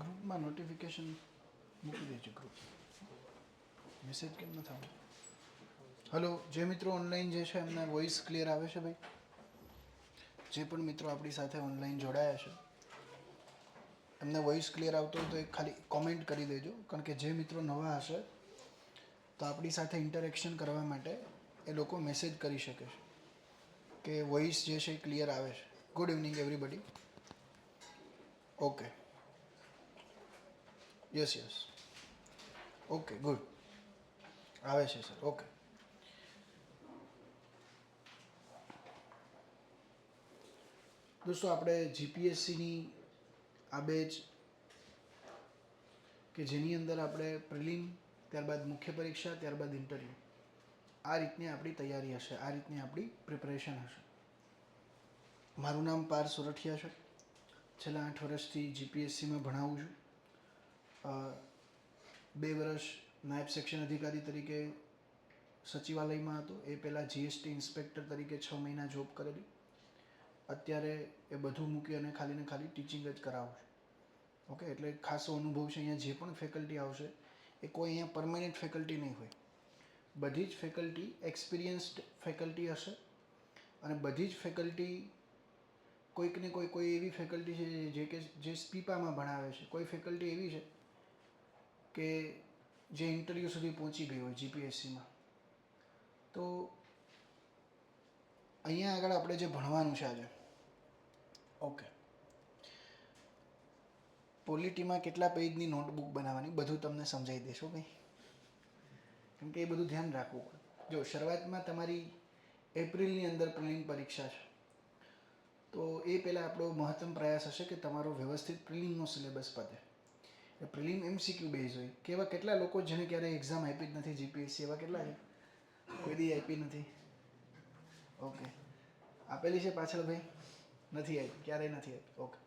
ગ્રુપમાં નોટિફિકેશન મૂકી દેજો. ગ્રુપ મેસેજ કેમ ન થવા? હલો, જે મિત્રો ઓનલાઈન જે છે એમને વોઇસ ક્લિયર આવે છે ભાઈ? જે પણ મિત્રો આપણી સાથે ઓનલાઈન જોડાયા છે એમને વોઇસ ક્લિયર આવતો હોય તો એક ખાલી કોમેન્ટ કરી દેજો. કારણ કે જે મિત્રો નવા હશે તો આપણી સાથે ઇન્ટરેક્શન કરવા માટે એ લોકો મેસેજ કરી શકે છે કે વોઇસ જે છે એ ક્લિયર આવે છે. Good evening everybody. Okay, yes yes, okay good, આવે છે સર. ઓકે, દોસ્તો આપણે જીપીએસસીની આ બેચ કે જેની અંદર આપણે પ્રિલિમ, ત્યારબાદ મુખ્ય પરીક્ષા, ત્યારબાદ ઇન્ટરવ્યૂ, આ રીતની આપણી તૈયારી હશે, આ રીતની આપણી પ્રિપરેશન હશે. મારું નામ પાર્થ સોરઠિયા છે. છેલ્લા 8 વર્ષથી જીપીએસસીમાં ભણાવું છું. 2 વર્ષ નાયબ સેક્શન અધિકારી તરીકે સચિવાલયમાં હતો. એ પહેલાં જીએસટી ઇન્સ્પેક્ટર તરીકે 6 મહિના જોબ કરેલી. અત્યારે એ બધું મૂકી અને ખાલી ને ખાલી ટીચિંગ જ કરાવું છું. ઓકે, એટલે ખાસો અનુભવ છે. અહીંયા જે પણ ફેકલ્ટી આવશે એ કોઈ અહીંયા પરમેનન્ટ ફેકલ્ટી નહીં હોય. બધી જ ફેકલ્ટી એક્સપિરિયન્સ્ડ ફેકલ્ટી હશે અને બધી જ ફેકલ્ટી કોઈક ને કોઈ એવી ફેકલ્ટી છે જે સ્પીપામાં ભણાવે છે. કોઈ ફેકલ્ટી એવી છે કે જે ઇન્ટરવ્યૂ સુધી પહોંચી ગઈ હોય જીપીએસસીમાં. તો અહીંયા આગળ આપણે જે ભણવાનું છે આજે, ઓકે, પોલિટીમાં કેટલા પેજની નોટબુક બનાવવાની બધું તમને સમજાવી દઈશું ભાઈ, કેમ કે એ બધું ધ્યાન રાખવું પડે. જો શરૂઆતમાં તમારી એપ્રિલની અંદર પ્રિલિમ પરીક્ષા છે, તો એ પહેલાં આપણો મહત્તમ પ્રયાસ હશે કે તમારો વ્યવસ્થિત પ્રિલિમનો સિલેબસ પતે. પ્રિલિમ એમસીક્યુ બેઝ હોય. કેવા કેટલા લોકો જેને ક્યારેય એક્ઝામ આપી જ નથી જીપીએસસી, એવા કેટલા છે? કોઈ દી આપી નથી? ઓકે, આપેલી છે પાછળ ભાઈ? નથી આપી, ક્યારેય નથી આપી. ઓકે,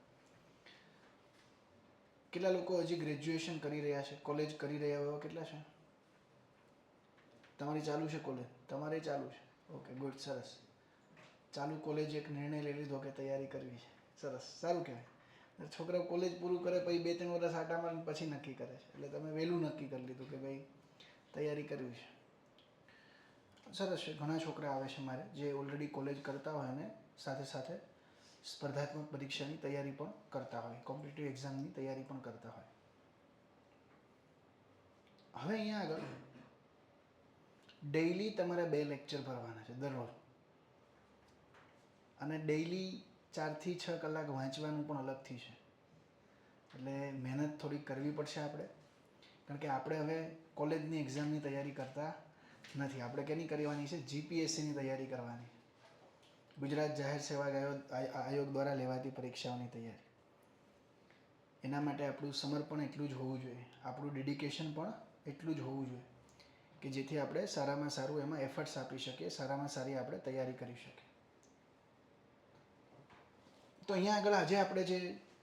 કેટલા લોકો હજી ગ્રેજ્યુએશન કરી રહ્યા છે, કોલેજ કરી રહ્યા હોય કેટલા છે? તમારી ચાલુ છે કોલેજ? તમારે ચાલુ છે. ઓકે ગુડ, સરસ. ચાલુ કોલેજ એક નિર્ણય લઈ લીધો કે તૈયારી કરવી છે. સરસ, સારું કહેવાય. છોકરાઓ કોલેજ પૂરું કરે પછી 2-3 વર્ષ આટા મારીને પછી નક્કી કરે છે. એટલે તમે વહેલું નક્કી કરી લીધું કે ભાઈ તૈયારી કરવી છે. સરસ છે. ઘણા છોકરા આવે છે મારે જે ઓલરેડી કોલેજ કરતા હોય અને સાથે સાથે સ્પર્ધાત્મક પરીક્ષાની તૈયારી પણ કરતા હોય, કોમ્પિટિટિવ એક્ઝામની તૈયારી પણ કરતા હોય. હવે અહીંયા આગળ ડેઇલી તમારે 2 લેક્ચર ભરવાના છે દરરોજ, અને ડેઇલી 4 થી 6 કલાક વાંચવાનું પણ અલગથી છે. એટલે મહેનત થોડી કરવી પડશે આપણે, કારણ કે આપણે હવે કોલેજની એક્ઝામની તૈયારી કરતા નથી. આપણે કેની કરવાની છે? જીપીએસસીની તૈયારી કરવાની. ગુજરાત જાહેર સેવા આયોગ દ્વારા લેવાતી પરીક્ષાઓની તૈયારી. એના માટે આપણું સમર્પણ એટલું જ હોવું જોઈએ, આપણું ડેડિકેશન પણ એટલું જ હોવું જોઈએ કે જેથી આપણે સારામાં સારું એમાં એફર્ટ્સ આપી શકીએ, સારામાં સારી આપણે તૈયારી કરી શકીએ. તો અહીંયા આગળ આજે આપણે જે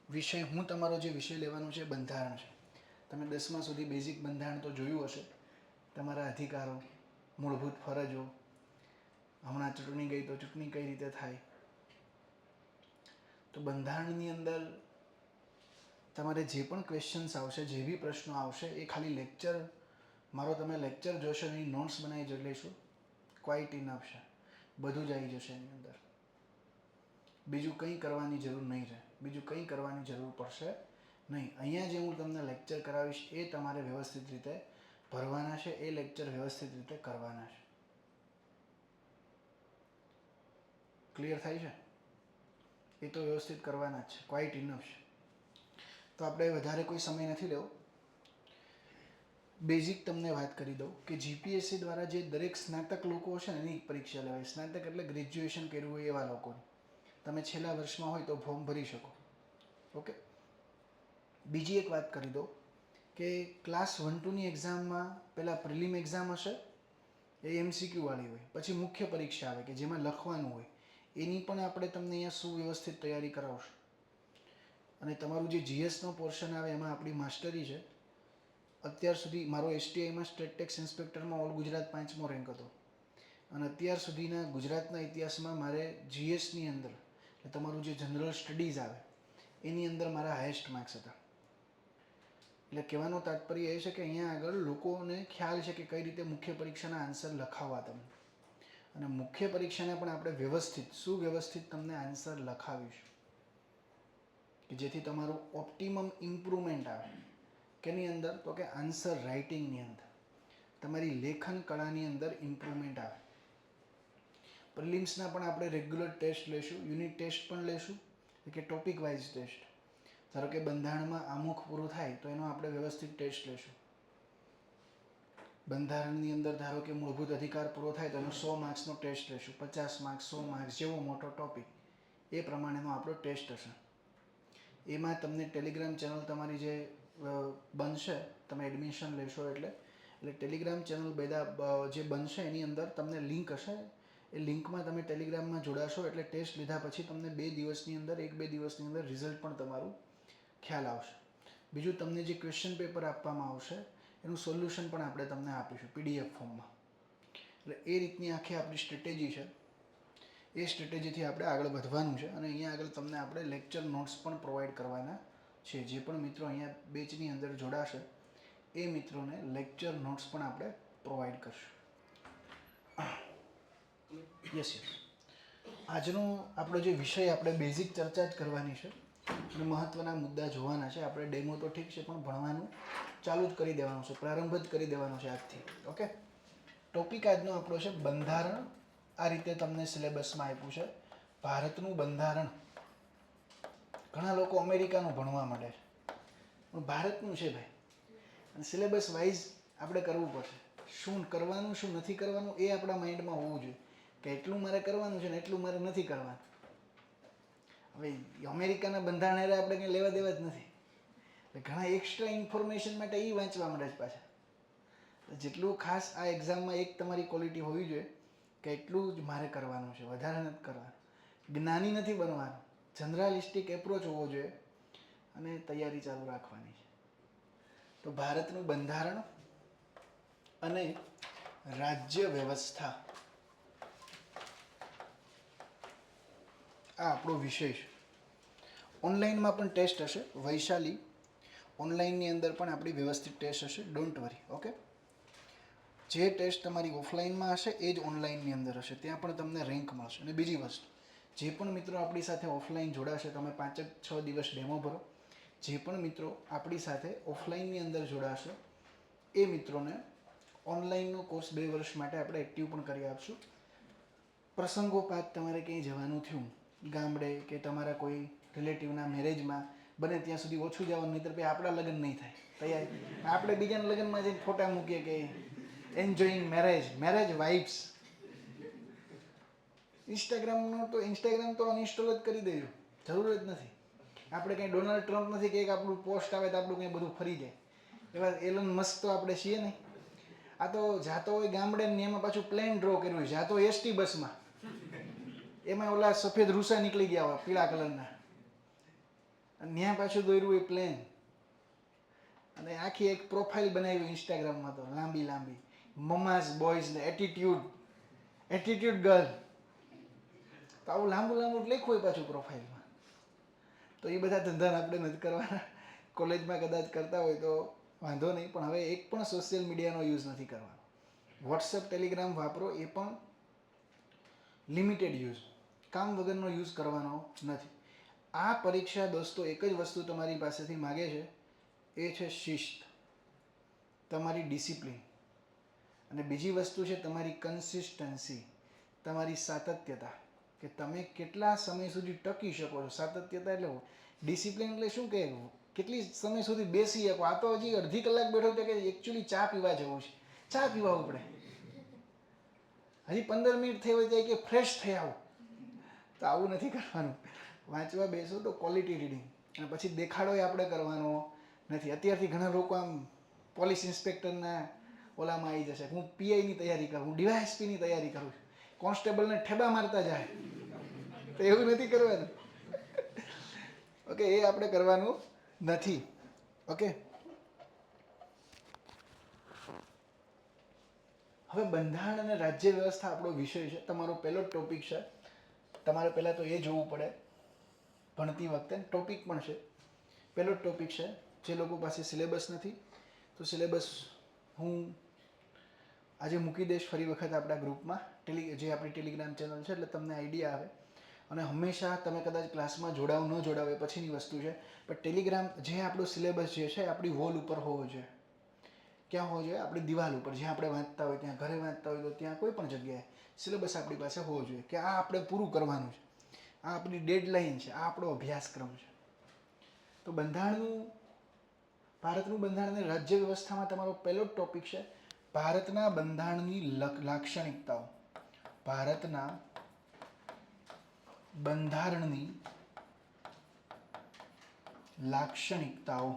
વિષય, હું તમારો જે વિષય લેવાનો છે બંધારણ છે. તમે 10મા સુધી બેઝિક બંધારણ તો જોયું હશે. તમારા અધિકારો, મૂળભૂત ફરજો, હમણાં ચૂંટણી ગઈ તો ચૂંટણી કઈ રીતે થાય. તો બંધારણની અંદર તમારે જે પણ ક્વેશ્ચન્સ આવશે, જે બી પ્રશ્નો આવશે, એ ખાલી લેક્ચર, મારો તમે લેક્ચર જોશો એની નોટ્સ બનાવી જોઈ લઈશું, ક્વાઇટ ઇનફ છે. બધું જ આવી જશે એની અંદર. બીજું કંઈ કરવાની જરૂર નહીં રહે, બીજું કંઈ કરવાની જરૂર પડશે નહીં. અહીંયા જે હું તમને લેક્ચર કરાવીશ એ તમારે વ્યવસ્થિત રીતે ભરવાના છે, એ લેક્ચર વ્યવસ્થિત રીતે કરવાના છે. ક્લિયર થાય છે? એ તો વ્યવસ્થિત કરવાના જ છે, ક્વાઇટ ઇનફ છે. તો આપણે વધારે કોઈ સમય નથી લેવો. બેઝિક તમને વાત કરી દઉં કે જીપીએસસી દ્વારા જે દરેક સ્નાતક લોકો હશે ને એની પરીક્ષા લેવાય. સ્નાતક એટલે ગ્રેજ્યુએશન કર્યું હોય એવા લોકોની. તમે છેલ્લા વર્ષમાં હોય તો ફોર્મ ભરી શકો. ઓકે, બીજી એક વાત કરી દો કે ક્લાસ 1-2ની એક્ઝામમાં પહેલાં પ્રિલિમ એક્ઝામ હશે, એ એમસીક્યુ વાળી હોય. પછી મુખ્ય પરીક્ષા આવે કે જેમાં લખવાનું હોય. એની પણ આપણે તમને અહીંયા સુવ્યવસ્થિત તૈયારી કરાવશું. અને તમારું જે જીએસનો પોર્શન આવે એમાં આપણી માસ્ટરી છે. અત્યાર સુધી મારો એસટીઆઈમાં સ્ટેટ ટેક્સ ઇન્સ્પેક્ટરમાં ઓલ ગુજરાત 5મો રેન્ક હતો. અને અત્યાર સુધીના ગુજરાતના ઇતિહાસમાં મારે જીએસની અંદર, એટલે તમારું જે જનરલ સ્ટડીઝ આવે એની અંદર મારા હાઈએસ્ટ માર્ક્સ હતા. એટલે કહેવાનું તાત્પર્ય એ છે કે અહીંયા આગળ લોકોને ખ્યાલ છે કે કઈ રીતે મુખ્ય પરીક્ષાના આન્સર લખાવવા તમે, અને મુખ્ય પરીક્ષાને પણ આપણે વ્યવસ્થિત સુવ્યવસ્થિત તમને આન્સર લખાવીશું કે જેથી તમારું ઓપ્ટિમમ ઇમ્પ્રુવમેન્ટ આવે. કેની અંદર? તો કે આન્સર રાઇટિંગની અંદર, તમારી લેખન કળાની અંદર ઇમ્પ્રુવમેન્ટ આવે. પ્રિલિમ્સના પણ આપણે રેગ્યુલર ટેસ્ટ લેશું, યુનિટ ટેસ્ટ પણ લેશું કે ટોપિક વાઇઝ ટેસ્ટ. ધારો કે બંધારણમાં આમુખ પૂરું થાય તો એનો આપણે વ્યવસ્થિત ટેસ્ટ લેશું. બંધારણની અંદર ધારો કે મૂળભૂત અધિકાર પૂરો થાય તો એનો 100 માર્ક્સનો ટેસ્ટ લેશું, 50 માર્ક્સ, 100 માર્ક્સ, જેવો મોટો ટોપિક એ પ્રમાણેનો આપણો ટેસ્ટ હશે. એમાં તમને ટેલિગ્રામ ચેનલ તમારી જે બનશે, તમે એડમિશન લેશો એટલે ટેલિગ્રામ ચેનલ જે બનશે એની અંદર તમને લિંક હશે. એ લિંકમાં તમે ટેલિગ્રામમાં જોડાશો એટલે ટેસ્ટ લીધા પછી તમને 2 દિવસની અંદર 1-2 દિવસની અંદર રિઝલ્ટ પણ તમારું ખ્યાલ આવશે. બીજું, તમને જે ક્વેશ્ચન પેપર આપવામાં આવશે એનું સોલ્યુશન પણ આપણે તમને આપીશું PDF ફોર્મમાં. એટલે એ રીતની આખી આપણી સ્ટ્રેટેજી છે. એ સ્ટ્રેટેજીથી આપણે આગળ વધવાનું છે અને અહીંયા આગળ તમને આપણે લેક્ચર નોટ્સ પણ પ્રોવાઈડ કરવાના છે. જે પણ મિત્રો અહીંયા બેચની અંદર જોડાશે એ મિત્રોને લેક્ચર નોટ્સ પણ આપણે પ્રોવાઈડ કરશું. યસ. આજનો આપણો જે વિષય, આપણે બેઝિક ચર્ચા જ કરવાની છે અને મહત્ત્વના મુદ્દા જોવાના છે. આપણે ડેમો તો ઠીક છે પણ ભણવાનું ચાલુ જ કરી દેવાનું છે, પ્રારંભ જ કરી દેવાનો છે આજથી. ઓકે. ટોપિક આજનો આપણો છે બંધારણ. આ રીતે તમને સિલેબસમાં આપ્યું છે ભારતનું બંધારણ. ઘણા લોકો અમેરિકાનું ભણવા માંડે છે પણ ભારતનું છે ભાઈ, અને સિલેબસ વાઇઝ આપણે કરવું પડશે. શું કરવાનું શું નથી કરવાનું એ આપણા માઇન્ડમાં હોવું જોઈએ કે એટલું મારે કરવાનું છે ને એટલું મારે નથી કરવાનું. હવે અમેરિકાના બંધારણ હારે આપણે કંઈ લેવા દેવા જ નથી. ઘણા એક્સ્ટ્રા ઇન્ફોર્મેશન માટે એ વાંચવા મળે છે પાછા. જેટલું ખાસ આ એક્ઝામમાં એક તમારી ક્વોલિટી હોવી જોઈએ કે એટલું જ મારે કરવાનું છે, વધારે નથી કરવાનું. જ્ઞાની નથી બનવાનું, જનરલિસ્ટિક એપ્રોચ હોવો જોઈએ અને તૈયારી ચાલુ રાખવાની છે. તો ભારતનું બંધારણ અને રાજ્ય વ્યવસ્થા, આ આપણો વિષય છે. ઓનલાઈનમાં પણ ટેસ્ટ હશે. વૈશાલી, ઓનલાઈનની અંદર પણ આપણી વ્યવસ્થિત ટેસ્ટ હશે. Don't worry. ઓકે. જે ટેસ્ટ તમારી ઓફલાઈનમાં હશે એ જ ઓનલાઈનની અંદર હશે. ત્યાં પણ તમને રેન્ક મળશે. અને બીજી વસ્તુ, જે પણ મિત્રો આપણી સાથે ઓફલાઈન જોડાશે, તમે 5-6 દિવસ ડેમો ભરો. જે પણ મિત્રો આપણી સાથે ઓફલાઈનની અંદર જોડાશે એ મિત્રોને ઓનલાઈનનો કોર્સ 2 વર્ષ માટે આપણે એક્ટિવ પણ કરી આપશું. પ્રસંગોપાત તમારે ક્યાંય જવાનું થયું, ગામડે કે તમારા કોઈ રિલેટિવના મેરેજમાં, બને ત્યાં સુધી ઓછું જવાનું, નહીંતર પછી આપણા લગ્ન નહીં થાય. તૈયારી આપણે બીજાના લગ્નમાં જઈને ફોટા મૂકીએ કે એન્જોઈંગ મેરેજ વાઇબ્સ. ઇન્સ્ટાગ્રામ તો અનઇન્સ્ટોલ જ કરી દેજો, જરૂર જ નથી. આપણે કંઈ ડોનાલ્ડ ટ્રમ્પ નથી કે એક આપણું પોસ્ટ આવે તો આપણું કંઈ બધું ફરી જાય. એવા એલન મસ્ક તો આપણે છીએ નહીં. આ તો જાતો હોય ગામડે ને એમાં પાછું પ્લેન ડ્રો કર્યું છે. જાતો ST બસમાં, એમાં ઓલા સફેદ રૂસા નીકળી ગયા હોય પીળા કલરના, અને ત્યાં પાછું દોર્યું હોય પ્લેન. અને આખી એક પ્રોફાઇલ બનાવી ઇન્સ્ટાગ્રામમાં તો લાંબી મમાઝ બોયઝ ને એટીટ્યુડ ગર્લ, તો આવું લાંબુ લખ્યું હોય પાછું પ્રોફાઇલમાં. તો એ બધા ધંધા આપણે નથી કરવાના. કોલેજમાં કદાચ કરતા હોય તો વાંધો નહીં, પણ હવે એક પણ સોશિયલ મીડિયાનો યુઝ નથી કરવાનો. વોટ્સએપ, ટેલિગ્રામ વાપરો, એ પણ લિમિટેડ યુઝ, કામ વગરનો યુઝ કરવાનો નથી. આ પરીક્ષા દોસ્તો એક જ વસ્તુ તમારી પાસેથી માગે છે, એ છે શિસ્ત, તમારી ડિસિપ્લિન, અને બીજી વસ્તુ છે તમારી કન્સિસ્ટન્સી, તમારી સાતત્યતા, કે તમે કેટલા સમય સુધી ટકી શકો છો. સાતત્યતા એટલે ડિસિપ્લિન એટલે શું કે કેટલી સમય સુધી બેસી શકો. આ તો હજી અડધી કલાક બેઠો તો કે એકચ્યુઅલી ચા પીવા જવું છે, ચા પીવા ઉપડે. હજી 15 મિનિટ થઈ હોય કે ફ્રેશ થઈ આવો. તો આવું નથી કરવાનું. વાંચવા બેસો તો ક્વોલિટી રીડિંગ, અને પછી દેખાડો એ આપણે કરવાનો નથી. અત્યારથી ઘણા લોકો આમ પોલીસ ઇન્સ્પેક્ટરના ઓલામાં આવી જશે, હું PIની તૈયારી કરું, હું DYSPની તૈયારી કરું છું, કોન્સ્ટેબલને ઠેબા મારતા જાય. તો એવું નથી કરવાનું. ઓકે, એ આપણે કરવાનું નથી. ઓકે. હવે બંધારણ અને રાજ્ય વ્યવસ્થા આપણો વિષય છે, તમારો પહેલો જ ટોપિક છે. તમારે પહેલાં તો એ જોવું પડે ભણતી વખતે. ટોપિક પણ છે, પહેલો જ ટોપિક છે જે લોકો પાસે સિલેબસ નથી તો સિલેબસ હું આજે મૂકી દઈશ ફરી વખત આપણા ગ્રુપમાં જે આપણી ટેલિગ્રામ ચેનલ છે, એટલે તમને આઈડિયા આવે. અને હંમેશા તમે કદાચ ક્લાસમાં જોડાવ ન જોડાવ એ પછીની વસ્તુ છે, પણ ટેલિગ્રામ જે આપણો સિલેબસ જે છે આપણી વોલ ઉપર હોવો જોઈએ. ક્યાં હોવો જોઈએ? આપણી દિવાલ ઉપર, જ્યાં આપણે વાંચતા હોય ત્યાં, ઘરે વાંચતા હોય તો ત્યાં, કોઈ પણ જગ્યાએ સિલેબસ આપણી પાસે હોવો જોઈએ કે આ આપણે પૂરું કરવાનું છે, આ આપણી ડેડલાઇન છે, આ આપણો અભ્યાસક્રમ છે. તો ભારતનું બંધારણ અને રાજ્ય વ્યવસ્થામાં તમારો પહેલો જ ટોપિક છે ભારતના બંધારણની લાક્ષણિકતાઓ. ભારતના બંધારણની લાક્ષણિકતાઓ.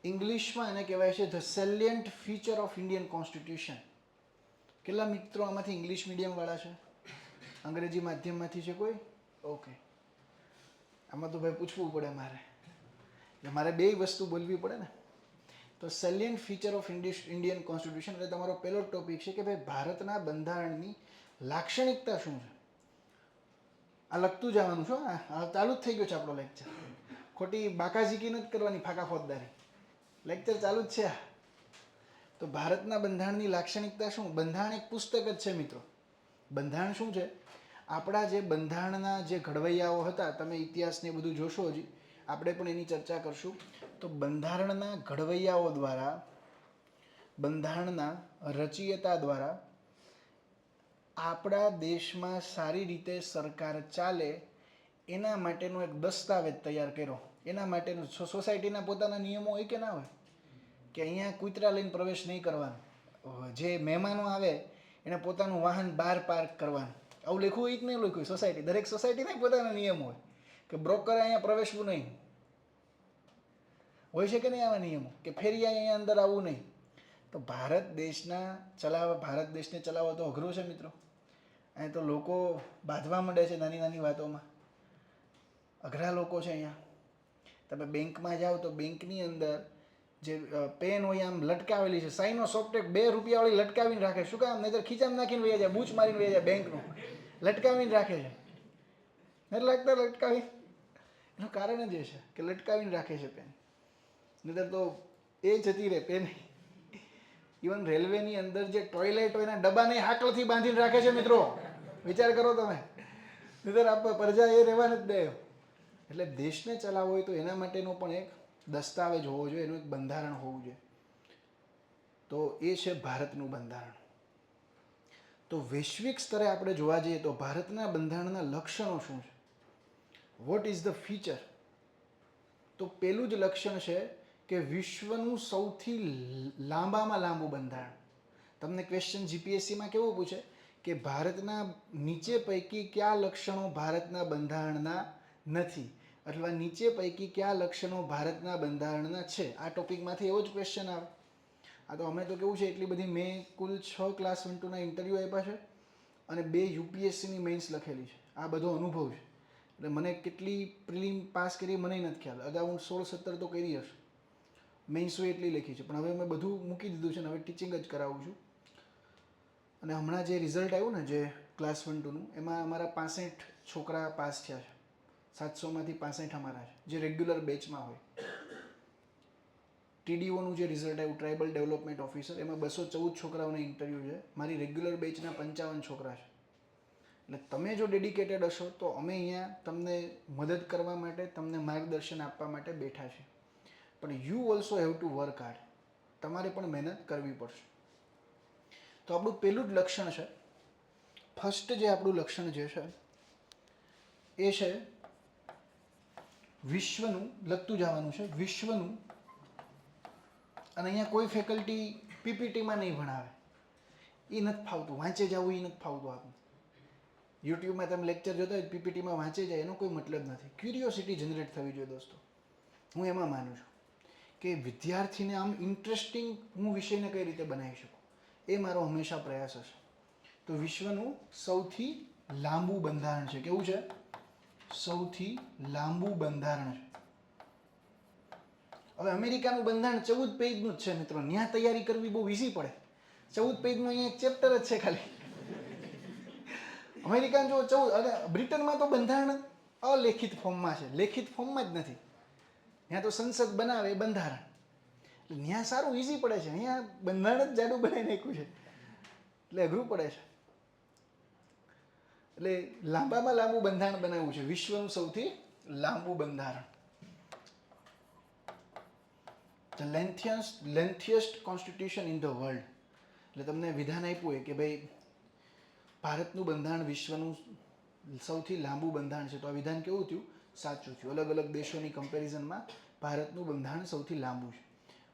ઇંગ્લિશમાં એને કહેવાય છે the salient feature of Indian constitution. કેટલા મિત્રો આમાંથી ઇંગ્લિશ મીડિયમ વાળા છે? અંગ્રેજી માધ્યમમાંથી છે કોઈ? ઓકે. આમાં તો ભાઈ પૂછવું પડે મારે બે વસ્તુ બોલવી પડે ને. તો સેલિયન્ટ ફીચર ઓફ ઇન્ડિયન કોન્સ્ટિટ્યુશન એટલે તમારો પહેલો ટોપિક છે કે ભાઈ ભારતના બંધારણની લાક્ષણિકતા શું છે. આ લખતું જવાનું છો. આ ચાલુ જ થઈ ગયો છે આપણો લેક્ચર. ખોટી બાકાઝીકી નથી કરવાની, ફાકા ફોજદારી. લેક્ચર ચાલુ જ છે. તો ભારતના બંધારણની લાક્ષણિકતા શું? બંધારણ એક પુસ્તક જ છે મિત્રો. બંધારણ શું છે? આપણા જે બંધારણના જે ઘડવૈયાઓ હતા, તમે ઇતિહાસને બધું જોશો, હજી આપણે પણ એની ચર્ચા કરશું. તો બંધારણના ઘડવૈયાઓ દ્વારા, બંધારણના રચયિતા દ્વારા આપણા દેશમાં સારી રીતે સરકાર ચાલે એના માટેનો એક દસ્તાવેજ તૈયાર કર્યો. એના માટેનું સોસાયટીના પોતાના નિયમો હોય કે ના હોય કે અહીંયા કૂતરા લઈને પ્રવેશ નહીં કરવાનો, જે મહેમાનો આવે એને પોતાનું વાહન બહાર પાર્ક કરવાનું, આવું લખ્યું હોય કે નહીં લખ્યું હોય? સોસાયટી, દરેક સોસાયટીના પોતાના નિયમો હોય કે બ્રોકર અહીંયા પ્રવેશવું નહીં, હોય છે કે નહીં આવા નિયમો? કે ફેરિયા અહીંયા અંદર આવવું નહીં. તો ભારત દેશને ચલાવવા તો અઘરું છે મિત્રો. અહીં તો લોકો બાંધવા માંડે છે નાની નાની વાતોમાં. અઘરા લોકો છે અહીંયા. તમે બેંકમાં જાઓ તો બેંકની અંદર જે પેન હોય આમ લટકાવેલી છે, સાઈનો સોફ્ટવેર 2 રૂપિયાવાળી લટકાવીને રાખે. શું કામ? નહીંતર ખીચામાં નાખીને વહી જાય, બૂચ મારીને વહી જાય. બેંકનું લટકાવીને રાખે છે. નથી લાગતા લટકાવી? એનું કારણ જ એ છે કે લટકાવીને રાખે છે પેન. નહીંતર તો એ જતી રહે પેન. ઇવન રેલવેની અંદર જે ટોયલેટ હોય એના ડબ્બાને હાકલથી બાંધીને રાખે છે મિત્રો. વિચાર કરો તમે. નહીંતર આપણે પ્રજા એ રહેવા નથી દે. એટલે દેશને ચલાવવો હોય તો એના માટેનો પણ એક દસ્તાવેજ હોવો જોઈએ, એનું એક બંધારણ હોવું જોઈએ. તો એ છે ભારતનું બંધારણ. તો વૈશ્વિક સ્તરે આપણે જોવા જઈએ તો ભારતના બંધારણના લક્ષણો શું છે? What is the feature? તો પેલું જ લક્ષણ છે કે વિશ્વનું સૌથી લાંબામાં લાંબુ બંધારણ. તમને ક્વેશ્ચન જીપીએસસીમાં કેવું પૂછે કે ભારતના નીચે પૈકી કયા લક્ષણો ભારતના બંધારણના નથી, અથવા નીચે પૈકી કયા લક્ષણો ભારતના બંધારણના છે? આ ટોપિકમાંથી એવો જ ક્વેશ્ચન આવે. આ તો અમે તો કેવું છે, એટલી બધી મેં કુલ 6 ક્લાસ 1 2 ના ઇન્ટરવ્યૂ આપ્યા છે અને 2 યુપીએસસીની મેઇન્સ લખેલી છે. આ બધો અનુભવ છે. એટલે મને કેટલી પ્રિલિમ પાસ કરી મને નથી ખ્યાલ. અગાઉ હું 16-17 તો કરી હશે. મેઇન્સો એટલી લખી છે, પણ હવે મેં બધું મૂકી દીધું છે ને હવે ટીચિંગ જ કરાવું છું. અને હમણાં જે રિઝલ્ટ આવ્યું ને, જે ક્લાસ 1 2 નું, એમાં અમારા 65 છોકરા પાસ થયા છે. 700માંથી 65 અમારા છે, જે રેગ્યુલર બેચમાં હોય. ટીડીઓનું જે રિઝલ્ટ આવ્યું, ટ્રાઇબલ ડેવલપમેન્ટ ઓફિસર, એમાં 214 છોકરાઓને ઇન્ટરવ્યૂ છે. મારી રેગ્યુલર બેચના 55 છોકરા છે. એટલે તમે જો ડેડિકેટેડ હશો તો અમે અહીંયા તમને મદદ કરવા માટે, તમને માર્ગદર્શન આપવા માટે બેઠા છીએ. પણ you also have to work hard. તમારે પણ મહેનત કરવી પડશે. તો આપણું પહેલું જ લક્ષણ છે, ફર્સ્ટ જે આપણું લક્ષણ જે છે એ છે વિશ્વનું. લખતું જવાનું છે વિશ્વનું. અને અહીંયા કોઈ ફેકલ્ટી પીપીટીમાં નહીં ભણાવે, એ નથી ફાવતું. વાંચે જવું એ નથી ફાવતું આપણને. યુટ્યુબમાં તમે લેક્ચર જોતા હોય પીપીટીમાં વાંચે જાય એનો કોઈ મતલબ નથી. ક્યુરિયોસિટી જનરેટ થવી જોઈએ દોસ્તો. હું એમાં માનું છું કે વિદ્યાર્થીને આમ ઇન્ટરેસ્ટિંગ હું વિષયને કઈ રીતે બનાવી શકું, એ મારો હંમેશા પ્રયાસ હશે. તો વિશ્વનું સૌથી લાંબુ બંધારણ છે. કેવું છે? સૌથી લાંબુ બંધારણ છે. હવે અમેરિકાનું બંધારણ 14 પેજનું જ છે મિત્રો. ત્યાં તૈયારી કરવી બહુ ઈઝી પડે. 14 પેજનું અહીંયા એક ચેપ્ટર જ છે ખાલી. અમેરિકામાં જો 14, અને બ્રિટનમાં તો બંધારણ અલેખિત ફોર્મમાં છે, લેખિત ફોર્મમાં જ નથી. ત્યાં તો સંસદ બનાવે એ બંધારણ. એટલે ત્યાં સારું ઇઝી પડે છે, અહીંયા બંધારણ જ જાડું બનાવી નાખ્યું છે એટલે અઘરું પડે છે. એટલે લાંબામાં લાંબુ બંધારણ બનાવ્યું છે, વિશ્વનું સૌથી લાંબુ બંધારણ. The lengthiest constitution in the world. એટલે તમને વિધાન આપ્યું હોય કે ભાઈ ભારતનું બંધારણ વિશ્વનું સૌથી લાંબુ બંધારણ છે, તો આ વિધાન કેવું થયું? સાચું થયું. અલગ અલગ દેશોની કમ્પેરિઝનમાં ભારતનું બંધારણ સૌથી લાંબુ છે.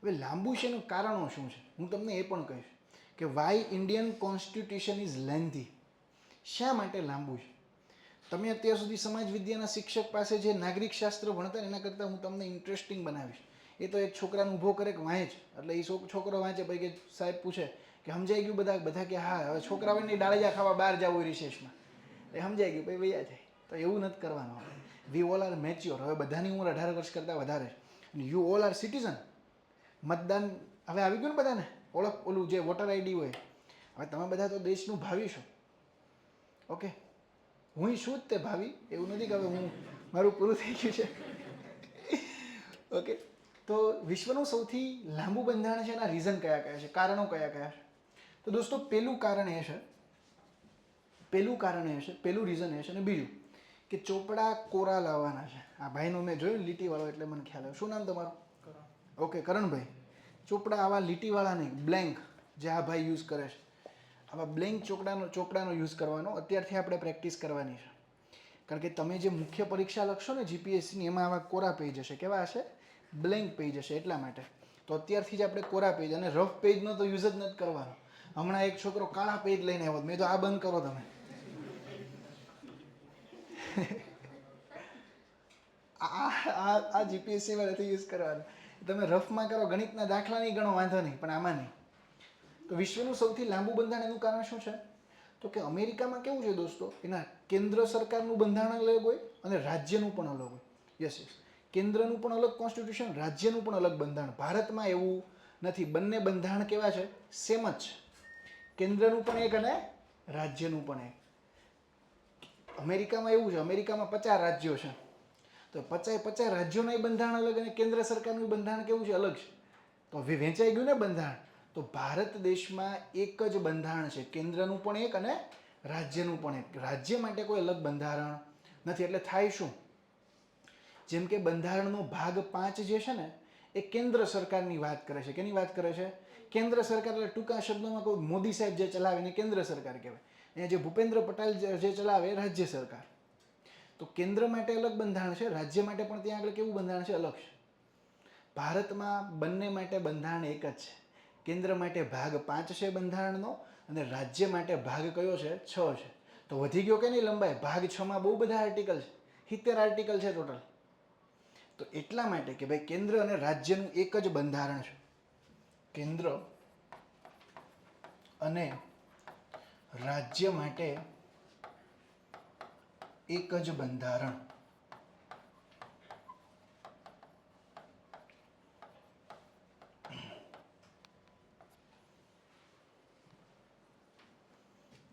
હવે લાંબુ છે એનું કારણો શું છે હું તમને એ પણ કહીશ કે why Indian constitution is lengthy. શા માટે લાંબુ છે? તમે અત્યાર સુધી સમાજ વિદ્યાના શિક્ષક પાસે જે નાગરિક શાસ્ત્ર ભણતા એના કરતાં હું તમને ઇન્ટરેસ્ટિંગ બનાવીશ. એ તો એક છોકરાને ઊભો કરે કે વાંચ, એટલે એ છોકરો વાંચે, પછી કે સાહેબ પૂછે કે સમજાઈ ગયું બધા કે હા. હવે છોકરાઓની ડાળિયા ખાવા બહાર જવું હોય રિસેસમાં, એ સમજાઈ ગયું, પછી વૈયા જાય. તો એવું નથી કરવાનું. We all are mature. હવે બધાની ઉંમર 18 વર્ષ કરતાં વધારે છે. You all are citizen. મતદાન હવે આવી ગયું ને બધાને, ઓળખ ઓલું જે વોટર આઈડી હોય. હવે તમે બધા તો દેશનું ભાવિ છો. ઓકે, હું શું જ તે ભાવિ, એવું નથી કે હવે હું મારું પૂરું થઈ ગયું છે. ઓકે, તો વિશ્વનું સૌથી લાંબુ બંધારણ છે, એના રીઝન કયા કયા છે, કારણો કયા કયા છે? તો દોસ્તો પહેલું રીઝન એ છે, અને બીજું કે ચોપડા કોરા લાવવાના છે. આ ભાઈનું મેં જોયું લીટીવાળો એટલે મને ખ્યાલ આવ્યો. શું નામ તમારું? ઓકે, કરણભાઈ. ચોપડા આવા લીટીવાળા નહીં, બ્લેન્ક, જે આ ભાઈ યુઝ કરે છે. આવા બ્લેન્ક ચોપડાનો યુઝ કરવાનો અત્યારથી આપણે પ્રેક્ટિસ કરવાની છે. કારણ કે તમે જે મુખ્ય પરીક્ષા લખશો ને જીપીએસસીની, એમાં આવા કોરા પેજ હશે. કેવા હશે? બ્લેન્ક પેજ હશે. એટલા માટે તો અત્યારથી જ આપણે કોરા પેજ, અને રફ પેજનો તો યુઝ જ નથી કરવાનો. હમણાં એક છોકરો કાળા પેજ લઈને આવ્યો, મેં તો આ બંધ કરો તમે. આ જીપીએસસીમાં નથી યુઝ કરવાનું. તમે રફમાં કરો, ગણિતના દાખલા નહીં ગણો વાંધો નહીં, પણ આમાં નહીં. તો વિશ્વનું સૌથી લાંબુ બંધારણ એનું કારણ શું છે? તો કે અમેરિકામાં કેવું છે દોસ્તો, એના કેન્દ્ર સરકારનું બંધારણ અલગ હોય અને રાજ્યનું પણ અલગ હોય. યસ, કેન્દ્રનું પણ અલગ કોન્સ્ટિટ્યુશન, રાજ્યનું પણ અલગ બંધારણ. ભારતમાં એવું નથી. બંને બંધારણ કેવા છે? સેમ જ છે. કેન્દ્રનું પણ એક અને રાજ્યનું પણ એક. અમેરિકામાં એવું છે, અમેરિકામાં 50 રાજ્યો છે. તો 50 રાજ્યોના બંધારણ અલગ અને કેન્દ્ર સરકારનું બંધારણ કેવું છે? અલગ છે. તો હવે વેચાઈ ગયું ને બંધારણ. તો ભારત દેશમાં એક જ બંધારણ છે, કેન્દ્રનું પણ એક અને રાજ્યનું પણ એક. રાજ્ય માટે કોઈ અલગ બંધારણ નથી. એટલે થાય શું? જેમ કે બંધારણનો ભાગ 5 જે છે ને, એ કેન્દ્ર સરકારની વાત કરે છે. કેની વાત કરે છે? કેન્દ્ર સરકાર. એટલે ટૂંકા શબ્દોમાં કહું, મોદી સાહેબ જે ચલાવે એને કેન્દ્ર સરકાર કહેવાય. અહીંયા જે ભૂપેન્દ્ર પટેલ જે ચલાવે એ રાજ્ય સરકાર. તો કેન્દ્ર માટે અલગ બંધારણ છે, રાજ્ય માટે પણ ત્યાં આગળ કેવું બંધારણ છે? અલગ છે. ભારતમાં બંને માટે બંધારણ એક જ છે. કેન્દ્ર માટે ભાગ 5 છે બંધારણનો, અને રાજ્ય માટે ભાગ કયો છે? 6 છે. તો વધી ગયો કે નહીં લંબાઈ? ભાગ 6માં બહુ બધા આર્ટિકલ છે, 70 આર્ટિકલ છે ટોટલ. તો એટલા માટે કે ભાઈ કેન્દ્ર અને રાજ્યનું એક જ બંધારણ છે. કેન્દ્ર અને રાજ્ય માટે એક જ બંધારણ.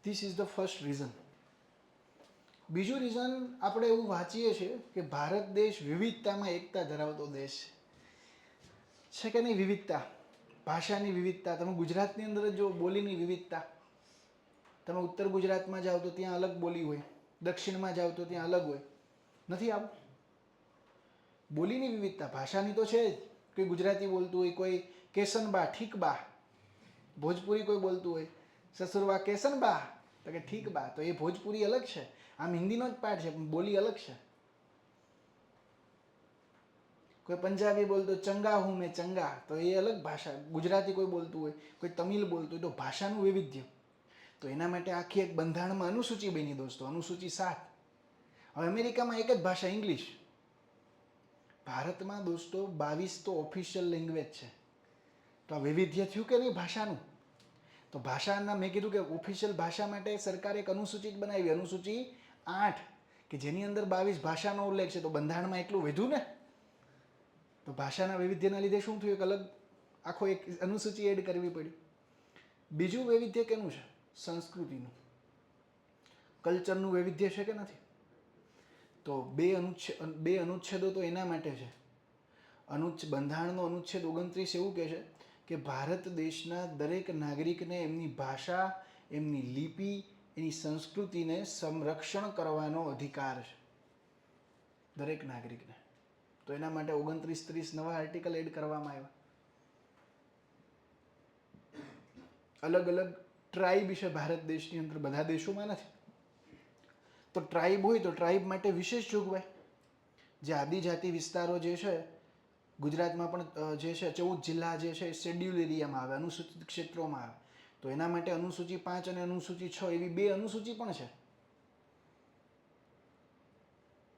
This is the first reason. બીજું રીઝન આપણે એવું વાંચીએ છીએ કે ભારત દેશ વિવિધતામાં એકતા ધરાવતો દેશ છે કે નહીં? વિવિધતા, ભાષાની વિવિધતા. તમે ગુજરાતની અંદર જો બોલીની વિવિધતા, તમે ઉત્તર ગુજરાતમાં જાઓ તો ત્યાં અલગ બોલી હોય, દક્ષિણમાં જાઓ તો ત્યાં અલગ હોય. નથી આવું? બોલીની વિવિધતા, ભાષાની તો છે જ. કોઈ ગુજરાતી બોલતું હોય, કોઈ કેસનબા, ઠીકબા. ભોજપુરી કોઈ બોલતું હોય, સસુરબા કેસનબા, તો કે ઠીકબા. તો એ ભોજપુરી અલગ છે, આમ હિન્દીનો જ પાર્ટ છે, પણ બોલી અલગ છે. કોઈ પંજાબી બોલતો ચંગા હું મેં ચંગા, તો એ અલગ ભાષા. ગુજરાતી કોઈ બોલતું હોય, કોઈ તમિલ બોલતું હોય, તો ભાષાનું વૈવિધ્ય. તો એના માટે આખી એક બંધારણમાં અનુસૂચિ બની દોસ્તો, અનુસૂચિ 7. હવે અમેરિકામાં એક જ ભાષા, ઇંગ્લિશ. ભારતમાં દોસ્તો 22 તો ઓફિશિયલ લેંગ્વેજ છે. તો આ વૈવિધ્ય થયું કે નહીં ભાષાનું? તો ભાષાના મેં કીધું કે ઓફિશિયલ ભાષા માટે સરકારે એક અનુસૂચિત બનાવી, અનુસૂચિ 8, કે જેની અંદર 22 ભાષાનો ઉલ્લેખ છે. તો બંધારણમાં એટલું વધ્યું ને. તો ભાષાના વૈવિધ્યના લીધે શું થયું? એક અલગ આખો એક અનુસૂચિ એડ કરવી પડી. બીજું વૈવિધ્ય કેનું છે? સંસ્કૃતિનું. કલ્ચરનું વૈવિધ્ય છે કે નથી? તો બે અનુચ્છેદો તો એના માટે છે. બંધારણનો અનુચ્છેદ 29 એવું કહે છે કે ભારત દેશના દરેક નાગરિકને એમની ભાષા, એમની લિપિ, એની સંસ્કૃતિને સંરક્ષણ કરવાનો અધિકાર છે, દરેક નાગરિકને. તો એના માટે 29, 30 નવા આર્ટિકલ એડ કરવામાં આવ્યા. અલગ અલગ ટ્રાઇબ છે ભારત દેશની અંદર, બધા દેશોમાં નથી. તો ટ્રાઇબ હોય તો ટ્રાઇબ માટે વિશેષ જોગવાઈ. જે આદિજાતિ વિસ્તારો જે છે ગુજરાતમાં પણ જે છે 14 જિલ્લા જે છે શેડ્યુલ એરિયામાં આવે, અનુસૂચિત ક્ષેત્રોમાં આવે. તો એના માટે અનુસૂચિ 5 અને અનુસૂચિ 6 એવી 2 અનુસૂચિ પણ છે.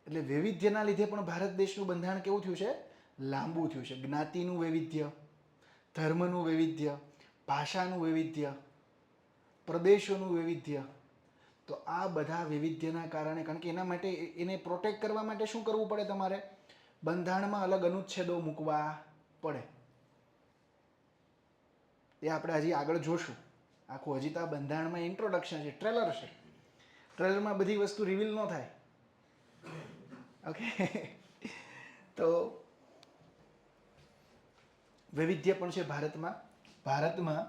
એટલે વૈવિધ્યના લીધે પણ ભારત દેશનું બંધારણ કેવું થયું છે? લાંબુ થયું છે. જ્ઞાતિનું વૈવિધ્ય, ધર્મનું વૈવિધ્ય, ભાષાનું વૈવિધ્ય, પ્રદેશોનું વૈવિધ્ય. તો આ બધા વૈવિધ્યના કારણે, કારણ કે એના માટે એને પ્રોટેક્ટ કરવા માટે શું કરવું પડે તમારે? બંધારણમાં અલગ અનુચ્છેદો મૂકવા પડે. એ આપણે હજી આગળ જોશું. આખું હજી તો આ બંધારણમાં ઇન્ટ્રોડક્શન છે, ટ્રેલર છે. ટ્રેલરમાં બધી વસ્તુ રિવીલ ન થાય. ઓકે. તો વૈવિધ્ય પણ છે ભારતમાં. ભારતમાં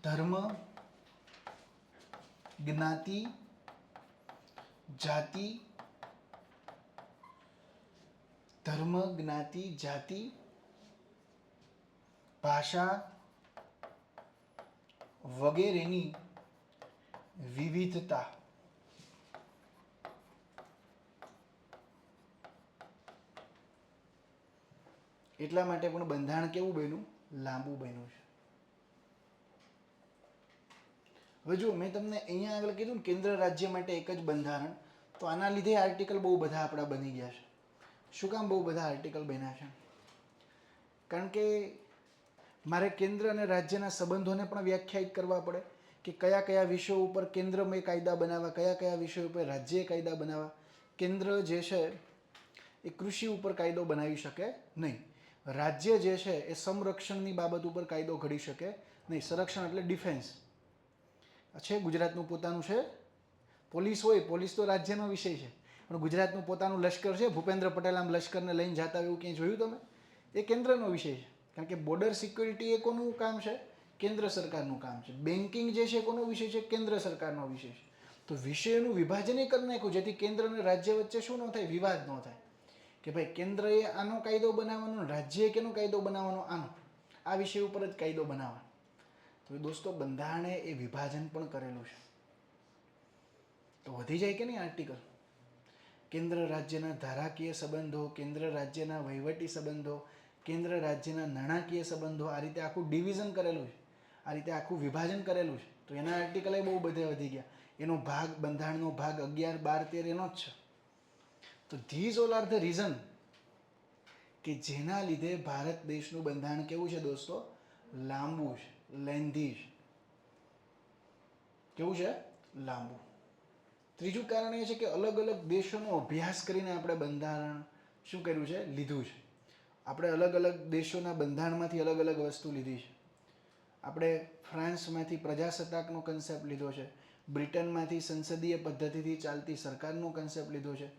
ધર્મ, જ્ઞાતિ, જાતિ, ભાષા વગેરેની વિવિધતા. એટલા માટે પણ બંધારણ કેવું બન્યું? લાંબુ બન્યું છે. હવે જો મેં તમને અહીંયા આગળ કીધું ને કેન્દ્ર રાજ્ય માટે એક જ બંધારણ, તો આના લીધે આર્ટિકલ બહુ બધા આપણા બની ગયા છે. શું કામ બહુ બધા આર્ટિકલ બન્યા છે? કારણ કે મારે કેન્દ્ર અને રાજ્યના સંબંધોને પણ વ્યાખ્યાયિત કરવા પડે કે કયા કયા વિષયો ઉપર કેન્દ્રમાં કાયદા બનાવવા, કયા કયા વિષયો ઉપર રાજ્ય કાયદા બનાવવા. કેન્દ્ર જે છે એ કૃષિ ઉપર કાયદો બનાવી શકે નહીં. રાજ્ય જે છે એ સંરક્ષણની બાબત ઉપર કાયદો ઘડી શકે નહીં. સંરક્ષણ એટલે ડિફેન્સ છે. ગુજરાતનું પોતાનું છે પોલીસ હોય, પોલીસ તો રાજ્યનો વિષય છે, પણ ગુજરાતનું પોતાનું લશ્કર છે. ભૂપેન્દ્ર પટેલ આમ લશ્કરને લઈને જતા હોય એવું ક્યાંય જોયું તમે? એ કેન્દ્રનો વિષય છે. કારણ કે બોર્ડર સિક્યોરિટી એ કોનું કામ છે? કેન્દ્ર સરકારનું કામ છે. બેન્કિંગ જે છે કોનો વિષય છે? કેન્દ્ર સરકારનો વિષય છે. તો વિષયનું વિભાજન એ કરી નાખ્યું જેથી કેન્દ્ર અને રાજ્ય વચ્ચે શું ન થાય? વિવાદ ન થાય કે ભાઈ કેન્દ્રએ આનો કાયદો બનાવવાનો, રાજ્યએ કેનો કાયદો બનાવવાનો? આનો. આ વિષય ઉપર જ કાયદો બનાવવાનો. તો દોસ્તો બંધારણે એ વિભાજન પણ કરેલું છે. તો વધી જાય કે નહીં આર્ટિકલ? કેન્દ્ર રાજ્યના ધારાકીય સંબંધો, કેન્દ્ર રાજ્યના વહીવટી સંબંધો, કેન્દ્ર રાજ્યના નાણાકીય સંબંધો, આ રીતે આખું ડિવિઝન કરેલું છે, આ રીતે આખું વિભાજન કરેલું છે. તો એના આર્ટિકલ બહુ બધે વધી ગયા. એનો ભાગ, બંધારણનો ભાગ 11, 12, 13 એનો જ છે. તો this all are the reason કે જેના લીધે ભારત દેશનું બંધારણ કેવું છે દોસ્તો? લાંબુ છે, લેન્ધી છે. કેવું છે? લાંબુ. ત્રીજું કારણ એ છે કે અલગ અલગ દેશોનો અભ્યાસ કરીને આપણે બંધારણ શું કર્યું છે? લીધું છે. આપણે અલગ અલગ દેશોના બંધારણમાંથી અલગ અલગ વસ્તુ લીધી છે. આપણે ફ્રાન્સમાંથી પ્રજાસત્તાકનો કન્સેપ્ટ લીધો છે, બ્રિટનમાંથી સંસદીય પદ્ધતિથી ચાલતી સરકારનો કન્સેપ્ટ લીધો છે,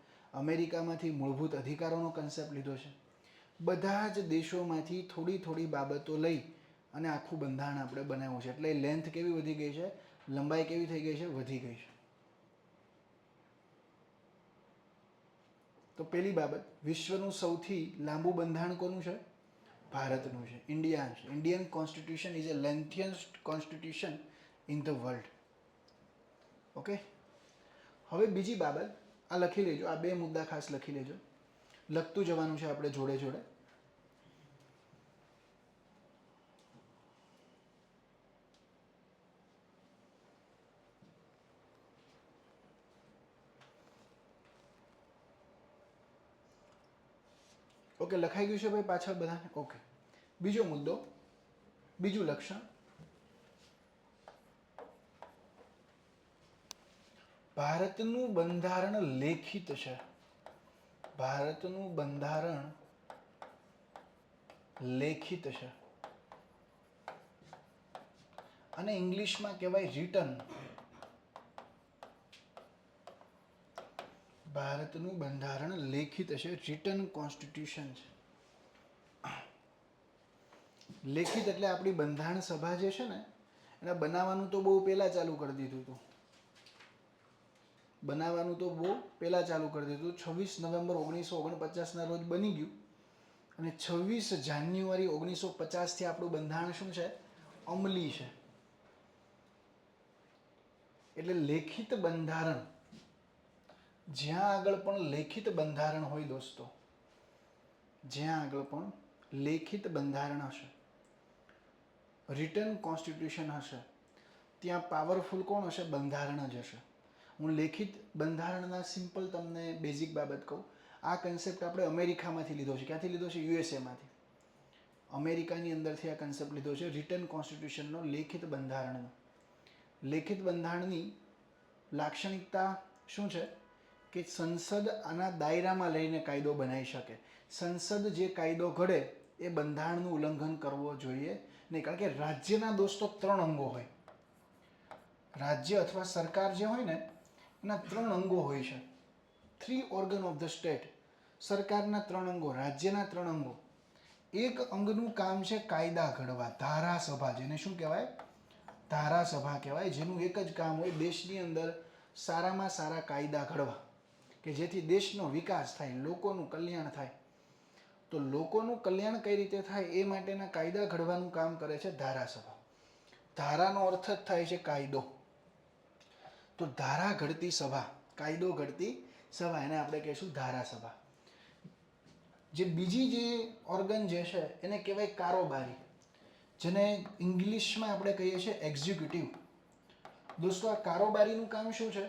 અમેરિકામાંથી મૂળભૂત અધિકારોનો કન્સેપ્ટ લીધો છે. બધા જ દેશોમાંથી થોડી થોડી બાબતો લઈ અને આખું બંધારણ આપણે બનાવ્યું છે. એટલે લેન્થ કેવી વધી ગઈ છે? લંબાઈ કેવી થઈ ગઈ છે? વધી ગઈ છે. તો પહેલી બાબત, વિશ્વનું સૌથી લાંબુ બંધારણ કોનું છે? ભારતનું છે, ઇન્ડિયાનું છે. Indian constitution is a lengthiest constitution in the world. Okay. હવે બીજી બાબત, આ લખી લેજો, આ 2 મુદ્દા ખાસ લખી લેજો. લખતું જવાનું છે આપણે જોડે જોડે. ઓકે, લખાઈ ગયું છે ભાઈ પાછળ બધાને? ઓકે. બીજો મુદ્દો, બીજું લક્ષણ, ભારતનું બંધારણ લેખિત છે. ભારતનું બંધારણ લેખિત છે અને ઇંગ્લિશમાં કહેવાય રિટન. ભારતનું બંધારણ લેખિત છે, રિટન કોન્સ્ટિટ્યુશન છે. લેખિત એટલે આપણી બંધારણ સભા જે છે ને એને બનાવવાનું તો બહુ પહેલા ચાલુ કરી દીધું હતું. બનાવવાનું તો બહુ પહેલા ચાલુ કરી દીધું. 26 નવેમ્બર 1949 ના રોજ બની ગયું અને 26 જાન્યુઆરી 1950 થી આપણું બંધારણ શું છે? અમલી છે. એટલે લેખિત બંધારણ, જ્યાં આગળ પણ લેખિત બંધારણ હોય દોસ્તો, જ્યાં આગળ પણ લેખિત બંધારણ હશે, રિટન કોન્સ્ટિટ્યુશન હશે, ત્યાં પાવરફુલ કોણ હશે? બંધારણ જ હશે. હું લેખિત બંધારણના સિમ્પલ તમને બેઝિક બાબત કહું. આ કન્સેપ્ટ આપણે અમેરિકામાંથી લીધો છે. ક્યાંથી લીધો છે? યુએસએમાંથી. અમેરિકાની અંદરથી આ કન્સેપ્ટ લીધો છે, રિટન કોન્સ્ટિટ્યુશનનો, લેખિત બંધારણનો. લેખિત બંધારણની લાક્ષણિકતા શું છે? કે સંસદ આના દાયરામાં લઈને કાયદો બનાવી શકે. સંસદ જે કાયદો ઘડે એ બંધારણનું ઉલ્લંઘન કરવો જોઈએ નહીં. કારણ કે રાજ્યના દોસ્તો 3 અંગો હોય. રાજ્ય અથવા સરકાર જે હોય ને એના 3 અંગો હોય છે. 3 ઓર્ગન ઓફ ધ સ્ટેટ. સરકારના 3 અંગો, રાજ્યના 3 અંગો. એક અંગનું કામ છે કાયદા ઘડવા, ધારાસભા, જેને શું કહેવાય? ધારાસભા કહેવાય. જેનું એક જ કામ હોય દેશની અંદર સારામાં સારા કાયદા ઘડવા, કે જેથી દેશનો વિકાસ થાય, લોકોનું કલ્યાણ થાય. તો લોકોનું કલ્યાણ કઈ રીતે થાય એ માટેના કાયદા ઘડવાનું કામ કરે છે ધારાસભા. ધારાનો અર્થ જ થાય છે કાયદો. તો ધારા ઘડતી સભા, કાયદો ઘડતી સભા, એને આપણે કહીશું ધારાસભા. જે બીજી જે ઓર્ગન જે છે એને કહેવાય કારોબારી, જેને ઇંગ્લિશમાં આપણે કહીએ છીએ એક્ઝિક્યુટિવ. દોસ્તો આ કારોબારીનું કામ શું છે?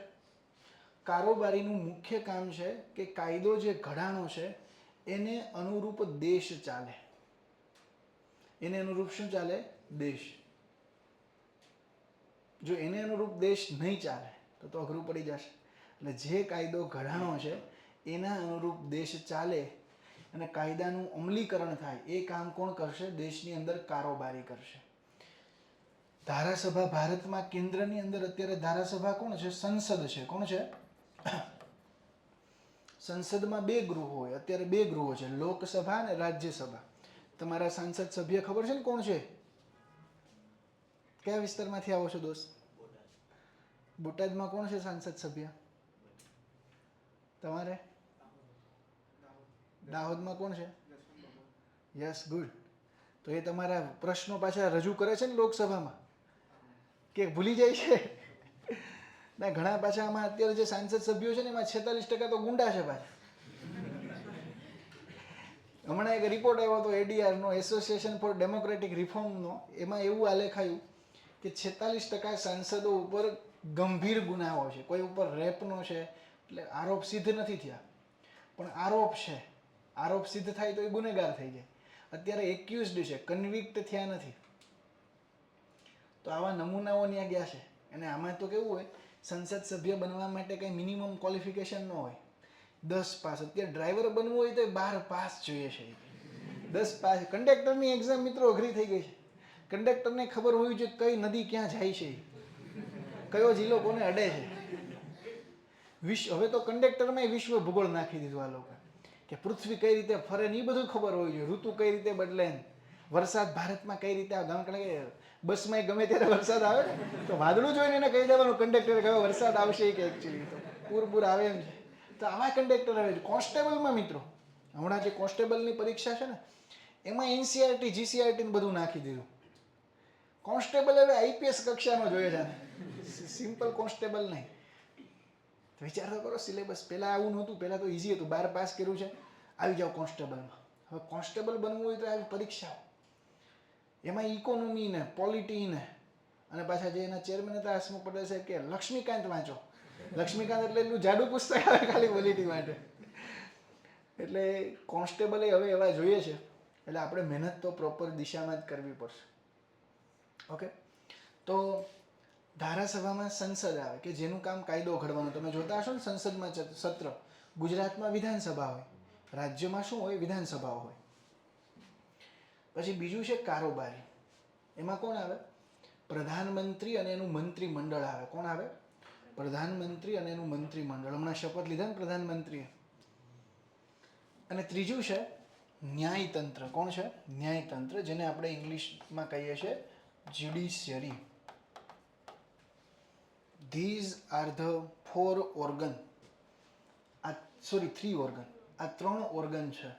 કારોબારીનું મુખ્ય કામ છે કે કાયદો જે ઘડાણો છે એને અનુરૂપ દેશ ચાલે. એને અનુરૂપ શું ચાલે? દેશ. જો એને અનુરૂપ દેશ નહીં ચાલે તો અઘરું પડી જશે. એટલે જે કાયદો ઘડાણો છે એના અનુરૂપ દેશ ચાલે અને કાયદાનું અમલીકરણ થાય એ કામ કોણ કરશે? દેશની અંદર કારોબારી કરશે. ધારાસભા ભારતમાં કેન્દ્રની અંદર અત્યારે ધારાસભા કોણ છે? સંસદ છે. કોણ છે? સંસદમાં 2 ગૃહો હોય. અત્યારે 2 ગૃહો છે, લોકસભા અને રાજ્યસભા. તમારા સાંસદ સભ્ય ખબર છે ને કોણ છે? કયા વિસ્તારમાંથી આવો છો દોસ્ત? બોટાદમાં કોણ છે સાંસદ સભ્ય? તમારે દાહોદમાં કોણ છે? Yes, good. તો એ તમારા પ્રશ્નો પાછા રજૂ કરે છે ને લોકસભામાં, કે ભૂલી જાય છે? ના, ઘણા પાછા આમાં અત્યારે જે સાંસદ સભ્યો છે ને એમાં 46% તો ગુંડા છે પાછા. હમણાં એક રિપોર્ટ આવ્યો હતો એડીઆરનો, એસોસિએશન ફોર ડેમોક્રેટિક રિફોર્મનો. એમાં એવું આલેખાયું કે 46% સાંસદો ઉપર ગંભીર ગુનાઓ છે. કોઈ ઉપર રેપનો છે, એટલે આરોપ સિદ્ધ નથી થયા, પણ આરોપ છે. આરોપ સિદ્ધ થાય તો એ ગુનેગાર થઈ જાય. અત્યારે એક્યુઝડ છે, કન્વિક્ટ થયા નથી. તો આવા નમૂનાઓ ત્યાં ગયા છે. અને આમાં તો કેવું હોય, સંસદ સભ્ય બનવા માટે કંઈ મિનિમમ ક્વોલિફિકેશન ન હોય. 10 પાસ. અત્યારે ડ્રાઈવર બનવું હોય તો 12 પાસ જોઈએ છે. 10 પાસ. કંડક્ટરની એક્ઝામ મિત્રો અઘરી થઈ ગઈ છે. કંડક્ટરને ખબર હોવી જોઈએ કઈ નદી ક્યાં જાય છે, કયો જિલ્લો કોને અડે છે. હવે તો કંડક્ટરમાં વિશ્વ ભૂગોળ નાખી દીધું આ લોકો, કે પૃથ્વી કઈ રીતે ફરે ને એ બધું ખબર હોવી જોઈએ. ઋતુ કઈ રીતે બદલે, વરસાદ ભારતમાં કઈ રીતે આવે. કારણ કે બસમાં ગમે ત્યારે વરસાદ આવે તો વાદળું જોઈને એને કહી દેવાનું કંડક્ટરે કે વરસાદ આવશે કે એકચ્યુઅલી તો પૂર આવે એમ છે. તો આવા કંડક્ટર આવે છે. કોન્સ્ટેબલમાં મિત્રો હમણાં જે કોન્સ્ટેબલની પરીક્ષા છે ને એમાં એનસીઆરટી જીસીઆરટી બધું નાખી દીધું. કોન્સ્ટેબલ હવે આઈપીએસ કક્ષાનો જોઈએ છે, સિમ્પલ કોન્સ્ટેબલ નહીં. વિચાર તો કરો સિલેબસ. પહેલાં આવું નહોતું. પહેલાં તો ઇઝી હતું, 12 પાસ કર્યું છે આવી જાઓ કોન્સ્ટેબલમાં. હવે કોન્સ્ટેબલ બનવું હોય તો આવી પરીક્ષાઓ, એમાં ઇકોનોમી ને પોલિટી ને, અને પાછા જે એના ચેરમેન હતા હસમુખ પટેલ સાહેબ કે લક્ષ્મીકાંત વાંચો. લક્ષ્મીકાંત એટલે એટલું જાડું પુસ્તક આવે ખાલી પોલિટી માટે. એટલે કોન્સ્ટેબલ હવે એવા જોઈએ છે. એટલે આપણે મહેનત તો પ્રોપર દિશામાં જ કરવી પડશે. ઓકે, તો ધારાસભામાં સંસદ આવે કે જેનું કામ કાયદો ઘડવાનું. તમે જોતા હશો ને સંસદમાં સત્ર. ગુજરાતમાં વિધાનસભા હોય, રાજ્યમાં શું હોય? વિધાનસભાઓ હોય. પછી બીજું છે કારોબારી. એમાં કોણ આવે? પ્રધાનમંત્રી અને એનું મંત્રીમંડળ આવે. કોણ આવે? પ્રધાનમંત્રી અને એનું મંત્રીમંડળ. હમણાં શપથ લીધા ને પ્રધાનમંત્રીએ. અને ત્રીજું છે ન્યાયતંત્ર. કોણ છે? ન્યાયતંત્ર, જેને આપણે ઇંગ્લિશમાં કહીએ છીએ judiciary. These are the 4 organ, આ થ્રી ઓર્ગન, આ 3 ઓર્ગન છે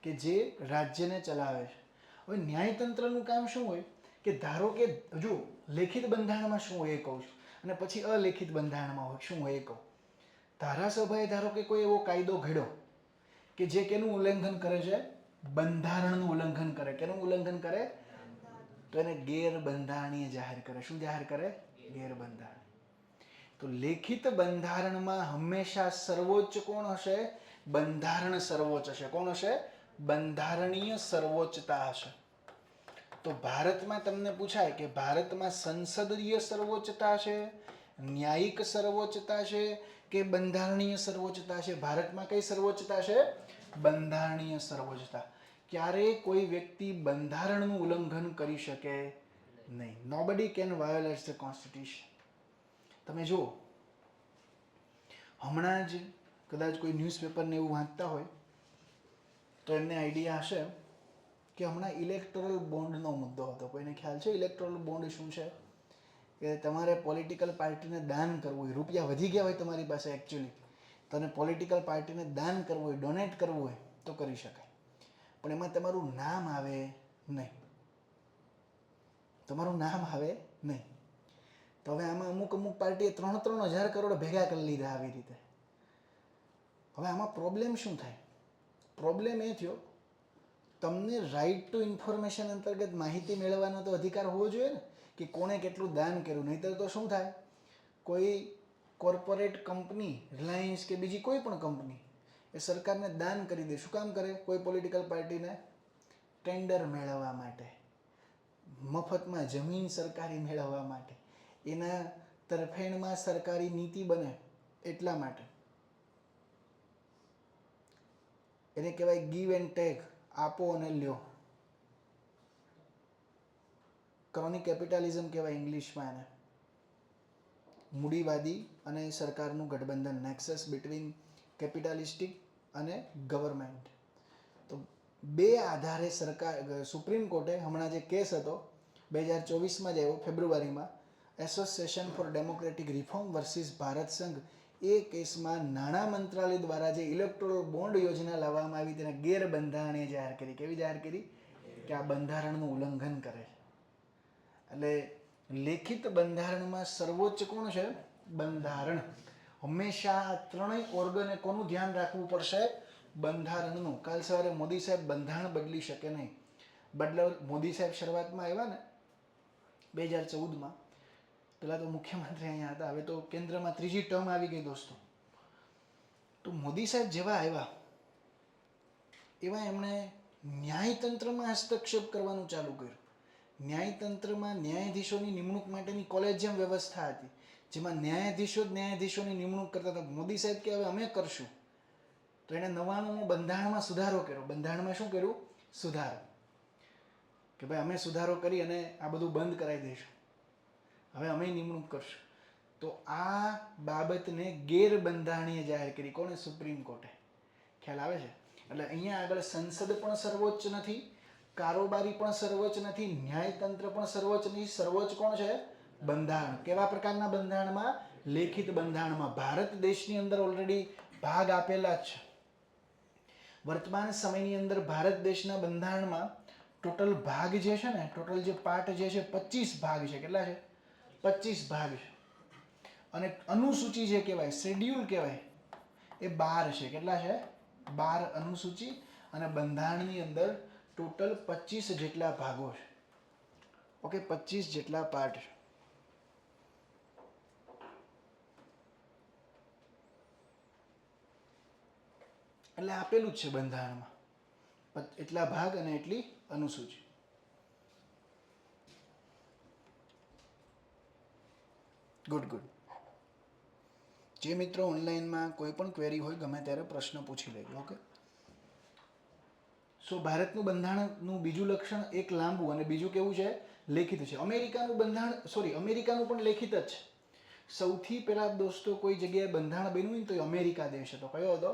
કે જે રાજ્યને ચલાવે છે. હવે ન્યાયતંત્રનું કામ શું હોય કે ધારો કે જો લેખિત બંધારણમાં શું હોય એ કહું છું, અને પછી અલેખિત બંધારણમાં શું હોય એ કહું. ધારાસભાએ ધારો કે કોઈ એવો કાયદો ઘડ્યો કે જે કેનું ઉલ્લંઘન કરે છે? બંધારણનું ઉલ્લંઘન કરે. કેનું ઉલ્લંઘન કરે? તો એને ગેરબંધારણીય જાહેર કરે. શું જાહેર કરે? ગેરબંધારણીય. તો લેખિત બંધારણમાં હંમેશા સર્વોચ્ચ કોણ હશે? બંધારણ સર્વોચ્ચ હશે. કોણ હશે? બંધારણીય સર્વોચ્ચતા હશે. તો ભારતમાં તમને પૂછાય કે ભારતમાં સંસદીય સર્વોચ્ચતા છે, ન્યાયિક સર્વોચ્ચતા છે કે બંધારણીય સર્વોચ્ચતા છે? ભારતમાં કઈ સર્વોચ્ચતા છે? બંધારણીય સર્વોચ્ચતા. ક્યારેય કોઈ વ્યક્તિ બંધારણનું ઉલ્લંઘન કરી શકે નહીં. Nobody can violet the constitution. તમે જુઓ, હમણાં જ કદાચ કોઈ ન્યૂઝપેપરને એવું વાંચતા હોય તો એમને આઈડિયા હશે કે હમણાં ઇલેક્ટોરલ બોન્ડનો મુદ્દો હતો. કોઈને ખ્યાલ છે ઇલેક્ટોરલ બોન્ડ શું છે? કે તમારે પોલિટિકલ પાર્ટીને દાન કરવું હોય, રૂપિયા વધી ગયા હોય તમારી પાસે એકચ્યુઅલી, તને પોલિટિકલ પાર્ટીને દાન કરવું હોય, ડોનેટ કરવું હોય તો કરી શકાય, પણ એમાં તમારું નામ આવે નહીં. તમારું નામ આવે નહીં. તો હવે આમાં અમુક પાર્ટીએ 3,000 કરોડ ભેગા કરી લીધા આવી રીતે. હવે આમાં પ્રોબ્લેમ શું થાય? પ્રોબ્લેમ એ થયો, તમને રાઇટ ટુ ઇન્ફોર્મેશન અંતર્ગત માહિતી મેળવવાનો તો અધિકાર હોવો જોઈએ ને, કે કોણે કેટલું દાન કર્યું. નહીંતર તો શું થાય, કોઈ કોર્પોરેટ કંપની, રિલાયન્સ કે બીજી કોઈ પણ કંપની એ સરકારને દાન કરી દે. શું કામ કરે? કોઈ પોલિટિકલ પાર્ટીને ટેન્ડર મેળવવા માટે, મફતમાં જમીન સરકારી મેળવવા માટે, એના તરફેણમાં સરકારી નીતિ બને એટલા માટે. એને કહેવાય ગીવ એન્ડ ટેક, આપો અને લ્યો. ક્રોનિક કેપિટલિઝમ કહેવાય ઇંગ્લિશમાં એને. મૂડીવાદી અને સરકારનું ગઠબંધન, નેક્સસ બિટવીન કેપિટાલિસ્ટિક અને ગવર્મેન્ટ. તો બે આધારે સરકાર, સુપ્રીમ કોર્ટે હમણાં જે કેસ હતો 2024માં જ આવ્યો ફેબ્રુઆરીમાં, association four democratic reform versus Bharat સંઘ, એ કેસમાં નાણાં મંત્રાલય દ્વારા જે ઇલેક્ટોરલ બોન્ડ યોજના લાવવામાં આવી તેને ગેરબંધારણીય જાહેર કરી. કેવી જાહેર કરી? કે આ બંધારણનું ઉલ્લંઘન કરે છે. એટલે લેખિત બંધારણમાં સર્વોચ્ચ કોણ છે? બંધારણ. હંમેશા આ 3 ઓર્ગને કોનું ધ્યાન રાખવું પડશે? બંધારણનું. કાલ સવારે મોદી સાહેબ બંધારણ બદલી શકે નહીં. મોદી સાહેબ શરૂઆતમાં આવ્યા ને 2014માં, પેલા તો મુખ્યમંત્રી અહીંયા હતા, હવે તો કેન્દ્રમાં 3જી ટર્મ આવી ગઈ દોસ્તો. તો મોદી સાહેબ જેવા આવ્યા એવા એમણે ન્યાયતંત્રમાં હસ્તક્ષેપ કરવાનું ચાલુ કર્યું. ન્યાયતંત્રમાં ન્યાયાધીશોની નિમણૂક માટેની કોલેજિયમ વ્યવસ્થા હતી, જેમાં ન્યાયાધીશોની નિમણૂક કરતા હતા. મોદી સાહેબ કે હવે અમે કરશું. તો એણે 99માં બંધારણમાં સુધારો કર્યો. બંધારણમાં શું કર્યું? સુધારો. કે ભાઈ અમે સુધારો કરી અને આ બધું બંધ કરાવી દઈશું, હવે અમે નિમણૂક કરશું. તો આ બાબતને ગેરબંધારણીય જાહેર કરી. કોણે? સુપ્રીમ કોર્ટે. ખ્યાલ આવે છે? એટલે અહીંયા આગળ સંસદ પણ સર્વોચ્ચ નથી, કારોબારી પણ સર્વોચ્ચ નથી, ન્યાયતંત્ર પણ સર્વોચ્ચ નથી. સર્વોચ્ચ કોણ છે? બંધારણ. કેવા પ્રકારના બંધારણમાં? લેખિત બંધારણમાં. ભારત દેશની અંદર ઓલરેડી ભાગ આપેલા જ છે. વર્તમાન સમયની અંદર ભારત દેશના બંધારણમાં ટોટલ ભાગ જે છે ને, ટોટલ જે પાર્ટ જે છે 25 ભાગ છે. કેટલા છે? 25 ભાગ છે. અને અનુસૂચિ જે કહેવાય, શેડ્યુલ કહેવાય, એ 12 છે. કેટલા છે? 12 અનુસૂચિ. અને બંધારણની અંદર ટોટલ 25 જેટલા ભાગો છે. ઓકે, 25 જેટલા પાર્ટ છે. એટલે આપેલું જ છે બંધારણમાં, એટલા ભાગ અને એટલી અનુસૂચિ. ગુડ. જે મિત્રો ઓનલાઈનમાં કોઈ પણ ક્વેરી હોય ગમે ત્યારે પ્રશ્ન પૂછી લેજો. ઓકે. સો ભારતનું બંધારણનું બીજું લક્ષણ એક લાંબુ અને બીજું કેવું છે? લેખિત છે. અમેરિકાનું બંધારણ, અમેરિકાનું પણ લેખિત જ છે. સૌથી પહેલા દોસ્તો કોઈ જગ્યાએ બંધારણ બન્યું હોય તો એ અમેરિકા દેશ હતો. કયો હતો?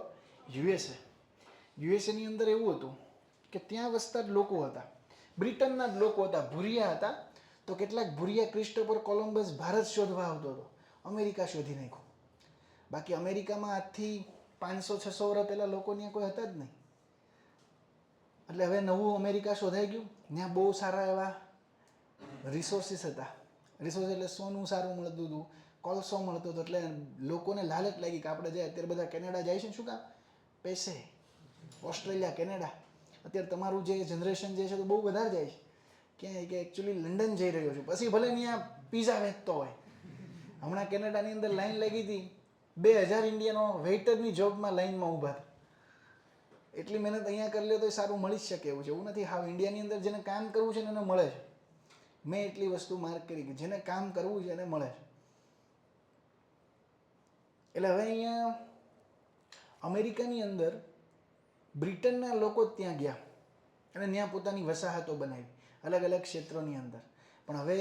યુએસએ. યુએસએની અંદર એવું હતું કે ત્યાં વસતા જ લોકો હતા, બ્રિટનના જ લોકો હતા, ભૂરિયા હતા. તો કેટલાક ભૂરિયા ક્રિસ્ટોફર કોલમ્બસ ભારત શોધવા આવતો હતો, અમેરિકા શોધી નાખ્યું. બાકી અમેરિકામાં આજથી 500-600 વર્ષ પહેલાં લોકો ત્યાં કોઈ હતા જ નહીં. એટલે હવે નવું અમેરિકા શોધાઈ ગયું. ત્યાં બહુ સારા એવા રિસોર્સિસ હતા. રિસોર્સ એટલે સોનું સારું મળતું હતું, કોલસો મળતો હતો. એટલે લોકોને લાલચ લાગી કે આપણે જાય અત્યારે બધા કેનેડા જાય છે, શું કામ? પૈસે. Australia, Canada. અત્યારે તમારું જે જનરેશન જે છે તો બહુ વધારે જાય છે. ક્યાંય કે એકચ્યુઅલી લંડન જઈ રહ્યો છું, પછી ભલે ત્યાં પીઝા વેચતો હોય. હમણાં કેનેડાની અંદર લાઈન લાગી હતી, 2000 ઇન્ડિયનો વેઇટરની જોબમાં લાઈનમાં ઊભા હતા. એટલી મહેનત અહીંયા કરી લે તો સારું મળી જ શકે એવું છે. એવું નથી હાવ ઇન્ડિયાની અંદર જેને કામ કરવું છે ને એને મળે છે. મેં એટલી વસ્તુ માર્ક કરી કે જેને કામ કરવું છે એને મળે છે. એટલે હવે અહીંયા અમેરિકાની અંદર બ્રિટનના લોકો જ ત્યાં ગયા અને ત્યાં પોતાની વસાહતો બનાવી અલગ અલગ ક્ષેત્રોની અંદર. પણ હવે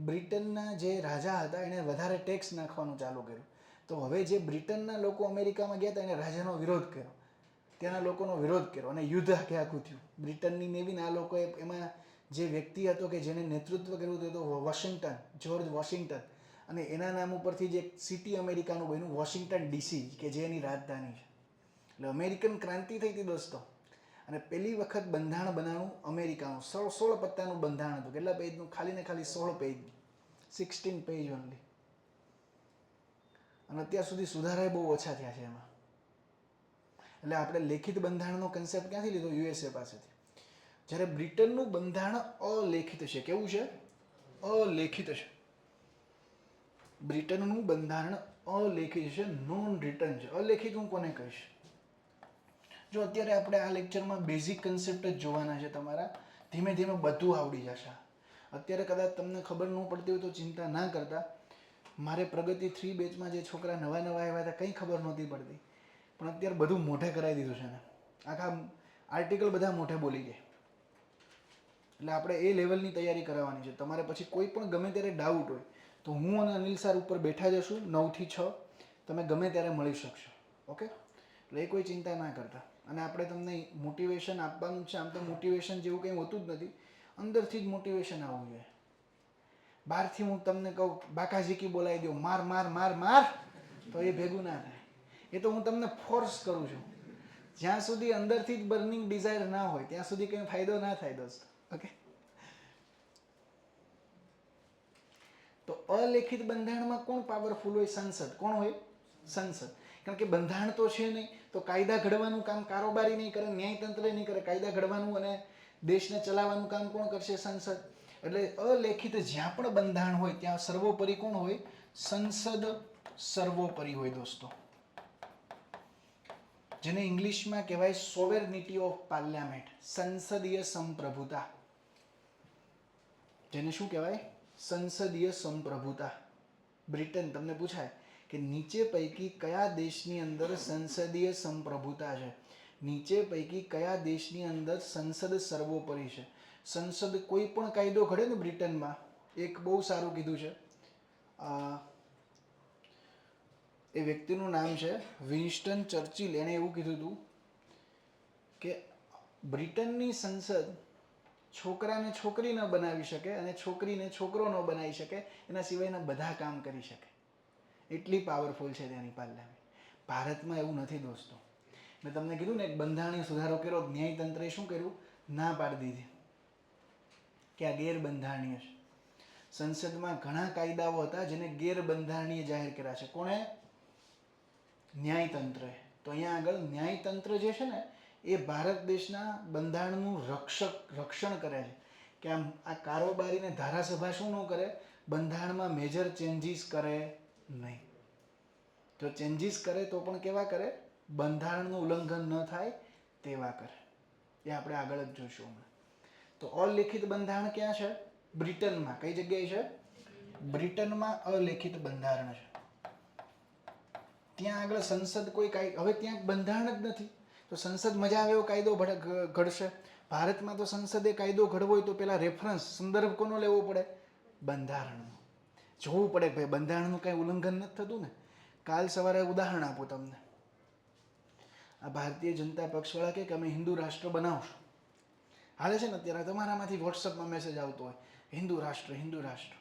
બ્રિટનના જે રાજા હતા એણે વધારે ટેક્સ નાખવાનું ચાલુ કર્યું. તો હવે જે બ્રિટનના લોકો અમેરિકામાં ગયા હતા એને રાજાનો વિરોધ કર્યો, ત્યાંના લોકોનો વિરોધ કર્યો અને યુદ્ધ આખું થયું. બ્રિટનની નેવીના આ લોકોએ, એમાં જે વ્યક્તિ હતો કે જેને નેતૃત્વ કર્યું હતું તો વોશિંગ્ટન, જ્યોર્જ વોશિંગ્ટન. અને એના નામ ઉપરથી જે સિટી અમેરિકાનું બન્યું વોશિંગ્ટન ડીસી, કે જે એની રાજધાની છે. એટલે અમેરિકન ક્રાંતિ થઈ હતી દોસ્તો. અને પહેલી વખત બંધારણ બનાવવાનું અમેરિકાનું 16 પત્તાનું બંધારણ હતું. કેટલા પેજનું? ખાલી ને ખાલી 16 પેજ, 16 પેજ ઓનલી. અને અત્યાર સુધી સુધારા બહુ ઓછા થયા છે એમાં. એટલે આપણે લેખિત બંધારણનો કન્સેપ્ટ ક્યાંથી લીધો? યુએસએ પાસેથી. જ્યારે બ્રિટનનું બંધારણ અલેખિત છે. કેવું છે? અલેખિત છે. બ્રિટનનું બંધારણ અલેખિત છે, નોન રિટન છે. અલેખિત હું કોને કહીશ? જો અત્યારે આપણે આ લેક્ચરમાં બેઝિક કન્સેપ્ટ જ જોવાના છે તમારા. ધીમે ધીમે બધું આવડી જશે. અત્યારે કદાચ તમને ખબર ન પડતી હોય તો ચિંતા ના કરતા. મારે પ્રગતિ 3 બેચમાં જે છોકરા નવા આવ્યા હતા કંઈ ખબર નહોતી પડતી, પણ અત્યારે બધું મોઢે કરાવી દીધું છે ને. આખા આર્ટિકલ બધા મોઢે બોલી જાય. એટલે આપણે એ લેવલની તૈયારી કરાવવાની છે. તમારે પછી કોઈ પણ ગમે ત્યારે ડાઉટ હોય તો હું અને અનિલ સર ઉપર બેઠા જશું 9 થી 6. તમે ગમે ત્યારે મળી શકશો. ઓકે? એટલે એ કોઈ ચિંતા ના કરતા. અને આપણે તમને મોટિવેશન આપવાનું છે. આમ તો મોટિવેશન જેવું કંઈ હોતું જ નથી, અંદરથી જ મોટિવેશન આવવું જોઈએ. બહારથી હું તમને કહું બાકાઝીકી બોલાવી દઉં, માર માર માર માર, તો એ ભેગું ના થાય. એ તો હું તમને ફોર્સ કરું છું. જ્યાં સુધી અંદરથી જ બર્નિંગ ડિઝાયર ના હોય ત્યાં સુધી કંઈ ફાયદો ના થાય દોસ્તો. ઓકે? તો અલેખિત બંધારણમાં કોણ પાવરફુલ હોય? સંસદ. કોણ હોય? સંસદ. કારણ કે બંધારણ તો છે નહીં, તો કાયદા ઘડવાનું કામ કારોબારી નહીં કરે, ન્યાયતંત્ર નહીં કરે. કાયદા ઘડવાનું અને દેશને ચલાવવાનું કામ કોણ કરશે? સંસદ. એટલે અલેખિત જ્યાં પણ બંધારણ હોય ત્યાં સર્વોપરી કોણ હોય? સંસદ સર્વોપરી હોય દોસ્તો. જેને ઇંગ્લિશમાં કહેવાય સોવેર્નિટી ઓફ પાર્લામેન્ટ, સંસદીય સંપ્રભુતા. જેને શું કહેવાય? સંસદીય સંપ્રભુતા. બ્રિટન, તમને પૂછાય કે નીચે પૈકી કયા દેશની અંદર સંસદીય સંપ્રભુતા છે? નીચે પૈકી કયા દેશની અંદર સંસદ સર્વોપરી છે? સંસદ કોઈ પણ કાયદો ઘડે ને બ્રિટનમાં, એક બહુ સારું કીધું છે, એ વ્યક્તિનું નામ છે વિન્સ્ટન ચર્ચિલ. એણે એવું કીધું હતું કે બ્રિટનની સંસદ છોકરાને છોકરી ન બનાવી શકે અને છોકરીને છોકરો ન બનાવી શકે, એના સિવાયના બધા કામ કરી શકે. એટલી પાવરફુલ છે ત્યાંની પાર્લામેન્ટ. ભારતમાં એવું નથી દોસ્તો. મેં તમને કીધું ને એક બંધારણીય સુધારો કર્યો, ન્યાયતંત્રે શું કર્યું? ના પાડી દીધી કે આ ગેરબંધારણીય છે. સંસદમાં ઘણા કાયદાઓ હતા જેને ગેરબંધારણીય જાહેર કર્યા છે. કોણે? ન્યાયતંત્રે. તો અહીંયા આગળ ન્યાયતંત્ર જે છે ને એ ભારત દેશના બંધારણનું રક્ષણ કરે છે કે આમ આ કારોબારીને ધારાસભા શું ન કરે? બંધારણમાં મેજર ચેન્જીસ કરે નહીં. જો ચેન્જીસ કરે તો પણ કેવા કરે? બંધારણનું ઉલ્લંઘન ન થાય તેવા કરે. એ આપણે આગળ જ જોઈશું હમણાં. તો અલેખિત બંધારણ ક્યાં છે? બ્રિટનમાં. કઈ જગ્યાએ છે? બ્રિટનમાં અલેખિત બંધારણ છે. ત્યાં આગળ સંસદ કોઈ હવે ત્યાં બંધારણ જ નથી, તો સંસદ મજા આવે એવો કાયદો ઘડશે. ભારતમાં તો સંસદે કાયદો ઘડવો હોય તો પેલા રેફરન્સ, સંદર્ભ કોનો લેવો પડે? બંધારણનો. જોવું પડે કે ભાઈ બંધારણનું કાંઈ ઉલ્લંઘન નથી થતું ને. કાલ સવારે ઉદાહરણ આપું તમને. આ ભારતીય જનતા પક્ષવાળા કહે કે અમે હિન્દુ રાષ્ટ્ર બનાવશું. હાલે છે ને અત્યારે તમારામાંથી વોટ્સઅપમાં મેસેજ આવતો હોય હિન્દુ રાષ્ટ્ર હિન્દુ રાષ્ટ્ર.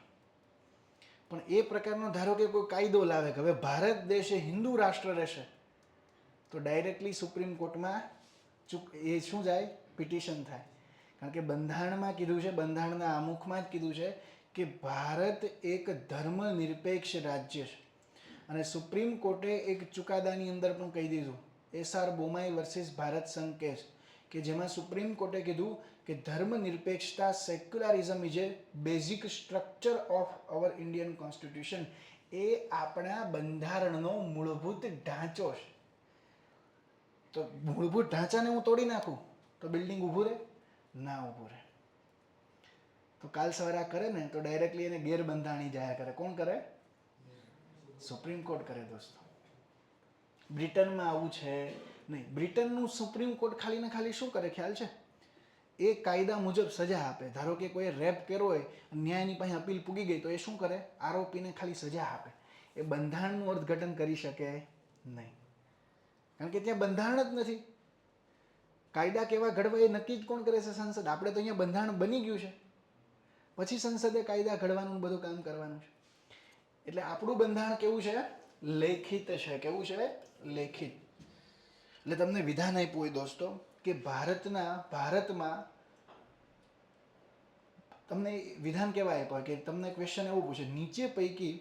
પણ એ પ્રકારનો ધારો કે કોઈ કાયદો લાવે કે હવે ભારત દેશ એ હિન્દુ રાષ્ટ્ર રહેશે, તો ડાયરેક્ટલી સુપ્રીમ કોર્ટમાં એ શું જાય, પિટિશન થાય. કારણ કે બંધારણમાં કીધું છે, બંધારણના આમુખમાં જ કીધું છે કે ભારત એક ધર્મનિરપેક્ષ રાજ્ય છે. અને સુપ્રીમ કોર્ટે એક ચુકાદાની અંદર પણ કહી દીધું, એસઆર બોમાઈ વર્સિસ ભારત સંઘ કેસ, કે જેમાં સુપ્રીમ કોર્ટે કીધું કે ધર્મનિરપેક્ષતા, secularism is a basic structure of our Indian constitution. એ આપણા બંધારણનો મૂળભૂત ઢાંચો છે. તો મૂળભૂત ઢાંચાને હું તોડી નાખું તો બિલ્ડિંગ ઊભું રહે? ના ઊભું રહે. તો કાલ સવારે આ કરે ને તો ડાયરેક્ટલી એને ગેરબંધારણી જાહેર કરે. કોણ કરે? સુપ્રીમ કોર્ટ કરે દોસ્તો. બ્રિટનમાં આવું છે નહીં. બ્રિટનનું સુપ્રીમ કોર્ટ ખાલી ને ખાલી શું કરે ખ્યાલ છે? એ કાયદા મુજબ સજા આપે. ધારો કે કોઈ રેપ કર્યો હોય, ન્યાયની પાસે અપીલ પૂગી ગઈ, તો એ શું કરે? આરોપીને ખાલી સજા આપે. એ બંધારણનું અર્થઘટન કરી શકે નહીં, કારણ કે ત્યાં બંધારણ જ નથી. કાયદા કેવા ઘડવા એ નક્કી જ કોણ કરે છે? સંસદ. આપણે તો અહીંયા બંધારણ બની ગયું છે, પછી સંસદે કાયદા ઘડવાનું બધું કામ કરવાનું છે. એટલે આપણું બંધારણ કેવું છે? લેખિત છે. કેવું છે? લેખિત. એટલે તમને વિધાન આપ્યું હોય દોસ્તો કે ભારતમાં તમને વિધાન કેવા આપ્યા કે તમને ક્વેશ્ચન એવું પૂછે, નીચે પૈકી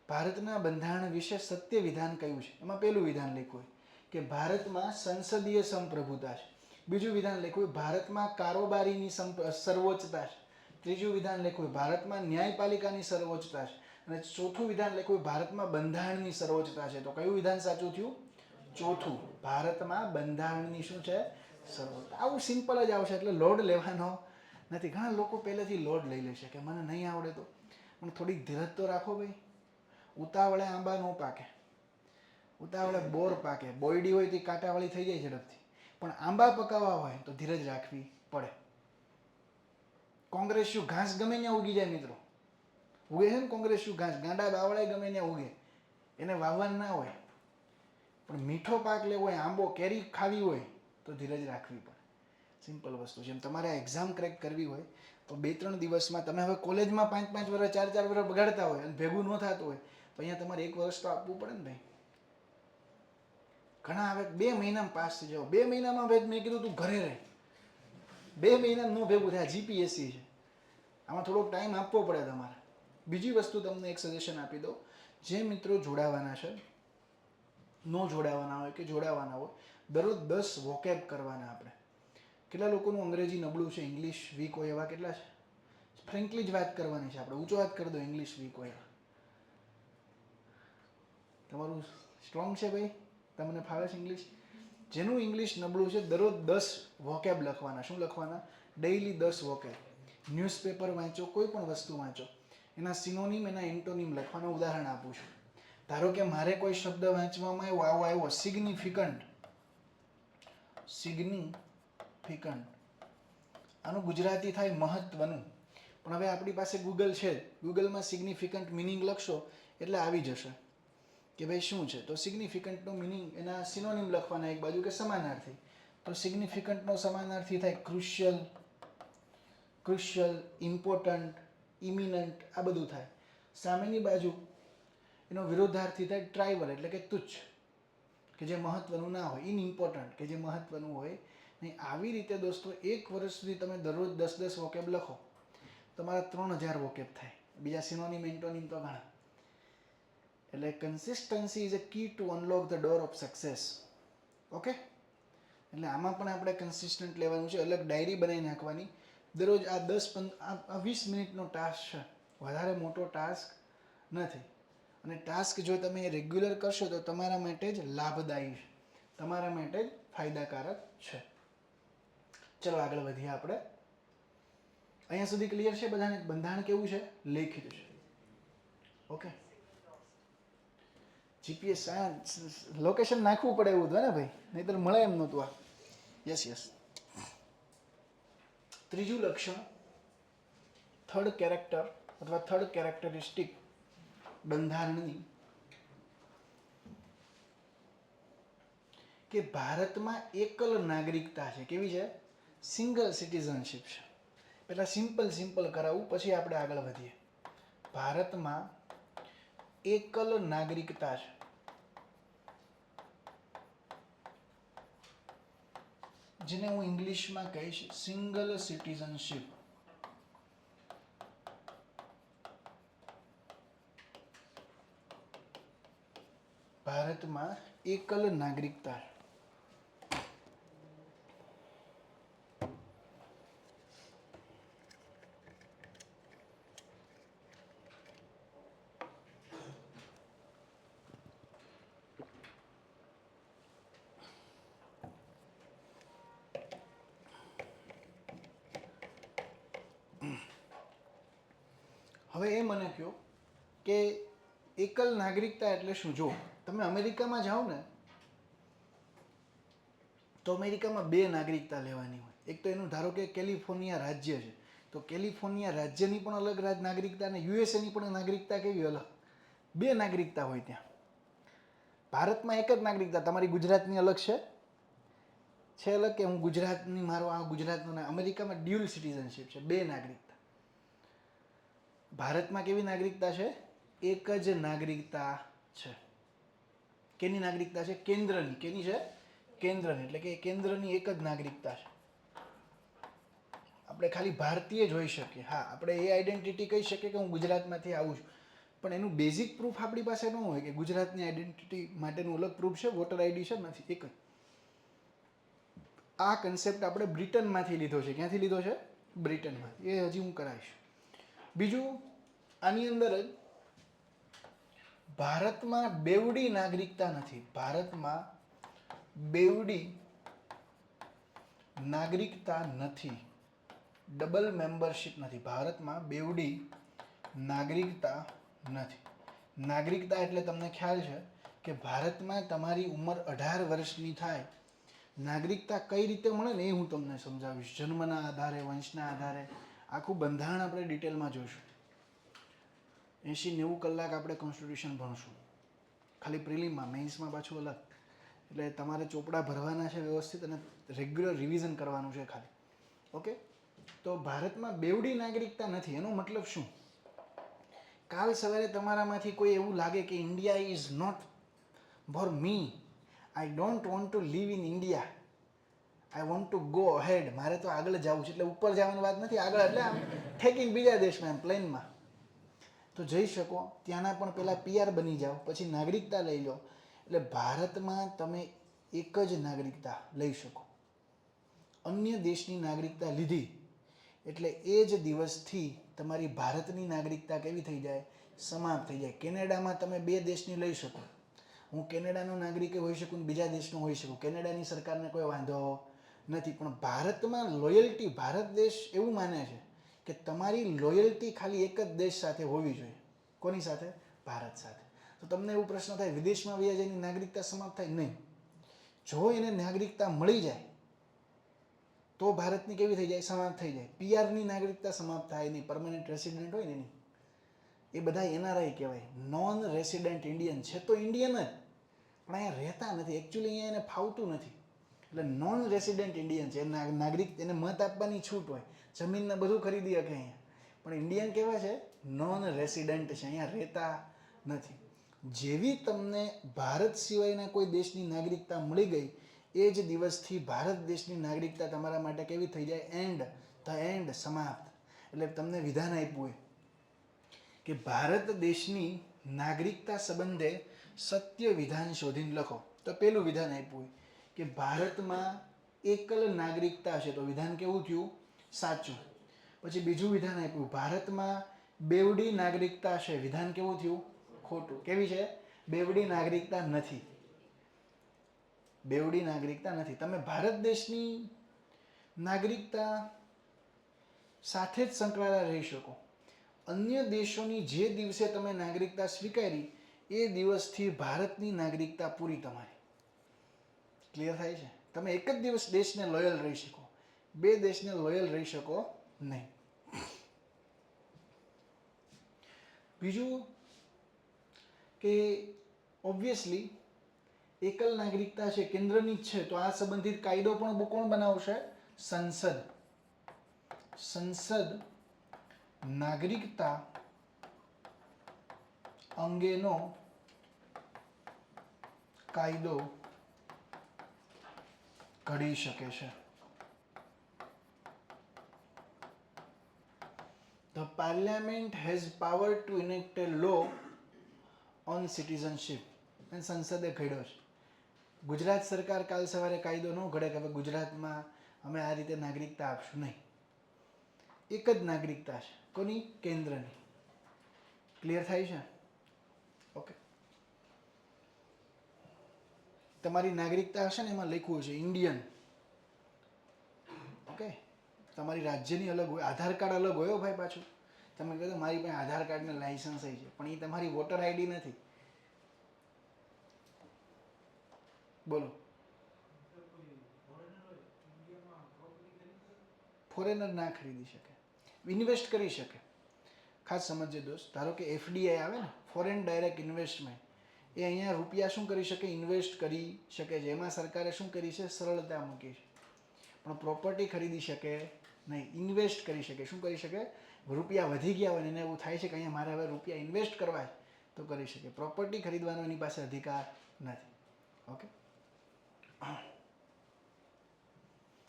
ભારતના બંધારણ વિશે સત્ય વિધાન કયું છે? એમાં પહેલું વિધાન લખ્યું હોય કે ભારતમાં સંસદીય સંપ્રભુતા છે. બીજું વિધાન લખ્યું હોય ભારતમાં કારોબારીની સર્વોચ્ચતા છે. ત્રીજું વિધાન લખ્યું હોય ભારતમાં ન્યાયપાલિકાની સર્વોચ્ચતા છે. અને ચોથું વિધાન લખ્યું હોય ભારતમાં બંધારણની સર્વોચ્ચતા છે. તો કયું વિધાન સાચું થયું? ચોથું. ભારતમાં બંધારણની શું છે? સર્વોચ્ચતા. આવું સિમ્પલ જ આવશે, એટલે લોડ લેવાનો નથી. ઘણા લોકો પહેલેથી લોડ લઈ લેશે કે મને નહીં આવડે તો, પણ થોડીક ધીરજ તો રાખો ભાઈ. ઉતાવળે આંબા ન પાકે, ઉતાવળે બોર પાકે. બોયડી હોય તો કાંટાવાળી થઈ જાય ઝડપથી, પણ આંબા પકાવવા હોય તો ધીરજ રાખવી પડે. કોંગ્રેસ્યુ ઘાસ ગમે ત્યાં ઉગી જાય મિત્રો, ઉગે છે ને કોંગ્રેસ્યુ ઘાસ, ગાંડા બાવળાય ગમે ત્યાં ઉગે, એને વાવવાનું ના હોય. પણ મીઠો પાક લેવો હોય, આંબો કેરી ખાવી હોય તો ધીરજ રાખવી પડે. સિમ્પલ વસ્તુ છે. એમ તમારે એક્ઝામ ક્રેક કરવી હોય તો 2-3 દિવસમાં, તમે હવે કોલેજમાં 5-5 વર્ષ 4-4 વર્ષ બગાડતા હોય અને ભેગું ન થતું હોય તો અહીંયા તમારે 1 વર્ષ તો આપવું પડે ને ભાઈ. ઘણા હવે 2 મહિનામાં પાસ થઈ જાઓ. 2 મહિનામાં ભાઈ મેં કીધું તું ઘરે રહે. 2 મહિના ન ભેગું થાય. જીપીએસસી છે, આમાં થોડોક ટાઈમ આપવો પડે તમારે. બીજી વસ્તુ તમને એક સજેશન આપી દો, જે મિત્રો જોડાવાના છે, ન જોડાવાના હોય કે જોડાવાના હોય, દરરોજ 10 વોકેબ કરવાના. આપણે કેટલા લોકોનું અંગ્રેજી નબળું છે, ઇંગ્લિશ વીક હોય એવા કેટલા છે? ફ્રેન્કલી જ વાત કરવાની છે આપણે. ઊંચો વાત કરી દો ઇંગ્લિશ વીક હોય. તમારું સ્ટ્રોંગ છે ભાઈ, તમને ફાવે છે ઇંગ્લિશ? જેનું ઇંગ્લિશ નબળું છે દરરોજ 10 વોકેબ લખવાના. શું લખવાના? Daily 10 vocab. ન્યૂઝપેપર વાંચો, કોઈ પણ વસ્તુ વાંચો, એના સિનોનિમ, એના એન્ટોનિમ લખવાના. ઉદાહરણ આપું છું. ધારો કે મારે કોઈ શબ્દ વાંચવામાં આવ્યો સિગ્નિફિકન્ટ. સિગ્નિફિકન્ટ આનું ગુજરાતી થાય મહત્વનું. પણ હવે આપણી પાસે ગૂગલ છે, ગૂગલમાં સિગ્નિફિકન્ટ મિનિંગ લખશો એટલે આવી જશે કે ભાઈ શું છે. તો સિગ્નિફિકન્ટનો મિનિંગ, એના સિનોનિમ લખવાના એક બાજુ કે સમાનાર્થી. તો સિગ્નિફિકન્ટનો સમાનાર્થી થાય ક્રુશિયલ, ક્રુશિયલ, ઇમ્પોર્ટન્ટ, ઇમિનન્ટ, આ બધું થાય. સામેની બાજુ એનો વિરોધાર્થી થાય ટ્રાઇવલ, એટલે કે તુચ્છ, કે જે મહત્વનું ના હોય. ઇનઇમ્પોર્ટન્ટ, કે જે મહત્વનું હોય નહીં. આવી રીતે દોસ્તો 1 વર્ષ સુધી તમે દરરોજ 10 વોકેબ લખો, તમારા 3000 વોકેબ થાય. બીજા સિનોનિમ એન્ટોનિમ તો ઘણા. એટલે consistency is a key to unlock the door of success. Okay, એટલે આમાં પણ આપણે કન્સિસ્ટન્ટ લેવાનું છે. અલગ ડાયરી બનાવી નાખવાની. દરરોજ આ 20 મિનિટનો ટાસ્ક છે, વધારે મોટો ટાસ્ક નથી. અને ટાસ્ક જો તમે રેગ્યુલર કરશો તો તમારા માટે જ લાભદાયી છે, તમારા માટે જ ફાયદાકારક છે. ચલો આગળ વધીએ આપણે. અહીંયા સુધી ક્લિયર છે બધાને? બંધારણ કેવું છે? લેખિત છે. ઓકે. જીપીએસ લોકેશન નાખવું પડે એવું હતું ને ભાઈ, નહીતર મળે એમ નહોતું આ. યસ. ત્રીજું લક્ષણ, થર્ડ કેરેક્ટર અથવા થર્ડ કેરેક્ટરિસ્ટિક બંધારણની કે ભારતમાં એકલ નાગરિકતા છે. કેવી છે? સિંગલ સિટીઝનશીપ છે. પહેલા સિમ્પલ કરાવું, પછી આપણે આગળ વધીએ. ભારતમાં એકલ નાગરિકતા છે. જેને હું ઇંગ્લિશમાં કહીશ સિંગલ સિટીઝનશીપ. ભારતમાં એકલ નાગરિકતા. હવે એ મને કહો કે એકલ નાગરિકતા એટલે શું? જો તમે અમેરિકામાં જાઓ ને તો અમેરિકામાં બે નાગરિકતા લેવાની હોય. એક તો એનું ધારો કે કેલિફોર્નિયા રાજ્ય છે, તો કેલિફોર્નિયા રાજ્યની પણ અલગ નાગરિકતા અને યુએસએની પણ નાગરિકતા કેવી અલગ? બે નાગરિકતા હોય ત્યાં. ભારતમાં એક જ નાગરિકતા. તમારી ગુજરાતની અલગ છે અલગ કે હું ગુજરાતની, મારો આ ગુજરાતનો. અમેરિકામાં ડ્યુઅલ સિટીઝનશીપ છે, બે નાગરિકતા. ભારતમાં કેવી નાગરિકતા છે? એક જ નાગરિકતા છે. કેની નાગરિકતા છે? કેન્દ્રની. કેની છે? કેન્દ્રની. એટલે કે કેન્દ્રની એક જ નાગરિકતા છે. આપણે ખાલી ભારતીય જ હોઈ શકીએ. હા, આપણે એ આઈડેન્ટિટી કહી શકીએ કે હું ગુજરાતમાંથી આવું છું, પણ એનું બેઝિક પ્રૂફ આપણી પાસે ન હોય કે ગુજરાતની આઈડેન્ટિટી માટેનું અલગ પ્રૂફ છે, વોટર આઈડી છે, નથી. એક જ. આ કન્સેપ્ટ આપણે બ્રિટનમાંથી લીધો છે. ક્યાંથી લીધો છે? બ્રિટનમાંથી. એ હજી હું કરાવીશ. બીજું, આની અંદર જ ભારતમાં બેવડી નાગરિકતા નથી. ભારતમાં બેવડી નાગરિકતા નથી. ડબલ મેમ્બરશિપ નથી. ભારતમાં બેવડી નાગરિકતા નથી. નાગરિકતા એટલે તમને ખ્યાલ છે કે ભારતમાં તમારી ઉંમર 18 વર્ષની થાય. નાગરિકતા કઈ રીતે મળે ને એ હું તમને સમજાવીશ. જન્મના આધારે, વંશના આધારે. આખું બંધારણ આપણે ડિટેલમાં જોઈશું. 80-90 કલાક આપણે કોન્સ્ટિટ્યુશન ભણશું, ખાલી પ્રિલિમમાં. મેઇન્સમાં પાછું અલગ. એટલે તમારે ચોપડા ભરવાના છે વ્યવસ્થિત, અને રેગ્યુલર રિવિઝન કરવાનું છે ખાલી. ઓકે? તો ભારતમાં બેવડી નાગરિકતા નથી. એનો મતલબ શું? કાલ સવારે તમારામાંથી કોઈ એવું લાગે કે India is not for me, I don't want to live in India, I want to go ahead, મારે તો આગળ જવું છે. એટલે ઉપર જવાની વાત નથી, આગળ એટલે આમ ઠેકીને બીજા દેશમાં, એમ પ્લેનમાં તો જઈ શકો. ત્યાંના પણ પહેલાં PR બની જાઓ, પછી નાગરિકતા લઈ લો. એટલે ભારતમાં તમે એક જ નાગરિકતા લઈ શકો. અન્ય દેશની નાગરિકતા લીધી એટલે એ જ દિવસથી તમારી ભારતની નાગરિકતા કેવી થઈ જાય? સમાપ્ત થઈ જાય. કેનેડામાં તમે બે દેશની લઈ શકો. હું કેનેડાનો નાગરિક હોઈ શકું, બીજા દેશનો હોઈ શકું. કેનેડાની સરકારને કોઈ વાંધો નથી. પણ ભારતમાં લોયલ્ટી, ભારત દેશ એવું માને છે કે તમારી લોયલ્ટી ખાલી એક જ દેશ સાથે હોવી જોઈએ. કોની સાથે? ભારત સાથે. તો તમને એવો પ્રશ્ન થાય, વિદેશમાં વયા જાય એની નાગરિકતા સમાપ્ત થાય? નહીં. જો એને નાગરિકતા મળી જાય તો ભારતની કેવી થઈ જાય? સમાપ્ત થઈ જાય. PRની નાગરિકતા સમાપ્ત થાય નહીં. પરમનન્ટ રેસિડેન્ટ હોય ને એની. એ બધા NRI કહેવાય, નોન રેસિડેન્ટ ઇન્ડિયન. છે તો ઇન્ડિયન જ, પણ અહીંયા રહેતા નથી. એકચ્યુઅલી અહીંયા એને ફાવતું નથી. એટલે નોન રેસિડેન્ટ ઇન્ડિયન છે. નાગરિક, એને મત આપવાની છૂટ હોય, જમીનને બધું ખરીદી શકે અહીંયા. પણ ઇન્ડિયન કેવા છે? નોન રેસિડેન્ટ છે, અહીંયા રહેતા નથી. જેવી તમને ભારત સિવાયના કોઈ દેશની નાગરિકતા મળી ગઈ, એ જ દિવસથી ભારત દેશની નાગરિકતા તમારા માટે કેવી થઈ જાય? એન્ડ. ધ એન્ડ, સમાપ્ત. એટલે તમને વિધાન આપ્યું હોય કે ભારત દેશની નાગરિકતા સંબંધે સત્ય વિધાન શોધીને લખો. તો પેલું વિધાન આપ્યું હોય કે ભારતમાં એકલ નાગરિકતા છે, તો વિધાન કેવું થયું? સાચું. પછી બીજું વિધાન આપ્યું, ભારતમાં બેવડી નાગરિકતા છે, વિધાન કેવું થયું? ખોટું. કેવી છે? બેવડી નાગરિકતા નથી. બેવડી નાગરિકતા નથી. તમે ભારત દેશની નાગરિકતા સાથે જ સંકળાયેલા રહી શકો. અન્ય દેશોની જે દિવસે તમે નાગરિકતા સ્વીકારી એ દિવસથી ભારતની નાગરિકતા પૂરી તમારી. ક્લિયર થાય છે? તમે એક જ દિવસ દેશને લોયલ રહી શકો, બે દેશને લોયલ રહી શકો નહીં. બીજું, કે ઓબ્વિયસલી એકલ નાગરિકતા છે, કેન્દ્રની જ છે, તો આ સંબંધિત કાયદો પણ કોણ બનાવશે? સંસદ. સંસદ નાગરિકતા અંગેનો કાયદો ઘડી શકે છે. The parliament has power to enact a law on citizenship. અને સંસદે ઘડ્યો છે. ગુજરાત સરકાર કાલ સવારે કાયદો ન ઘડે કે હવે ગુજરાતમાં અમે આ રીતે નાગરિકતા આપશું, નહીં. એક જ નાગરિકતા છે. કોની? કેન્દ્રની. ક્લિયર થાય છે? ઓકે. તમારી નાગરિકતા હશે ને એમાં લખ્યું છે ઇન્ડિયન. ઓકે. તમારી રાજ્યની અલગ હોય, આધાર કાર્ડ અલગ હોય ભાઈ. પાછું તમે કહો મારી પાસે આધાર કાર્ડ ને લાયસન્સ છે, પણ એ તમારી વોટર આઈડી નથી. બોલો. ફોરેનર ના ખરીદી શકે, ઇન્વેસ્ટ કરી શકે. ખાસ સમજજો દોસ્ત, ધારો કે એફડીઆઈ આવે ને, ફોરેન ડાયરેક્ટ ઇન્વેસ્ટમેન્ટ, એ અહીંયા રૂપિયા શું કરી શકે? ઇન્વેસ્ટ કરી શકે છે. એમાં સરકારે શું કરી છે? સરળતા મૂકી છે. પણ પ્રોપર્ટી ખરીદી શકે નહીં, ઇન્વેસ્ટ કરી શકે. શું કરી શકે? રૂપિયા વધી ગયા હોય ને એને એવું થાય છે કે અહીંયા મારે હવે રૂપિયા ઇન્વેસ્ટ કરવા છે તો કરી શકે. પ્રોપર્ટી ખરીદવાનો એની પાસે અધિકાર નથી. ઓકે.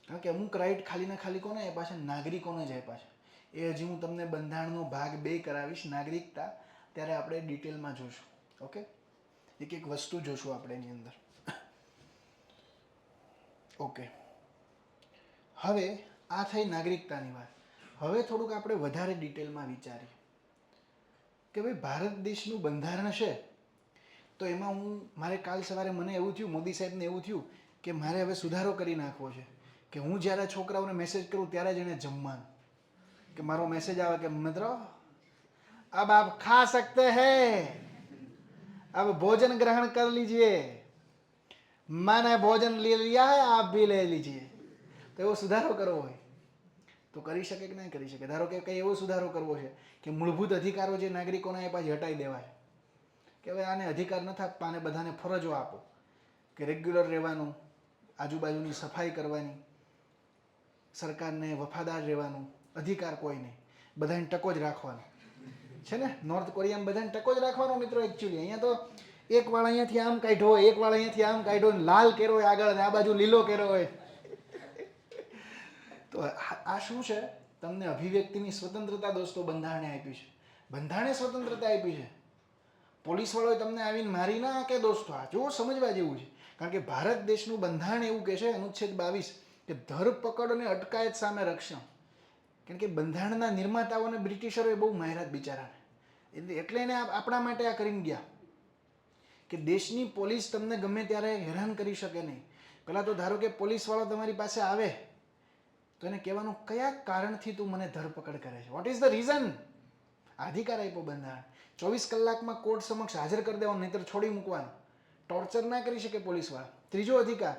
કારણ કે અમુક રાઈટ ખાલી ને ખાલી કોને આપ્યા છે? નાગરિકોને જ આપ્યા છે. એ હજી હું તમને બંધારણનો ભાગ 2 કરાવીશ, નાગરિકતા, ત્યારે આપણે ડિટેલમાં જોશું. ઓકે. એક એક વસ્તુ જોશું આપણે એની અંદર. ઓકે. હવે આ થઈ નાગરિકતાની વાત. હવે થોડુંક આપણે વધારે ડિટેલમાં વિચારીએ કે ભાઈ ભારત દેશનું બંધારણ છે, તો એમાં મારે કાલ સવારે મને એવું થયું, મોદી સાહેબને એવું થયું કે મારે હવે સુધારો કરી નાખવો છે કે હું જ્યારે છોકરાઓને મેસેજ કરું ત્યારે જ એને જમવાનું, કે મારો મેસેજ આવે કે મિત્રો अब आप खा सकते हैं, अब भोजन ग्रहण कर लीजिए, मैंने भोजन ले लिया है, आप भी ले लीजिए. તો એવો સુધારો કરવો હોય તો કરી શકે કે નહીં કરી શકે? ધારો કે કંઈ એવો સુધારો કરવો છે કે મૂળભૂત અધિકારો જે નાગરિકોને આપ્યા છે હટાવી દેવા છે, કે હવે આને અધિકાર નથી આપવા, આને બધાને ફરજો આપો કે રેગ્યુલર રહેવાનું, આજુબાજુની સફાઈ કરવાની, સરકારને વફાદાર રહેવાનું, અધિકાર કોઈ નહીં, બધાને ટકો જ રાખવાનો છે ને. નોર્થ કોરિયામાં બધાને ટકો જ રાખવાનો મિત્રો. એકચ્યુઅલી અહીંયા તો એક વાળ અહીંયાથી આમ કાઢ્યો હોય, એક વાળ અહીંયાથી આમ કાઢ્યો હોય, લાલ કેરો હોય આગળ અને આ બાજુ લીલો કેરો હોય. તો આ શું છે? તમને અભિવ્યક્તિની સ્વતંત્રતા દોસ્તો બંધારણે આપી છે. બંધારણે સ્વતંત્રતા આપી છે. પોલીસ વાળોએ તમને આવીને મારી ના કે દોસ્તો. આ જો સમજવા જેવું છે. કારણ કે ભારત દેશનું બંધારણ એવું કહે છે, અનુચ્છેદ 22, કે ધરપકડ અને અટકાયત સામે રક્ષણ. કારણ કે બંધારણના નિર્માતાઓને બ્રિટિશરોએ બહુ માર્યા બિચારાને, એટલે એને આપણા માટે આ કરીને ગયા કે દેશની પોલીસ તમને ગમે ત્યારે હેરાન કરી શકે નહીં. પહેલાં તો ધારો કે પોલીસવાળો તમારી પાસે આવે તો એને કહેવાનું કયા કારણથી તું મને ધરપકડ કરે છે, વોટ ઇઝ ધ રીઝન. અધિકાર આપ્યો બંધારણ. 24 કલાકમાં કોર્ટ સમક્ષ હાજર કરી દેવાનું, નહીંતર છોડી મૂકવાનું. ટોર્ચર ના કરી શકે પોલીસવાળા. ત્રીજો અધિકાર,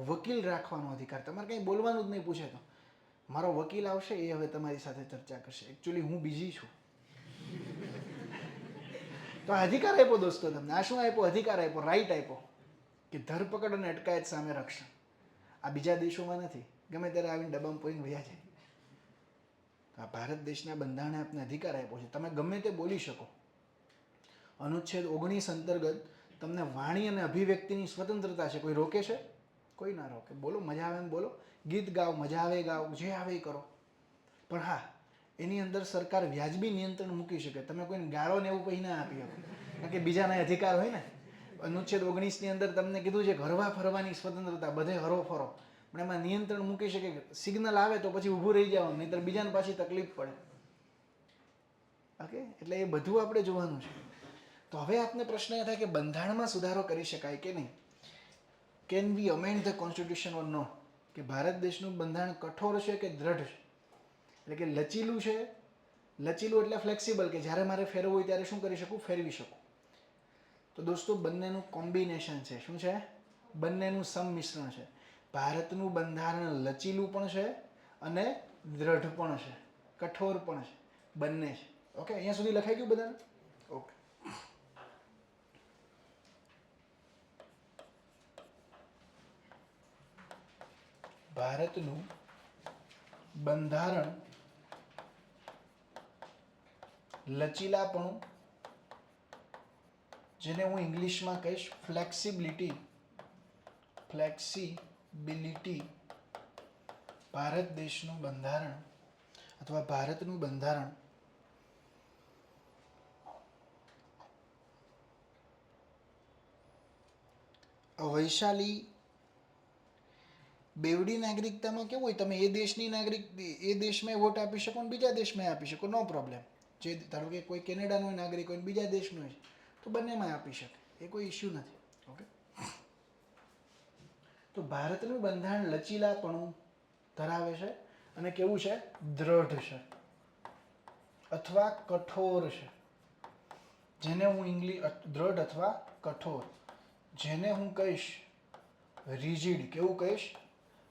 વકીલ રાખવાનો અધિકાર. તમારે કંઈ બોલવાનું જ નહીં, પૂછે તો મારો વકીલ આવશે, એ હવે તમારી સાથે ચર્ચા કરશે. એકચ્યુઅલી હું બીજી છું. તો અધિકાર આપ્યો દોસ્તો તમને. આ શું આપ્યો? અધિકાર આપ્યો, રાઈટ આપ્યો કે ધરપકડ અને અટકાયત સામે રક્ષણ. આ બીજા દેશોમાં નથી. ગમે ત્યારે આવીને ડબ્બામાં પોઈને વયા જાય. આ ભારત દેશના બંધારણે આપને અધિકાર આપ્યો છે, તમે ગમે તે બોલી શકો. અનુચ્છેદ 19 અંતર્ગત તમને વાણી અને અભિવ્યક્તિની સ્વતંત્રતા છે. કોઈ રોકે છે? કોઈ ના રોકે. બોલો, મજા આવે એમ બોલો, ગીત ગાઓ, મજા આવે ગાઓ, જે આવે એ કરો. પણ હા, એની અંદર સરકાર વ્યાજબી નિયંત્રણ મૂકી શકે. તમે કોઈને ગાળો ને એવું પછી ના આપી શકો, કારણ કે બીજાના અધિકાર હોય ને. અનુચ્છેદ 19 ની અંદર તમને કીધું છે હરવા ફરવાની સ્વતંત્રતા, બધે હરો ફરો, પણ એમાં નિયંત્રણ મૂકી શકે. સિગ્નલ આવે તો પછી ઊભું રહી જવાનું, નહીંતર બીજાને પાછી તકલીફ પડે. ઓકે, એટલે એ બધું આપણે જોવાનું છે. તો હવે આપને પ્રશ્ન એ થાય કે બંધારણમાં સુધારો કરી શકાય કે નહીં? કેન વી અમેન્ડ ધ કોન્સ્ટિટ્યુશન ઓર નો? કે ભારત દેશનું બંધારણ કઠોર છે કે દ્રઢ છે? એટલે કે લચીલું છે. લચીલું એટલે ફ્લેક્સિબલ, કે જ્યારે મારે ફેરવવું હોય ત્યારે શું કરી શકું? ફેરવી શકું. તો દોસ્તો બંનેનું કોમ્બિનેશન છે. શું છે? બંનેનું સંમિશ્રણ છે. ભારતનું બંધારણ લચીલું પણ છે અને દ્રઢ પણ છે, કઠોર પણ છે, બંને છે. ઓકે, અહીંયા સુધી લખાઈ ગયું બધાને? ઓકે. ભારતનું બંધારણ લચીલાપણું, જેને હું ઇંગ્લિશમાં કહીશ ફ્લેક્સિબિલિટી, ભારત દેશનું બંધારણ અથવા ભારતનું બંધારણ વૈશાલી બેવડી નાગરિકતામાં કેવું હોય, તમે એ દેશની નાગરિક એ દેશમાં વોટ આપી શકો ને બીજા દેશમાં આપી શકો, નો પ્રોબ્લેમ. જે ધારો કે કોઈ કેનેડાનો નાગરિક હોય બીજા દેશનો હોય તો બંનેમાં આપી શકે, એ કોઈ ઇશ્યુ નથી. ઓકે, તો ભારતનું બંધારણ લચીલાપણું ધરાવે છે અને કેવું છે, દ્રઢ છે અથવા કઠોર છે. જેને હું દ્રઢ અથવા કઠોર, જેને હું કહીશ રિજિડ. કેવું કહીશ?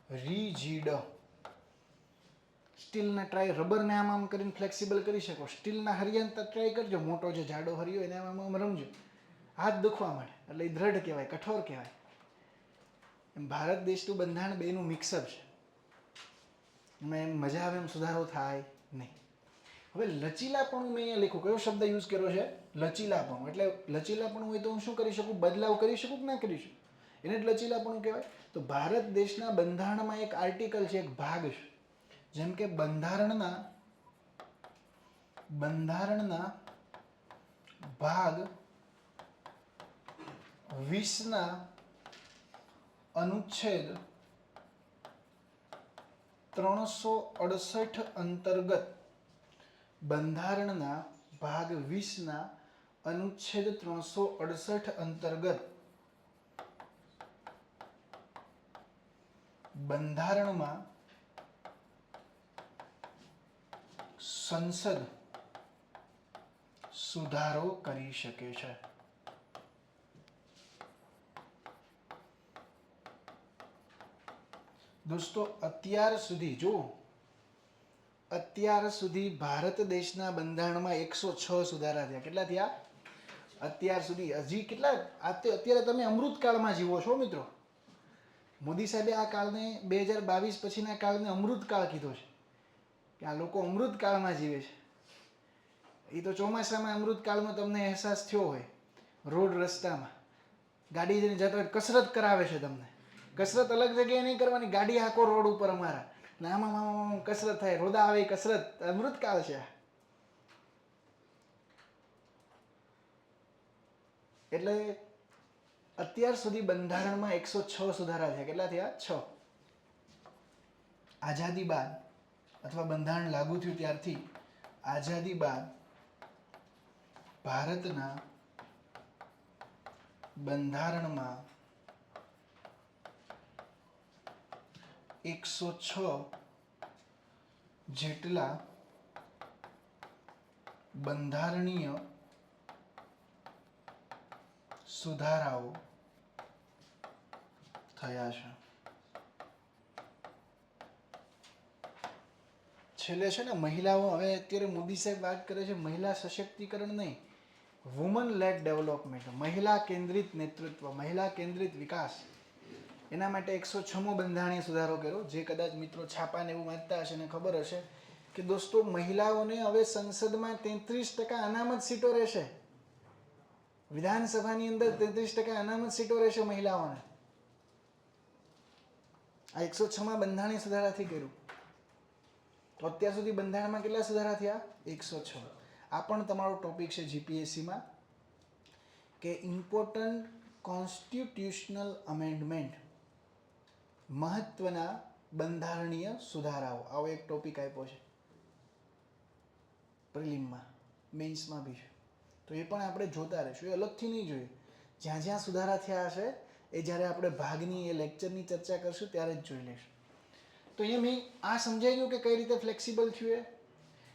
રિજિડ. સ્ટીલના ટ્રાય, રબરને આમ કરીને ફ્લેક્સિબલ કરી શકો, સ્ટીલના હરિયાને ટ્રાય કરજો, મોટો જે જાડો હરિયો એને આમ રમજો, હાથ દુખવા માંડે, એટલે એ દ્રઢ કહેવાય, કઠોર કહેવાય. એમ ભારત દેશનું બંધારણ બેનું મિક્સઅપ છે. એમ મજા આવે એમ સુધારો થાય નહીં. હવે લચીલાપણું મેં અહીંયા લખ્યું, કયો શબ્દ યુઝ કર્યો છે? લચીલાપણું. એટલે લચીલાપણું હોય તો હું શું કરી શકું? બદલાવ કરી શકું કે ના કરી શકું? એને જ લચીલાપણું કહેવાય. તો ભારત દેશના બંધારણમાં એક આર્ટિકલ છે, એક ભાગ છે. જેમ કે બંધારણના ભાગ 20ના અનુચ્છેદ 368 અંતર્ગત, બંધારણના ભાગ 20ના અનુચ્છેદ 368 અંતર્ગત બંધારણમાં સંસદ સુધારો કરી શકે છે. દોસ્તો અત્યાર સુધી ભારત દેશના બંધારણમાં 106 સુધારા થયા. કેટલા થયા? અત્યાર સુધી. હજી કેટલા? અત્યારે તમે અમૃતકાળમાં જીવો છો મિત્રો. મોદી સાહેબે આ કાળને 2022 પછીના કાળને અમૃતકાળ કીધો છે, કે આ લોકો અમૃતકાળમાં જીવે છે. એ તો ચોમાસામાં અમૃતકાળનો તમને અહેસાસ થયો હોય. રોડ રસ્તામાં ગાડી જઈને જતા હોય, કસરત કરાવે છે તમને. કસરત અલગ જગ્યાએ નહીં કરવાની, ગાડી આખો રોડ ઉપર અમારા, આમાં કસરત થાય, રોદા આવે કસરત. અમૃતકાળ છે. એટલે અત્યાર સુધી બંધારણમાં 106 સુધારા થયા. કેટલા થયા? 6. આઝાદી બાદ અથવા બંધારણ લાગુ થયું ત્યારથી આઝાદી બાદ ભારતના બંધારણમાં 106 જેટલા બંધારણીય સુધારાઓ થયા છે. છેલ્લે છે ને મહિલાઓ, હવે અત્યારે મોદી સાહેબ વાત કરે છે મહિલા સશક્તિકરણ નહીં, વુમન લેડ ડેવલપમેન્ટ, મહિલા કેન્દ્રિત નેતૃત્વ, મહિલા કેન્દ્રિત વિકાસ. એના માટે 106મો બંધારણીય સુધારો કર્યો. જે કદાચ મિત્રો છાપાને એવું વાંચતા હશે ને ખબર હશે કે દોસ્તો મહિલાઓને હવે સંસદમાં 33% અનામત સીટો રહેશે. વિધાનસભાની અંદર 33% અનામત સીટો રહેશે મહિલાઓને. આ 106મા બંધારણીય સુધારાથી કર્યું. તો અત્યાર સુધી બંધારણમાં કેટલા સુધારા થયા? 106. આ પણ તમારો ટોપિક છે જીપીએસસીમાં, કે ઇમ્પોર્ટન્ટ કોન્સ્ટિટ્યુશનલ અમેન્ડમેન્ટ, મહત્વના બંધારણીય સુધારાઓ. આવો એક ટોપિક આપ્યો છે પ્રિલિમમાં, મેન્સમાં બી છે. તો એ પણ આપણે જોતા રહીશું, એ અલગથી નહીં જોઈએ. જ્યાં જ્યાં સુધારા થયા હશે એ જ્યારે આપણે ભાગની એ લેક્ચરની ચર્ચા કરશું ત્યારે જ જોઈ લઈશું. તો અહીંયા મેં આ સમજાઈ ગયું કે કઈ રીતે ફ્લેક્સિબલ થયું એ,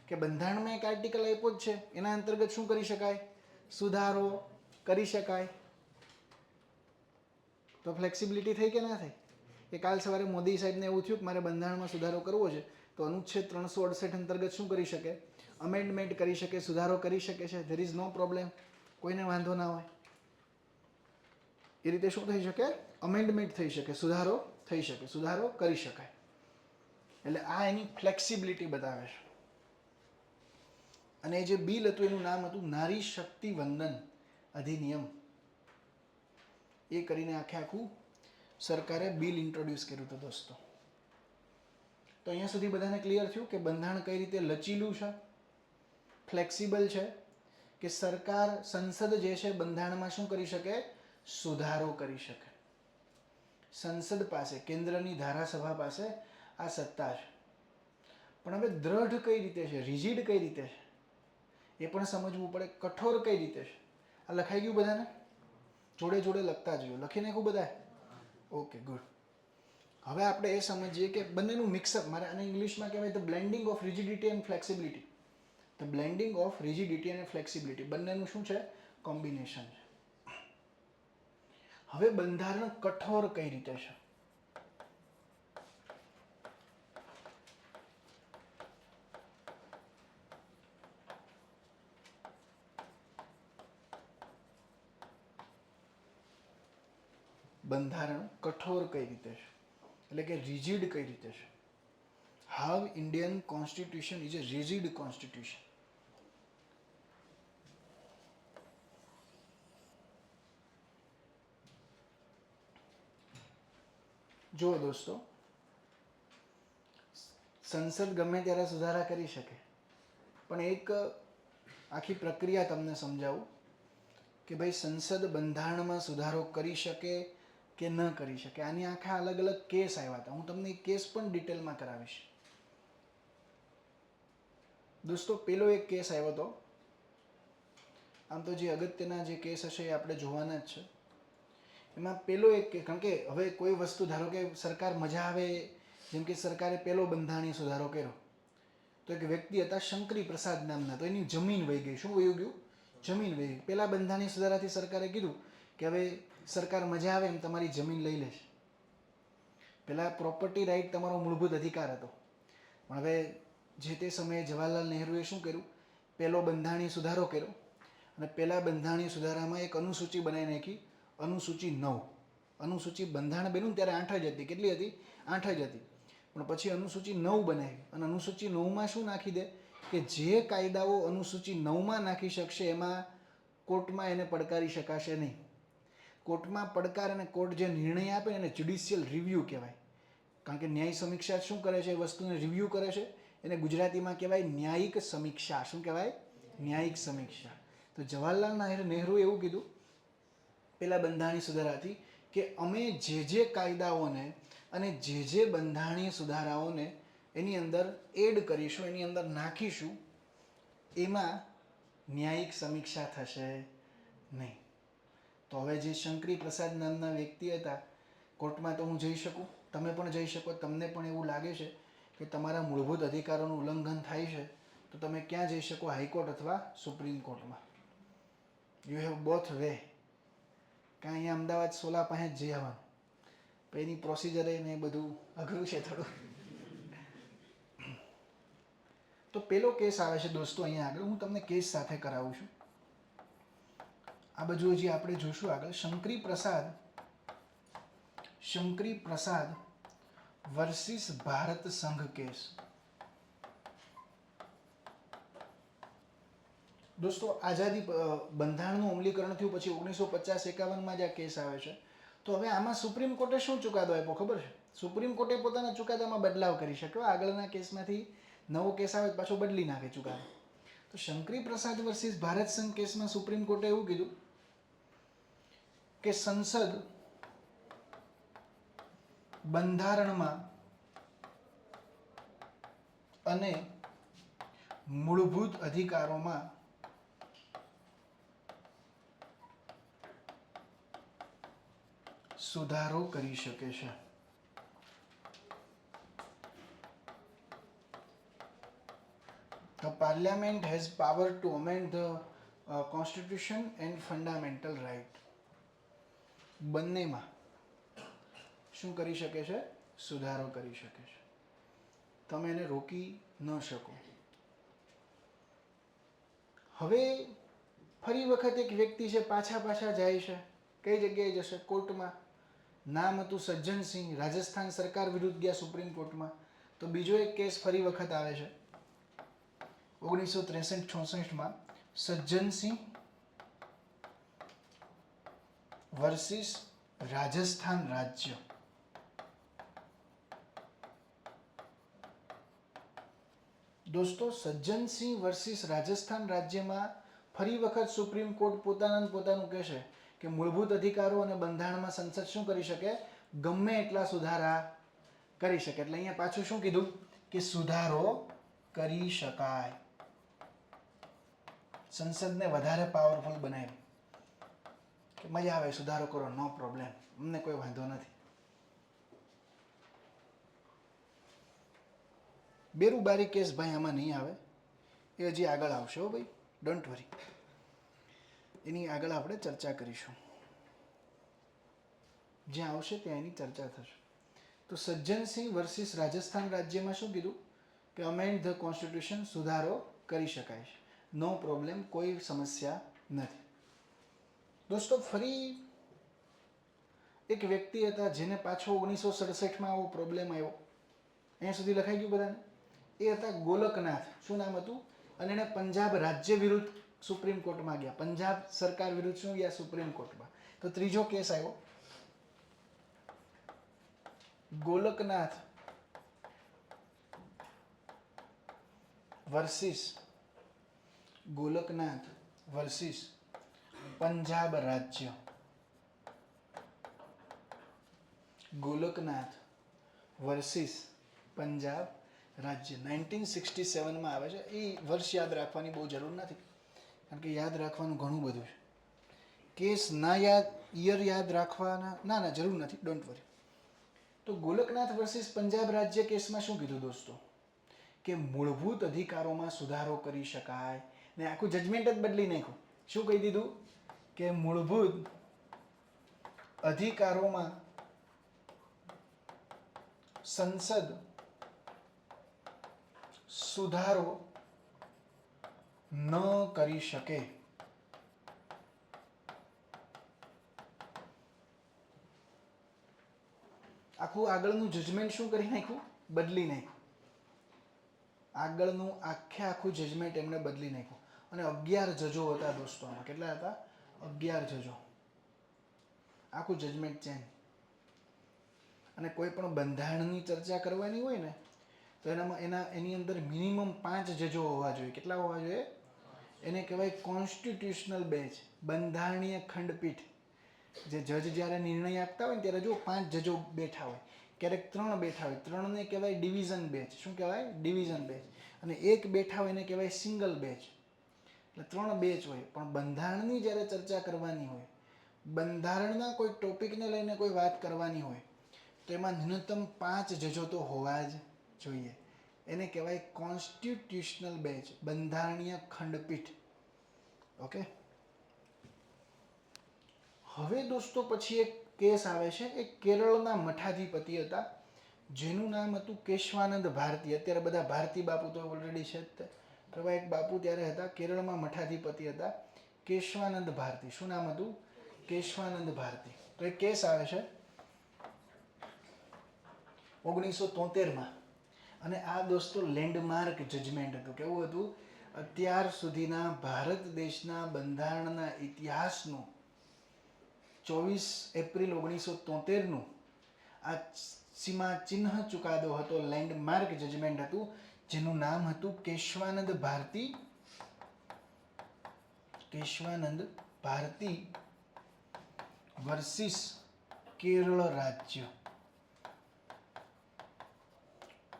કે બંધારણમાં એક આર્ટિકલ આપ્યો જ છે, એના અંતર્ગત શું કરી શકાય? સુધારો કરી શકાય. તો ફ્લેક્સિબિલિટી થઈ કે ના થઈ? કે કાલ સવારે મોદી સાહેબને એવું થયું કે મારે બંધારણમાં સુધારો કરવો છે, તો અનુચ્છેદ 368 અંતર્ગત શું કરી શકે? અમેન્ડમેન્ટ કરી શકે, સુધારો કરી શકે છે. ધેર ઇઝ નો પ્રોબ્લેમ, કોઈને વાંધો ના હોય. એ રીતે શું થઈ શકે? અમેન્ડમેન્ટ થઈ શકે, સુધારો થઈ શકે, સુધારો કરી શકાય. એટલે આ એની ફ્લેક્સિબિલિટી બતાવે છે. અને જે બિલ હતું એનું નામ હતું નારી શક્તિ વંદન અધિનિયમ. એ કરીને આખું સરકારે બિલ ઇન્ટ્રોડ્યુસ કર્યું હતું દોસ્તો. તો અહીંયા સુધી બધાને ક્લિયર થયું કે બંધારણ કઈ રીતે લચીલું છે, ફ્લેક્સિબલ છે, કે સરકાર સંસદ જે છે બંધારણમાં શું કરી શકે, સુધારો કરી શકે. સંસદ પાસે, કેન્દ્રની ધારાસભા પાસે આ સત્તા છે. પણ હવે દ્રઢ કઈ રીતે છે, રિજિડ કઈ રીતે છે એ પણ સમજવું પડે. કઠોર કઈ રીતે છે. આ લખાઈ ગયું બધાને? જોડે જોડે લખતા જજો. લખી નાખ્યું બધા? Okay, good. હવે આપણે એ સમજીએ કે બંનેનું મિક્સઅપ, મારે આને ઇંગ્લિશમાં કહેવાય the blending of rigidity and flexibility. The blending of rigidity અને ફ્લેક્સિબિલિટી બંનેનું શું છે, કોમ્બિનેશન છે. હવે બંધારણ કઠોર કઈ રીતે છે? બંધારણ કઠોર કઈ રીતે છે, એટલે કે રિજિડ કઈ રીતે છે? How Indian constitution is a rigid constitution. જો દોસ્તો, સંસદ ગમે ત્યારે સુધારા કરી શકે, પણ એક આખી પ્રક્રિયા તમને સમજાવું કે ભાઈ સંસદ બંધારણમાં સુધારો કરી શકે કે ન કરી શકે. આની આખા અલગ અલગ કેસ આવ્યા હતા. હું તમને કેસ પણ ડિટેલમાં કરાવીશ. દોસ્તો, પેલો એક કેસ આવ્યો હતો. આમ તો જે અગત્યના જે કેસ હશે એ આપણે જોવાના જ છે. એમાં પેલો એક, કારણ કે હવે કોઈ વસ્તુ, ધારો કે સરકાર મજા આવે, જેમ કે સરકારે પેલો બંધારણીય સુધારો કર્યો, તો એક વ્યક્તિ હતા શંકરી પ્રસાદ નામના, તો એની જમીન વહી ગઈ. શું વહી ગયું? જમીન વહી ગઈ. પેલા બંધારણીય સુધારાથી સરકારે કીધું કે હવે સરકાર મજા આવે એમ તમારી જમીન લઈ લેશે. પેલા પ્રોપર્ટી રાઇટ તમારો મૂળભૂત અધિકાર હતો. પણ હવે જે તે સમયે જવાહરલાલ નહેરુએ શું કર્યું, પેલો બંધારણીય સુધારો કર્યો. અને પેલા બંધારણીય સુધારામાં એક અનુસૂચિ બનાવી નાખી, અનુસૂચિ 9. અનુસૂચિ બંધારણ બન્યું ત્યારે 8 જ હતી. કેટલી હતી? 8 જ હતી. પણ પછી અનુસૂચિ 9 બનાવી. અને અનુસૂચિ 9માં શું નાખી દે કે જે કાયદાઓ અનુસૂચિ 9માં નાખી શકશે એમાં કોર્ટમાં એને પડકારી શકાશે નહીં. કોર્ટમાં પડકાર અને કોર્ટ જે નિર્ણય આપે એને જ્યુડિશિયલ રિવ્યૂ કહેવાય. કારણ કે ન્યાય સમીક્ષા શું કરે છે, એ વસ્તુને રિવ્યૂ કરે છે. એને ગુજરાતીમાં કહેવાય ન્યાયિક સમીક્ષા. શું કહેવાય? ન્યાયિક સમીક્ષા. તો જવાહરલાલ નહેરુએ એવું કીધું પેલા બંધારણીય સુધારાથી કે અમે જે કાયદાઓને અને જે બંધારણીય સુધારાઓને એની અંદર એડ કરીશું, એની અંદર નાખીશું, એમાં ન્યાયિક સમીક્ષા થશે નહીં. તો હવે જે શંકરી પ્રસાદ નામના વ્યક્તિ હતા, કોર્ટમાં તો હું જઈ શકું, તમે પણ જઈ શકો. તમને પણ એવું લાગે છે કે તમારા મૂળભૂત અધિકારોનું ઉલ્લંઘન થાય છે, તો તમે ક્યાં જઈ શકો? હાઈકોર્ટ અથવા સુપ્રીમ કોર્ટમાં. You have both way. કાં અહીંયા અમદાવાદ સોલા પાસે જ જઈ આવવાનું. પણ એની પ્રોસિજર એને બધું અઘરું છે થોડું. તો પેલો કેસ આવે છે દોસ્તો અહીંયા આગળ. હું તમને કેસ સાથે કરાવું છું. આ બાજુ હજી આપણે જોશું આગળ. શંકરી પ્રસાદ વર્સિસ ભારત સંઘ કેસ. દોસ્તો, આઝાદી બંધારણનું અમલીકરણ થયું પછી 1950-51માં જ આ કેસ આવે છે. તો હવે આમાં સુપ્રીમ કોર્ટે શું ચુકાદો આપ્યો ખબર છે? સુપ્રીમ કોર્ટે પોતાના ચુકાદામાં બદલાવ કરી શક્યો. આગળના કેસમાંથી નવો કેસ આવે પાછો બદલી નાખે ચુકાદો. તો શંકરી પ્રસાદ વર્સિસ ભારત સંઘ કેસમાં સુપ્રીમ કોર્ટે એવું કીધું કે સંસદ બંધારણમાં અને મૂળભૂત અધિકારોમાં સુધારો કરી શકે છે. The parliament has power to amend the constitution and fundamental right. બંનેમાં શું કરી શકે છે? સુધારો કરી શકે છે. તમે એને રોકી ન શકો. હવે ફરી વખત એક વ્યક્તિ છે, પાછા જાય છે. કઈ જગ્યાએ જશે? કોર્ટમાં. નામ હતું સજ્જનસિંહ. રાજસ્થાન સરકાર વિરુદ્ધ ગયા સુપ્રીમ કોર્ટમાં. તો બીજો એક કેસ ફરી વખત આવે છે 1963-66 સજ્જનસિંહ વર્સિસ રાજસ્થાન રાજ્ય. દોસ્તો સજ્જનસિંહ વર્સિસ રાજસ્થાન રાજ્યમાં ફરી વખત સુપ્રીમ કોર્ટ પોતાનું કહેશે કે મૂળભૂત અધિકારો અને બંધારણમાં સંસદ શું કરી શકે, ગમે એટલા સુધારા કરી શકે. એટલે અહીંયા પાછું શું કીધું કે સુધારો કરી શકાય, સંસદને વધારે પાવરફુલ બનાવી કે મજા આવે સુધારો કરો, નો પ્રોબ્લેમ, અમને કોઈ વાંધો નથી. બેરુબારી કેસ ભાઈ આમાં નહીં આવે, એ હજી આગળ આવશે હો ભાઈ, ડોન્ટ વરી, એની આગળ આપણે ચર્ચા કરીશું, જ્યાં આવશે ત્યાં એની ચર્ચા થશે. તો સજ્જનસિંહ વર્સિસ રાજસ્થાન રાજ્યમાં શું કીધું કે અમેન્ડ ધ કોન્સ્ટિટ્યુશન, સુધારો કરી શકાય છે, નો પ્રોબ્લેમ, કોઈ સમસ્યા નથી. દોસ્તો ફરી એક વ્યક્તિ હતા જેને પાછો 1967 આવો પ્રોબ્લેમ આવ્યો, અહીંયા સુધી લખાઈ ગયું બધાને, એ હતા ગોલકનાથ. શું નામ હતું? અને એને પંજાબ રાજ્ય વિરુદ્ધ સુપ્રીમ કોર્ટમાં ગયા, પંજાબ સરકાર વિરુદ્ધ શું ગયા, સુપ્રીમ કોર્ટમાં. તો ત્રીજો કેસ આવ્યો ગોલકનાથ વર્સિસ પંજાબ રાજ્ય. ગોલકનાથ વર્સિસ પંજાબ રાજ્ય 1967 આવે છે. એ વર્ષ યાદ રાખવાની બહુ જરૂર નથી, કારણ કે યાદ રાખવાનું ઘણું બધું છે. કેસ ના યાદ, યર યાદ રાખવાના ના જરૂર નથી, ડોન્ટ વરી. તો ગોલકનાથ વર્સિસ પંજાબ રાજ્ય કેસમાં શું કીધું દોસ્તો કે મૂળભૂત અધિકારોમાં સુધારો કરી શકાય, ને આખું જજમેન્ટ જ બદલી નાખ્યું. શું કહી દીધું કે મૂળભૂત અધિકારોમાં સંસદ સુધારો ન કરી શકે. આખું આગળનું જજમેન્ટ શું કરી નાખ્યું, બદલી નાખ્યું. આગળનું આખું જજમેન્ટ એમને બદલી નાખ્યું. અને 11 જજો હતા દોસ્તો આમાં. કેટલા હતા? 11 જજો. આખું જજમેન્ટ ચેન્જ. અને કોઈ પણ બંધારણની ચર્ચા કરવાની હોય ને તો એની અંદર મિનિમમ 5 જજો હોવા જોઈએ. કેટલા હોવા જોઈએ? એને કહેવાય કોન્સ્ટિટ્યુશનલ બેન્ચ, બંધારણીય ખંડપીઠ. જે જજ જ્યારે નિર્ણય આપતા હોય ને ત્યારે જો 5 જજો બેઠા હોય, ક્યારેક 3 બેઠા હોય. 3ને કહેવાય ડિવિઝન બેન્ચ. શું કહેવાય? Division bench. અને 1 બેઠા હોય એને કહેવાય સિંગલ બેન્ચ. એટલે 3 બેન્ચ હોય. પણ બંધારણની જ્યારે ચર્ચા કરવાની હોય, બંધારણના કોઈ ટોપિકને લઈને કોઈ વાત કરવાની હોય, તો એમાં ન્યૂનતમ 5 જજો તો હોવા જ જોઈએ. એને કહેવાય કોન્સ્ટિટ્યુશનલ બેન્ચ, બંધારણીય ખંડપીઠ. ઓકે. હવે દોસ્તો પછી એક કેસ આવે છે. એ કેરળના મઠાધિપતિ હતા જેનું નામ હતું કેશવાનંદ ભારતી. અત્યારે બધા ભારતી બાપુ તો ઓલરેડી છે જ તે, તો એક બાપુ ત્યારે હતા, કેરળમાં મઠાધિપતિ હતા કેશવાનંદ ભારતી. શું નામ હતું? કેશવાનંદ ભારતી. તો એક કેસ આવે છે 1973 અને આ દોસ્તો લેન્ડમાર્ક જજમેન્ટ હતું. કેવું હતું? અત્યાર સુધીના ભારત દેશના બંધારણના ઇતિહાસનું 24 એપ્રિલ 1973 આ સીમા ચિહ્ન ચુકાદો હતો, લેન્ડમાર્ક જજમેન્ટ હતું, જેનું નામ હતું કેશવાનંદ ભારતી વર્સિસ કેરળ રાજ્ય.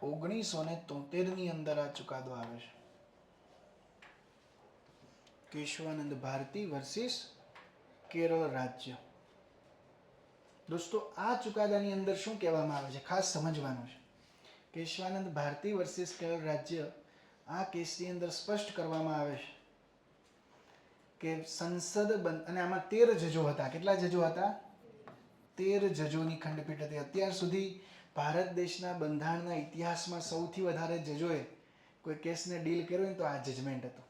1973 ની અંદર આ ચુકાદો આવે છે. કેશવાનંદ ભારતી વર્સિસ કેરળ રાજ્ય. દોસ્તો આ ચુકાદાની અંદર શું કહેવામાં આવે છે ખાસ સમજવાનું છે. કેશવાનંદ ભારતી વર્સિસ કેરળ રાજ્ય, આ કેસની અંદર સ્પષ્ટ કરવામાં આવે છે કે સંસદ અને આમાં 13 જજો હતા. કેટલા જજો હતા? 13 જજોની ખંડપીઠ હતી. અત્યાર સુધી ભારત દેશના બંધારણના ઇતિહાસમાં સૌથી વધારે જજોએ કોઈ કેસને ડીલ કર્યો ને તો આ જજમેન્ટ હતું.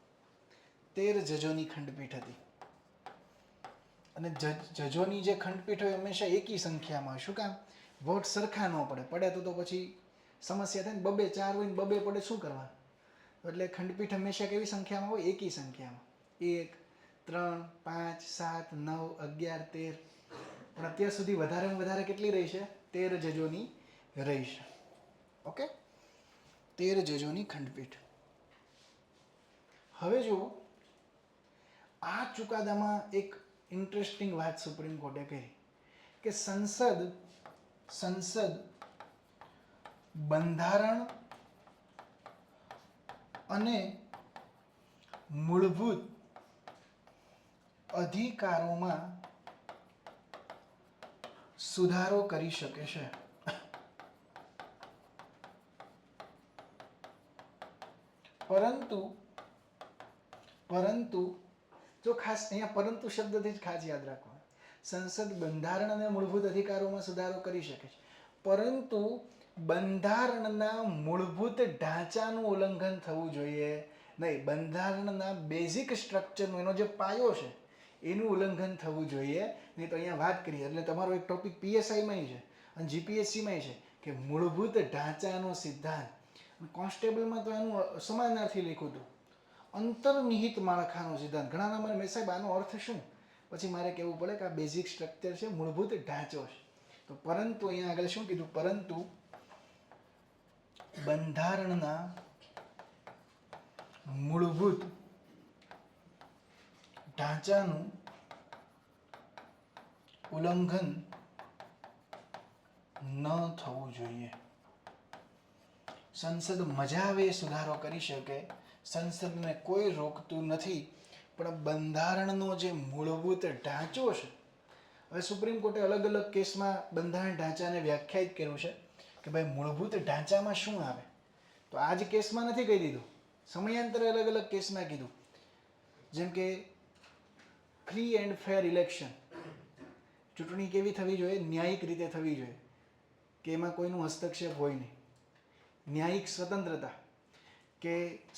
13 જજોની ખંડપીઠ હતી. અને જજોની જે ખંડપીઠ હોય હંમેશા એકી સંખ્યામાં હોય. શું કામ? વોટ સરખા ન પડે. પડે તો પછી સમસ્યા થાય ને 2 4 હોય ને 2 પડે શું કરવાનું? એટલે ખંડપીઠ હંમેશા કેવી સંખ્યામાં હોય? એકી સંખ્યામાં. 1 3 5 7 9 11 13. પણ અત્યાર સુધી વધારેમાં વધારે કેટલી રહી છે? 13 જજોની રહી છે. ઓકે, 13 જજોની ખંડપીઠ. હવે જુઓ, આ ચુકાદામાં એક ઇન્ટરેસ્ટિંગ વાત સુપ્રીમ કોર્ટે કરી કે સંસદ બંધારણ અને મૂળભૂત અધિકારોમાં સુધારો કરી શકે છે. પરંતુ જો ખાસ અહીંયા પરંતુ શબ્દથી જ ખાસ યાદ રાખવાનું. સંસદ બંધારણ અને મૂળભૂત અધિકારોમાં સુધારો કરી શકે છે, પરંતુ બંધારણના મૂળભૂત ઢાંચાનું ઉલ્લંઘન થવું જોઈએ નહીં. બંધારણના બેઝિક સ્ટ્રક્ચરનો એનો જે પાયો છે એનું ઉલ્લંઘન થવું જોઈએ નહીં. તો અહીંયા વાત કરીએ એટલે તમારો એક ટોપિક પીએસઆઈમાં છે અને જીપીએસસીમાં છે કે મૂળભૂત ઢાંચાનો સિદ્ધાંત. કોન્સ્ટેબલમાં તો એનું સમાનાર્થી લખ્યું હતું, અંતર્નિહિત માળખાનો સિદ્ધાંત. ઘણાના મને મેં સાહેબ આનો અર્થ શું? પછી મારે કહેવું પડે કે આ બેઝિક સ્ટ્રક્ચર છે, મૂળભૂત ઢાંચો છે. તો પરંતુ અહીંયા આગળ શું કીધું? પરંતુ બંધારણના મૂળભૂત ઢાંચાનું ઉલ્લંઘન ન થવું જોઈએ. સંસદ મજા આવે એ સુધારો કરી શકે, સંસદને કોઈ રોકતું નથી, પણ બંધારણનો જે મૂળભૂત ઢાંચો છે. હવે સુપ્રીમ કોર્ટે અલગ અલગ કેસમાં બંધારણ ઢાંચાને વ્યાખ્યાયિત કર્યું છે કે ભાઈ મૂળભૂત ઢાંચામાં શું આવે. તો આ જ કેસમાં નથી કહી દીધું, સમયાંતરે અલગ અલગ કેસમાં કીધું. જેમ કે ફ્રી એન્ડ ફેર ઇલેક્શન, ચૂંટણી કેવી થવી જોઈએ? ન્યાયિક રીતે થવી જોઈએ, કે એમાં કોઈનું હસ્તક્ષેપ હોય નહીં. ન્યાયિક સ્વતંત્રતા, કે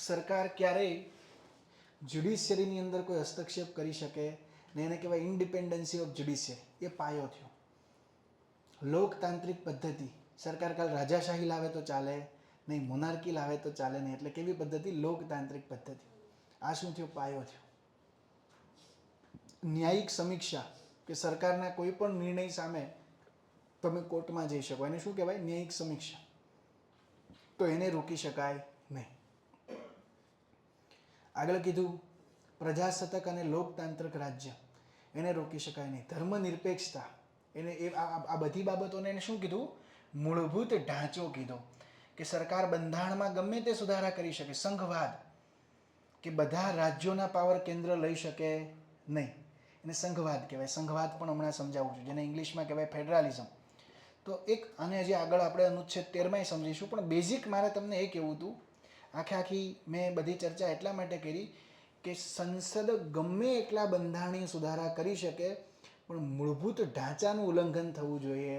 સરકાર ક્યારેય જ્યુડિશિયરીની અંદર કોઈ હસ્તક્ષેપ કરી શકે ને, એને કહેવાય ઇન્ડિપેન્ડન્સી ઓફ જ્યુડિશિયરી. એ પાયો થયો. લોકતાંત્રિક પદ્ધતિ, સરકાર કાલ રાજાશાહી લાવે તો ચાલે નહીં, મોનાર્કી લાવે તો ચાલે નહીં. એટલે કેવી પદ્ધતિ? લોકતાંત્રિક પદ્ધતિ. આ શું થયું? પાયો થયો. ન્યાયિક સમીક્ષા, કે સરકારના કોઈ પણ નિર્ણય સામે તમે કોર્ટમાં જઈ શકો, એને શું કહેવાય? ન્યાયિક સમીક્ષા. તો એને રોકી શકાય નહીં. આગળ કીધું પ્રજાસત્તાક અને લોકતાંત્રિક રાજ્ય, એને રોકી શકાય નહીં. ધર્મનિરપેક્ષતા, એને આ બધી બાબતોને એને શું કીધું? મૂળભૂત ઢાંચો કીધો. કે સરકાર બંધારણમાં ગમે તે સુધારા કરી શકે. સંઘવાદ, કે બધા રાજ્યોના પાવર કેન્દ્ર લઈ શકે નહીં, એને સંઘવાદ કહેવાય. સંઘવાદ પણ હમણાં સમજાવું છું, જેને ઇંગ્લિશમાં કહેવાય ફેડરલિઝમ. તો એક, અને હજી આગળ આપણે અનુચ્છેદ 13માં સમજીશું, પણ બેઝિક મારે તમને એ કહેવું હતું, આખી મેં બધી ચર્ચા એટલા માટે કરી કે સંસદ ગમે એટલા બંધારણીય સુધારા કરી શકે, પણ મૂળભૂત ઢાંચાનું ઉલ્લંઘન થવું જોઈએ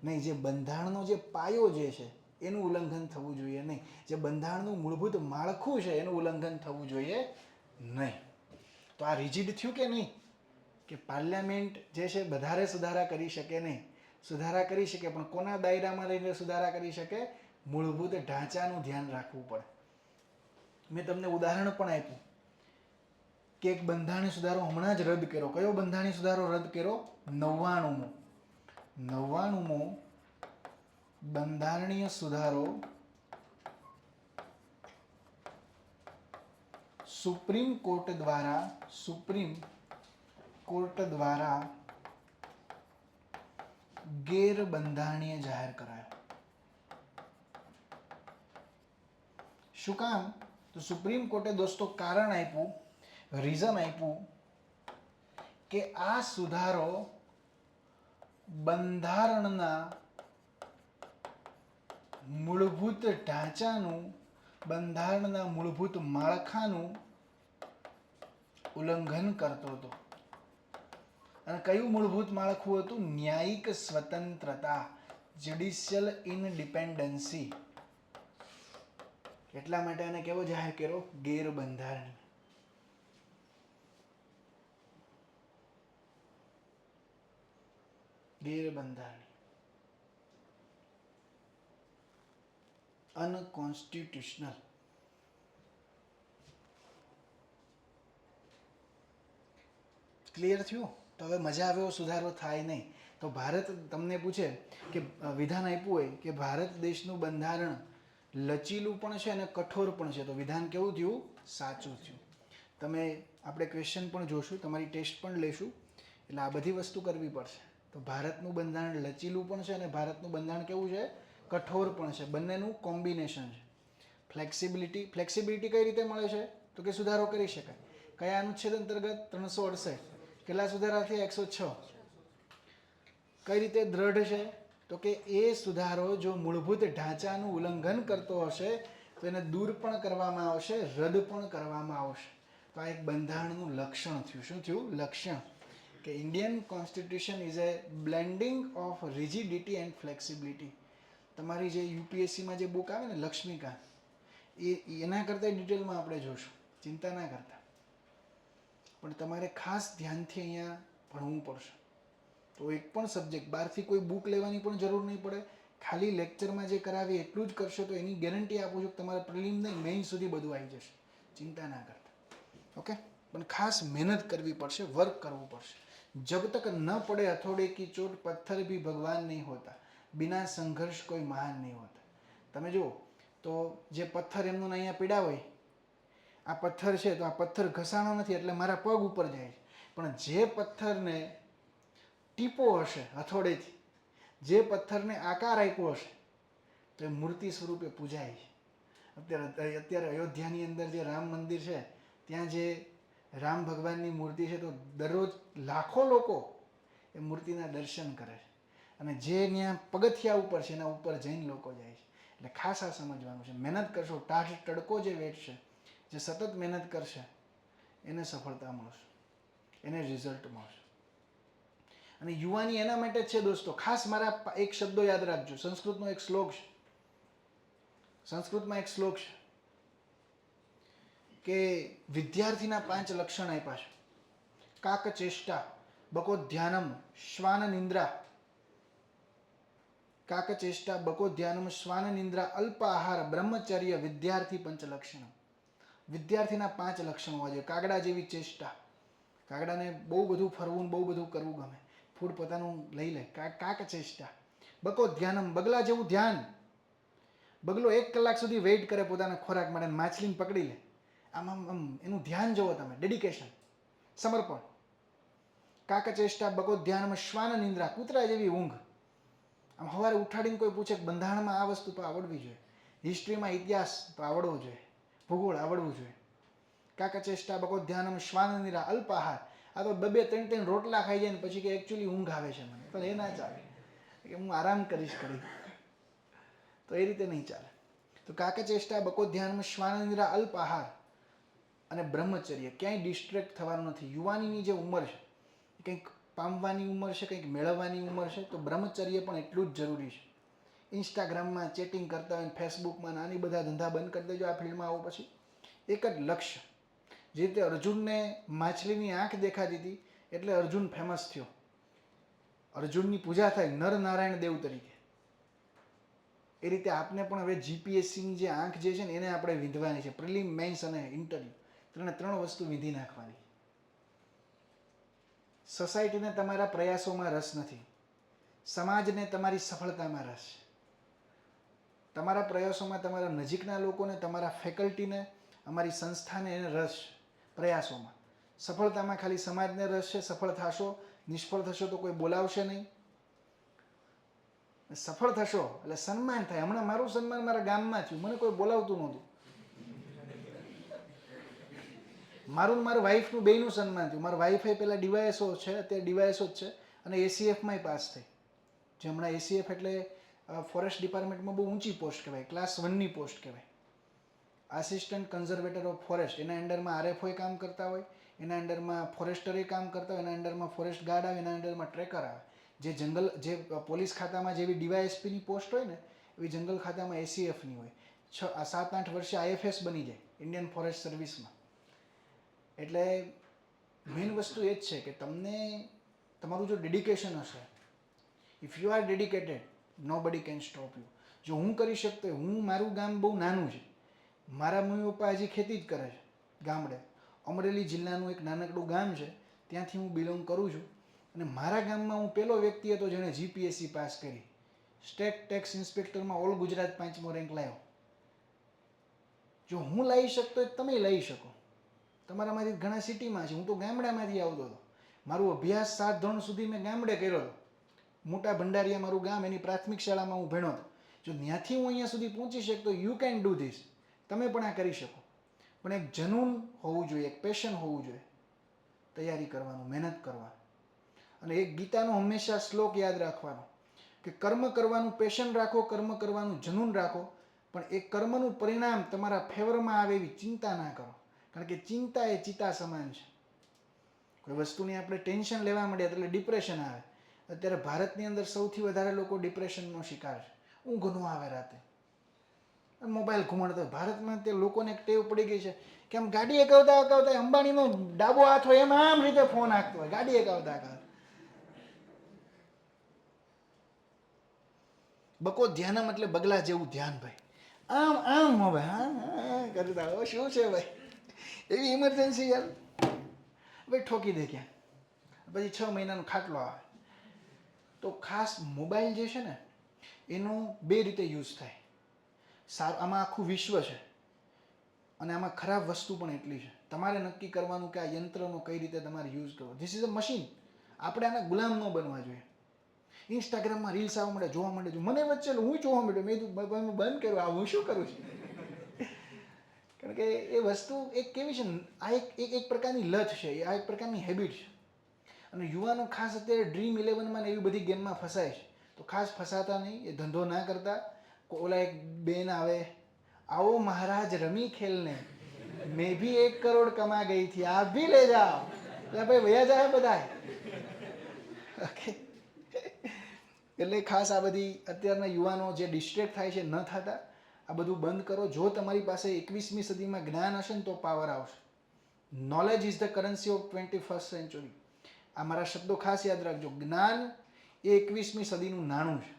નહીં. જે બંધારણનો જે પાયો જે છે એનું ઉલ્લંઘન થવું જોઈએ નહીં. જે બંધારણનું મૂળભૂત માળખું છે એનું ઉલ્લંઘન થવું જોઈએ નહીં. તો આ રિજિડ થયું કે નહીં? કે પાર્લામેન્ટ જે છે વધારે સુધારા કરી શકે નહીં. સુધારા કરી શકે, પણ કોના દાયરામાં રહીને સુધારા કરી શકે? મૂળભૂત ઢાંચાનું ધ્યાન રાખવું પડે. મેં તમને ઉદાહરણ પણ આપ્યું કે એક બંધારણીય સુધારો હમણાં જ રદ કર્યો. કયો બંધારણીય સુધારો રદ કર્યો? 99મો બંધારણીય સુધારો સુપ્રીમ કોર્ટ દ્વારા ગેરબંધારણીય જાહેર કરાયો. શું કામ? તો સુપ્રીમ કોર્ટે દોસ્તો કારણ આપ્યું, રીઝન આપ્યું કે આ સુધારો બંધારણના મૂળભૂત ઢાંચાનું, બંધારણના મૂળભૂત માળખાનું ઉલ્લંઘન કરતો હતો. અને કયું મૂળભૂત માળખું હતું? ન્યાયિક સ્વતંત્રતા, જ્યુડિશિયલ ઇન્ડિપેન્ડન્સી. એટલા માટે એને કેવો જાહેર કર્યો? ગેરબંધારણીય. ગેરબંધારણીય. અનકોન્સ્ટિટ્યુશનલ. ક્લિયર થયું? તો હવે મજા આવે એવો સુધારો થાય નહીં. તો ભારત તમને પૂછે કે વિધાન આપ્યું હોય કે ભારત દેશનું બંધારણ લચીલું પણ છે અને કઠોર પણ છે, તો વિધાન કેવું થયું? સાચું થયું. તમે આપણે ક્વેશ્ચન પણ જોશું, તમારી ટેસ્ટ પણ લેશું, એટલે આ બધી વસ્તુ કરવી પડશે. તો ભારતનું બંધારણ લચીલું પણ છે અને ભારતનું બંધારણ કેવું છે? કઠોર પણ છે. બંનેનું કોમ્બિનેશન છે. ફ્લેક્સિબિલિટી કઈ રીતે મળે છે? તો કે સુધારો કરી શકાય. કયા અનુચ્છેદ અંતર્ગત? 368. કેટલા સુધારા થયા? 106. કઈ રીતે દ્રઢ છે? તો કે એ સુધારો જો મૂળભૂત ઢાંચાનું ઉલ્લંઘન કરતો હશે તો એને દૂર પણ કરવામાં આવશે, રદ પણ કરવામાં આવશે. તો આ એક બંધારણનું લક્ષણ થયું. શું થયું? લક્ષણ. કે Indian constitution is A blending of rigidity and flexibility. તમારી જે યુપીએસસીમાં જે બુક આવે ને લક્ષ્મીકાંત, એના કરતાં ડિટેલમાં આપણે જોશું, ચિંતા ના કરતા. પણ તમારે ખાસ ધ્યાનથી અહીંયા ભણવું પડશે. તો એક પણ સબ્જેક્ટ બહારથી કોઈ બુક લેવાની પણ જરૂર નહીં પડે. ખાલી લેક્ચરમાં જે કરાવીએ એટલું જ કરશો તો એની ગેરંટી આપું છું કે તમારે પ્રિલિમ નહીં મેઇન સુધી બધું આવી જશે. ચિંતા ના કરતા. ઓકે? પણ ખાસ મહેનત કરવી પડશે, વર્ક કરવું પડશે. જબ તક ન પડે હથોડે કી ચોટ પથ્થર ભી ભગવાન નહીં હોતા, બિના સંઘર્ષ કોઈ મહાન નહીં હોતા. તમે જુઓ તો જે પથ્થર એમનું અહીંયા પીડા હોય, આ પથ્થર છે તો આ પથ્થર ઘસાણો નથી એટલે મારા પગ ઉપર જાય છે. પણ જે પથ્થરને ટીપો હશે હથોડેથી, જે પથ્થરને આકાર આપ્યો હશે તો એ મૂર્તિ સ્વરૂપે પૂજાય છે. અત્યારે અયોધ્યાની અંદર જે રામ મંદિર છે ત્યાં જે રામ ભગવાનની મૂર્તિ છે તો દરરોજ લાખો લોકો એ મૂર્તિના દર્શન કરે છે. અને જે ત્યાં પગથિયા ઉપર છે એના ઉપર જઈને લોકો જાય છે. એટલે ખાસ આ સમજવાનું છે. મહેનત કરશો, ટાઢ તડકો જે વેઠશે, જે સતત મહેનત કરશે એને સફળતા મળશે, એને રિઝલ્ટ મળશે. અને યુવાની એના માટે જ છે દોસ્તો. ખાસ મારા એક શબ્દો યાદ રાખજો. સંસ્કૃતનો એક શ્લોક છે, સંસ્કૃતમાં એક શ્લોક છે કે વિદ્યાર્થીના 5 લક્ષણ આપ્યા છે. કાક ચેષ્ટા, બકો ધ્યાનમ, શ્વાન નિંદ્રા. કાક ચેષ્ટા, બકો ધ્યાનમ, શ્વાન નિંદ્રા, અલ્પ આહાર, બ્રહ્મચર્ય, વિદ્યાર્થી 5 લક્ષણ. વિદ્યાર્થીના 5 લક્ષણો હોવા જોઈએ. કાગડા જેવી ચેષ્ટા. કાગડાને બહુ બધું ફરવું, બહુ બધું કરવું ગમે, ફૂડ પોતાનું લઈ લે. કાક ચેષ્ટા. બકો ધ્યાનમ, બગલા જેવું ધ્યાન. બગલો 1 કલાક સુધી વેઇટ કરે પોતાના ખોરાક માટે, માછલીને પકડી લે. આમ એનું ધ્યાન જોવો તમે, ડેડિકેશન, સમર્પણ. કાક ચેષ્ટા, બકો ધ્યાનમ, શ્વાન નિંદ્રા, કૂતરા જેવી ઊંઘ. આમ સવારે ઉઠાડીને કોઈ પૂછે કે બંધારણમાં આ વસ્તુ તો આવડવી જોઈએ, હિસ્ટ્રીમાં ઇતિહાસ તો આવડવો જોઈએ, ભૂગોળ આવડવું જોઈએ. કાક ચેષ્ટા, બકો ધ્યાનમ, શ્વાન નિંદ્રા, અલ્પ આહાર. આ તો 2-3 રોટલા ખાઈ જાય ને પછી કે એકચ્યુઅલી ઊંઘ આવે છે મને, તો એ ના ચાલે કે હું આરામ કરીશ કરી, તો એ રીતે નહીં ચાલે. તો કાક ચેષ્ટા, બકો ધ્યાનમ, શ્વાન નિંદ્રા, અલ્પ આહાર અને બ્રહ્મચર્ય. ક્યાંય ડિસ્ટ્રેક્ટ થવાનું નથી. યુવાનીની જે ઉંમર છે કંઈક પામવાની ઉંમર છે, કંઈક મેળવવાની ઉંમર છે, તો બ્રહ્મચર્ય પણ એટલું જ જરૂરી છે. ઇન્સ્ટાગ્રામમાં ચેટિંગ કરતા હોય, ફેસબુકમાં નાની બધા ધંધા બંધ કરી દેજો આ ફિલ્ડમાં આવો પછી. એક જ લક્ષ્ય. જે રીતે અર્જુનને માછલીની આંખ દેખાતી હતી એટલે અર્જુન ફેમસ થયો, અર્જુનની પૂજા થાય નર નારાયણ દેવ તરીકે. એ રીતે આપને પણ હવે જીપીએસસીની જે આંખ જે છે ને એને આપણે વીંધવાની છે. પ્રિલિમ, મેઇન્સ અને ઇન્ટરવ્યુ, 3 વસ્તુ વીંધી નાખવાની. સોસાયટીને તમારા પ્રયાસોમાં રસ નથી, સમાજને તમારી સફળતામાં રસ છે. તમારા પ્રયાસોમાં તમારા નજીકના લોકોને, તમારા ફેકલ્ટીને, અમારી સંસ્થાને એને રસ છે. પ્રયાસોમાં, સફળતામાં ખાલી સમાજને રસ છે. સફળ થશો, નિષ્ફળ થશો તો કોઈ બોલાવશે નહીં. સફળ થશો એટલે સન્માન થાય. હમણાં મારું સન્માન મારા ગામમાં થયું, મને કોઈ બોલાવતું નહોતું. મારું મારા વાઈફનું બેયનું સન્માન થયું. મારા વાઈફે પહેલાં ડીવાયએસઓ છે, અત્યારે ડીવાયએસઓ જ છે, અને એસીએફમાંય પાસ થઈ. જે હમણાં એસીએફ એટલે ફોરેસ્ટ ડિપાર્ટમેન્ટમાં બહુ ઊંચી પોસ્ટ કહેવાય, ક્લાસ 1ની પોસ્ટ કહેવાય. Assistant conservator of forest. એના અંડરમાં આરએફઓએ કામ કરતા હોય, એના અંડરમાં ફોરેસ્ટરે કામ કરતા હોય, એના અંડરમાં ફોરેસ્ટ ગાર્ડ આવે, એના અંડરમાં ટ્રેકર આવે. જે જંગલ, જે પોલીસ ખાતામાં જેવી ડીવાયએસપીની પોસ્ટ હોય ને એવી જંગલ ખાતામાં એસીએફની હોય. 7-8 વર્ષે આઈએફએસ બની જાય ઇન્ડિયન ફોરેસ્ટ સર્વિસમાં. એટલે મેઇન વસ્તુ એ જ છે કે તમને તમારું જો ડેડિકેશન હશે, ઇફ યુ આર ડેડિકેટેડ, નો બડી કેન સ્ટોપ યુ. જો હું કરી શકતો હોય, મારું ગામ બહુ નાનું છે, મારા મમ્મી પપ્પા હજી ખેતી જ કરે છે ગામડે. અમરેલી જિલ્લાનું એક નાનકડું ગામ છે, ત્યાંથી હું બિલોંગ કરું છું. અને મારા ગામમાં હું પહેલો વ્યક્તિ હતો જેણે જીપીએસસી પાસ કરી. સ્ટેટ ટેક્સ ઇન્સ્પેક્ટરમાં ઓલ ગુજરાત 5મો રેન્ક લાવ્યો. જો હું લાવી શકતો હોય તમે લઈ શકો. તમારામાંથી ઘણા સિટીમાં છે, હું તો ગામડામાંથી આવતો હતો. મારું અભ્યાસ 7 ધોરણ સુધી મેં ગામડે કર્યો હતો. મોટા ભંડારીયા મારું ગામ, એની પ્રાથમિક શાળામાં હું ભણ્યો હતો. જો ત્યાંથી હું અહીંયા સુધી પહોંચી શકતો, યુ કેન ડુ ધીસ. તમે પણ આ કરી શકો. પણ એક જનૂન હોવું જોઈએ, એક પેશન હોવું જોઈએ, તૈયારી કરવાનું, મહેનત કરવાનું. અને એક ગીતાનો હંમેશા શ્લોક યાદ રાખવાનો કે કર્મ કરવાનું પેશન રાખો, કર્મ કરવાનું જનૂન રાખો, પણ એ કર્મનું પરિણામ તમારા ફેવરમાં આવે એવી ચિંતા ના કરો. કારણ કે ચિંતા એ ચિતા સમાન છે. કોઈ વસ્તુની આપણે ટેન્શન લેવા માંડીએ એટલે ડિપ્રેશન આવે. અત્યારે ભારતની અંદર સૌથી વધારે લોકો ડિપ્રેશનનો શિકાર છે. ઊંઘ ન આવે રાતે, મોબાઈલ ઘુમાડતો. ભારતમાં તે લોકોને એક ટેવ પડી ગઈ છે કે આમ ગાડી એકાવતા એકાવતા અંબાણીનો ડાબો હાથ હોય એમ આમ રીતે ફોન હાંકતો હોય, ગાડી એકાવતા એકાવતા. બકો ધ્યાનમ એટલે બગલા જેવું ધ્યાન ભાઈ. આમ આમ હવે હા કરતા હવે શું છે ભાઈ, એવી ઇમરજન્સી યાર ભાઈ ઠોકી દે ક્યાં, પછી 6 મહિનાનો ખાટલો આવે. તો ખાસ મોબાઈલ જે છે ને એનો 2 રીતે યુઝ થાય. સારું, આમાં આખું વિશ્વ છે અને આમાં ખરાબ વસ્તુ પણ એટલી છે. તમારે નક્કી કરવાનું કે આ યંત્રનો કઈ રીતે તમારે યુઝ કરવો. This is a machine. આપણે આના ગુલામ ન બનવા જોઈએ. ઇન્સ્ટાગ્રામમાં રીલ્સ આવવા માંડે, જોવા માંડે. મને વચ્ચે હું જોવા માંડ્યો, મેં કીધું બંધ કર્યું, આ હું શું કરું છું. કારણ કે એ વસ્તુ એક કેવી છે ને, આ એક પ્રકારની લત છે, આ એક પ્રકારની હેબિટ છે. અને યુવાનો ખાસ અત્યારે Dream11માં ને એવી બધી ગેમમાં ફસાય છે. તો ખાસ ફસાતા નહીં, એ ધંધો ના કરતા. ઓલા એક બેન આવે, आओ महाराज रमी खेलने, मैं भी 1 करोड़ कमा गई थी, आप भी ले जाओ. એટલે ભાઈ વયા જાય બધા. ઓકે, એટલે ખાસ આ બધી અત્યારના યુવાનો જે ડિસ્ટ્રેક્ટ થાય છે ન થતા, આ બધું બંધ કરો. જો તમારી પાસે 21મી સદીમાં જ્ઞાન હશે ને તો પાવર આવશે. Knowledge is the currency of 21st century. આ મારા શબ્દો ખાસ યાદ રાખજો. જ્ઞાન એ 21મી સદીનું નાણું છે.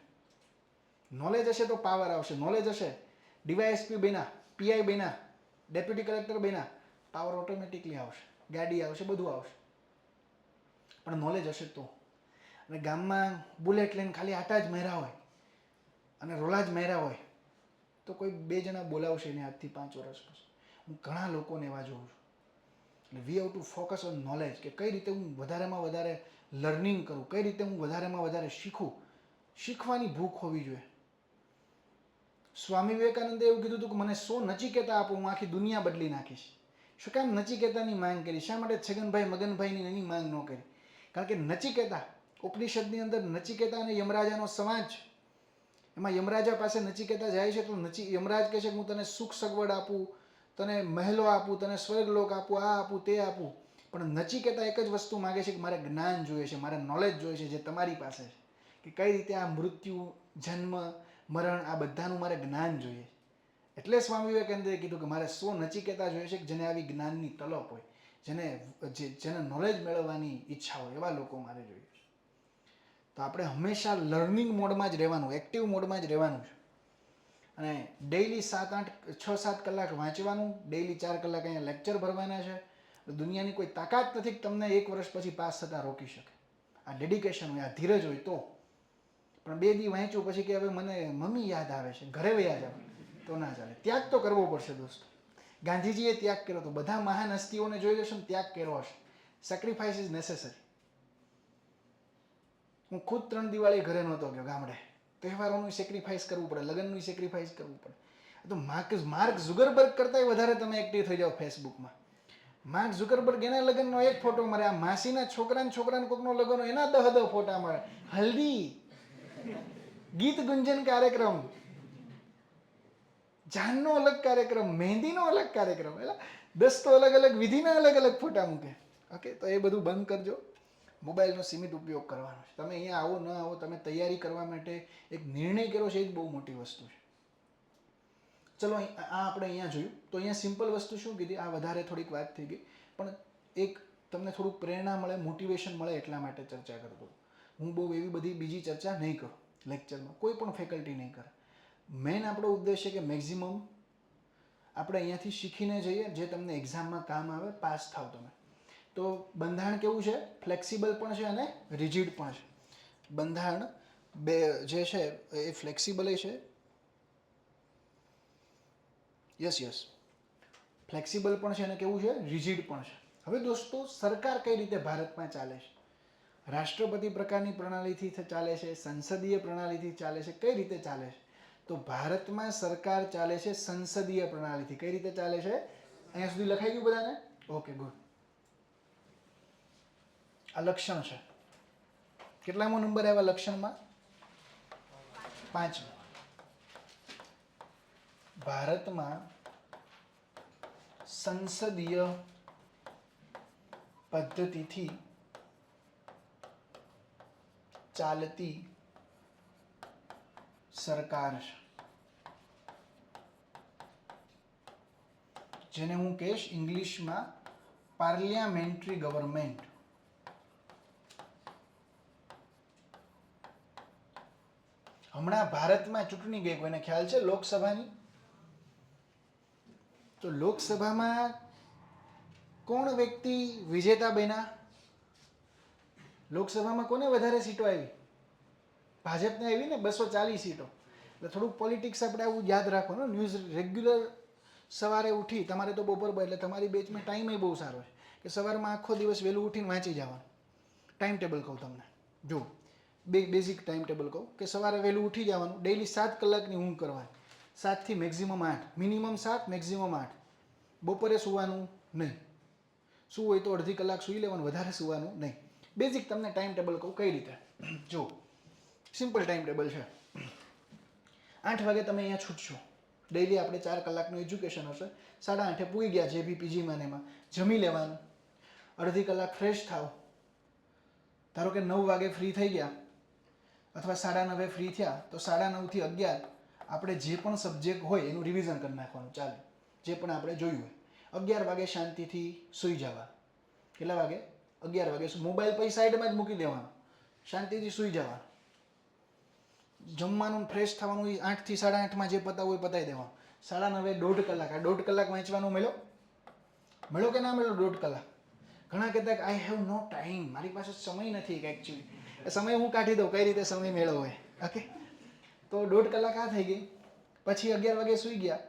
નોલેજ હશે તો પાવર આવશે. નોલેજ હશે, ડીવાયએસપી બન્યા, પીઆઈ બન્યા, ડેપ્યુટી કલેક્ટર બન્યા, પાવર ઓટોમેટિકલી આવશે, ગાડી આવશે, બધું આવશે. પણ નોલેજ હશે તો. અને ગામમાં બુલેટ લઈને ખાલી આટા જ મેરા હોય અને રોલા જ મેરા હોય તો કોઈ 2 જણા બોલાવશે ને આજથી 5 વર્ષ પછી. હું ઘણા લોકોને એવા જોઉં છું. એટલે we have to focus on knowledge, કે કઈ રીતે હું વધારેમાં વધારે લર્નિંગ કરું, કઈ રીતે હું વધારેમાં વધારે શીખું. શીખવાની ભૂખ હોવી જોઈએ. સ્વામી વિવેકાનંદે એવું કીધું હતું કે મને 100 નચિકેતા આપો, હું આખી દુનિયા બદલી નાખીશ. શું કામ નચિકેતાની માંગ કરી? શા માટે છગનભાઈ મગનભાઈની એની માંગ ન કરી? કારણ કે નચિકેતા, ઉપનિષદની અંદર નચિકેતા અને યમરાજાનો સમાજ. એમાં યમરાજા પાસે નચિકેતા જાય છે તો યમરાજ કહે છે કે હું તને સુખ સગવડ આપું, તને મહેલો આપું, તને સ્વર્ગલોક આપું, આ આપું, તે આપું. પણ નચિકેતા એક જ વસ્તુ માગે છે કે મારે જ્ઞાન જોઈએ છે, મારે નોલેજ જોઈએ છે, જે તમારી પાસે છે. કે કઈ રીતે આ મૃત્યુ, જન્મ, મરણ, આ બધાનું મારે જ્ઞાન જોઈએ. એટલે સ્વામી વિવેકાનંદે કીધું કે મારે 100 નચિકેતા જોઈએ છે કે જેને આવી જ્ઞાનની તલપ હોય, જેને નોલેજ મેળવવાની ઈચ્છા હોય, એવા લોકો મારે જોઈએ. તો આપણે હંમેશા લર્નિંગ મોડમાં જ રહેવાનું, એક્ટિવ મોડમાં જ રહેવાનું છે. અને ડેઈલી 6-7 કલાક વાંચવાનું, ડેઈલી 4 કલાક અહીંયા લેક્ચર ભરવાના છે. દુનિયાની કોઈ તાકાત નથી કે તમને 1 વર્ષ પછી પાસ થતા રોકી શકે. આ ડેડિકેશન હોય, આ ધીરજ હોય તો. પણ 2 દી વાંચ્યું પછી કે હવે મને મમ્મી યાદ આવે છે, ઘરે વયા જાવ, તો ના ચાલે. ત્યાગ તો કરવો પડશે દોસ્તો. ગાંધીજીએ ત્યાગ કર્યો હતો. બધા મહાન હસ્તીઓને જોઈ લેશો ને ત્યાગ કર્યો હશે. Sacrifice is necessary. હું ખુદ 3 દિવાળી ઘરે નહોતો ગયો ગામડે. તહેવારોનું સેક્રિફાઈસ કરવું પડે, લગ્નનું સેક્રિફાઈસ કરવું પડે. તો માર્ક ઝુકરબર્ગ કરતાંય વધારે તમે એક્ટિવ થઈ જાઓ ફેસબુકમાં. માર્ક ઝુકરબર્ગ એના લગ્નનો એક ફોટો મળે, આ માસીના છોકરાને કોકનો લગ્નનો એના 10 ફોટા મળે. હલ્દી, ગીત ગુંજન કાર્યક્રમ, જાનનો અલગ કાર્યક્રમ, મહેંદીનો અલગ કાર્યક્રમ, એટલે 10 તો અલગ અલગ વિધિના અલગ અલગ ફોટા મૂકે. ઓકે, તો એ બધું બંધ કરજો. મોબાઈલનો સીમિત ઉપયોગ કરવાનો છે. તમે અહીંયા આવો ન આવો, તમે તૈયારી કરવા માટે એક નિર્ણય કર્યો છે, એ જ બહુ મોટી વસ્તુ છે. ચલો, આ આપણે અહીંયા જોયું. તો અહીંયા સિમ્પલ વસ્તુ શું કીધી, આ વધારે થોડીક વાત થઈ ગઈ, પણ એક તમને થોડુંક પ્રેરણા મળે, મોટિવેશન મળે એટલા માટે ચર્ચા કરતો. હું બહુ એવી બધી બીજી ચર્ચા નહીં કરું લેક્ચરમાં, કોઈ પણ ફેકલ્ટી નહીં કરે. મેઇન આપણો ઉદ્દેશ્ય કે મેક્ઝિમમ આપણે અહીંયાથી શીખીને જઈએ જે તમને એક્ઝામમાં કામ આવે, પાસ થાવ તમે. તો બંધારણ કેવું છે? ફ્લેક્સિબલ પણ છે અને રિજિડ પણ છે. બંધારણ બે જે છે એ ફ્લેક્સિબલ છે. યસ ફ્લેક્સિબલ પણ છે અને કેવું છે? રિજિડ પણ છે. હવે દોસ્તો સરકાર કઈ રીતે ભારતમાં ચાલે છે? રાષ્ટ્રપતિ પ્રકારની પ્રણાલીથી ચાલે છે, સંસદીય પ્રણાલીથી ચાલે છે, કઈ રીતે ચાલે છે? તો ભારતમાં સરકાર ચાલે છે સંસદીય પ્રણાલીથી. કઈ રીતે ચાલે છે? અહીંયા સુધી લખાઈ ગયું બધાને? Okay good. આ લક્ષણ છે. કેટલામો નંબર આવ્યા લક્ષણમાં? 5. ભારતમાં સંસદીય પદ્ધતિથી ચાલતી સરકાર છે, જેને હું કહીશ ઇંગ્લિશમાં પાર્લિયામેન્ટરી ગવર્મેન્ટ. હમણાં ભારતમાં ચૂંટણી ગઈ, કોઈને ખ્યાલ છે લોકસભાની? તો લોકસભામાં કોણ વ્યક્તિ વિજેતા બન્યા? લોકસભામાં કોને વધારે સીટો આવી? ભાજપને આવી ને 240 સીટો. એટલે થોડુંક પોલિટિક્સ આપણે આવું યાદ રાખવાનું. ન્યૂઝ રેગ્યુલર સવારે ઉઠી, તમારે તો બપોર એટલે તમારી બેચમાં ટાઈમ બહુ સારો છે કે સવારમાં આખો દિવસ વહેલું ઉઠીને વાંચી જવાનું. ટાઈમ ટેબલ કહું તમને, જો બેઝિક ટાઈમ ટેબલ કહું કે સવારે વહેલું ઉઠી જવાનું, ડેઈલી 7 કલાકની ઊંઘ કરવાની, 7 થી મેક્સિમમ 8, મિનિમમ 7 મેક્સિમમ 8. બપોરે સૂવાનું નહીં, શું હોય તો અડધી કલાક સૂઈ લેવાનું, વધારે સૂવાનું નહીં. બેઝિક તમને ટાઈમ ટેબલ કહું કઈ રીતે. જો સિમ્પલ ટાઈમ ટેબલ છે. 8 વાગે તમે અહીંયા છૂટશો, ડેઈલી આપણે 4 કલાકનું એજ્યુકેશન હશે. 8:30 પૂરી ગયા જે બી પીજીમાં ને એમાં, જમી લેવાનું, અડધી કલાક ફ્રેશ થાવ. ધારો કે 9 વાગે ફ્રી થઈ ગયા અથવા 9:30 ફ્રી થયા, તો 9:30 થી 11 આપણે જે પણ સબ્જેક્ટ હોય એનું રિવિઝન કરી નાખવાનું. ચાલે જે પણ આપણે જોયું હોય. 11 વાગે શાંતિથી સૂઈ જવા. કેટલા વાગે? 11 વાગે. મોબાઈલ પછી સાઈડમાં જ મૂકી દેવાનો, શાંતિથી સૂઈ જવાનું. જમવાનું ફ્રેશ થવાનું 8 થી 8:30 જે પતાવું હોય પતાવી દેવાનું. 9:30 1.5 કલાક. આ 1.5 કલાક વાંચવાનું મળ્યો કે ના મળ્યો? 1.5 કલાક. ઘણા કહેતા કે આઈ હેવ નો ટાઈમ, મારી પાસે સમય નથી. કે એકચ્યુઅલી સમય હું કાઢી દઉં, કઈ રીતે સમય મેળવવો હોય. ઓકે, તો 1.5 કલાક આ થઈ ગઈ. પછી 11 વાગે સૂઈ ગયા,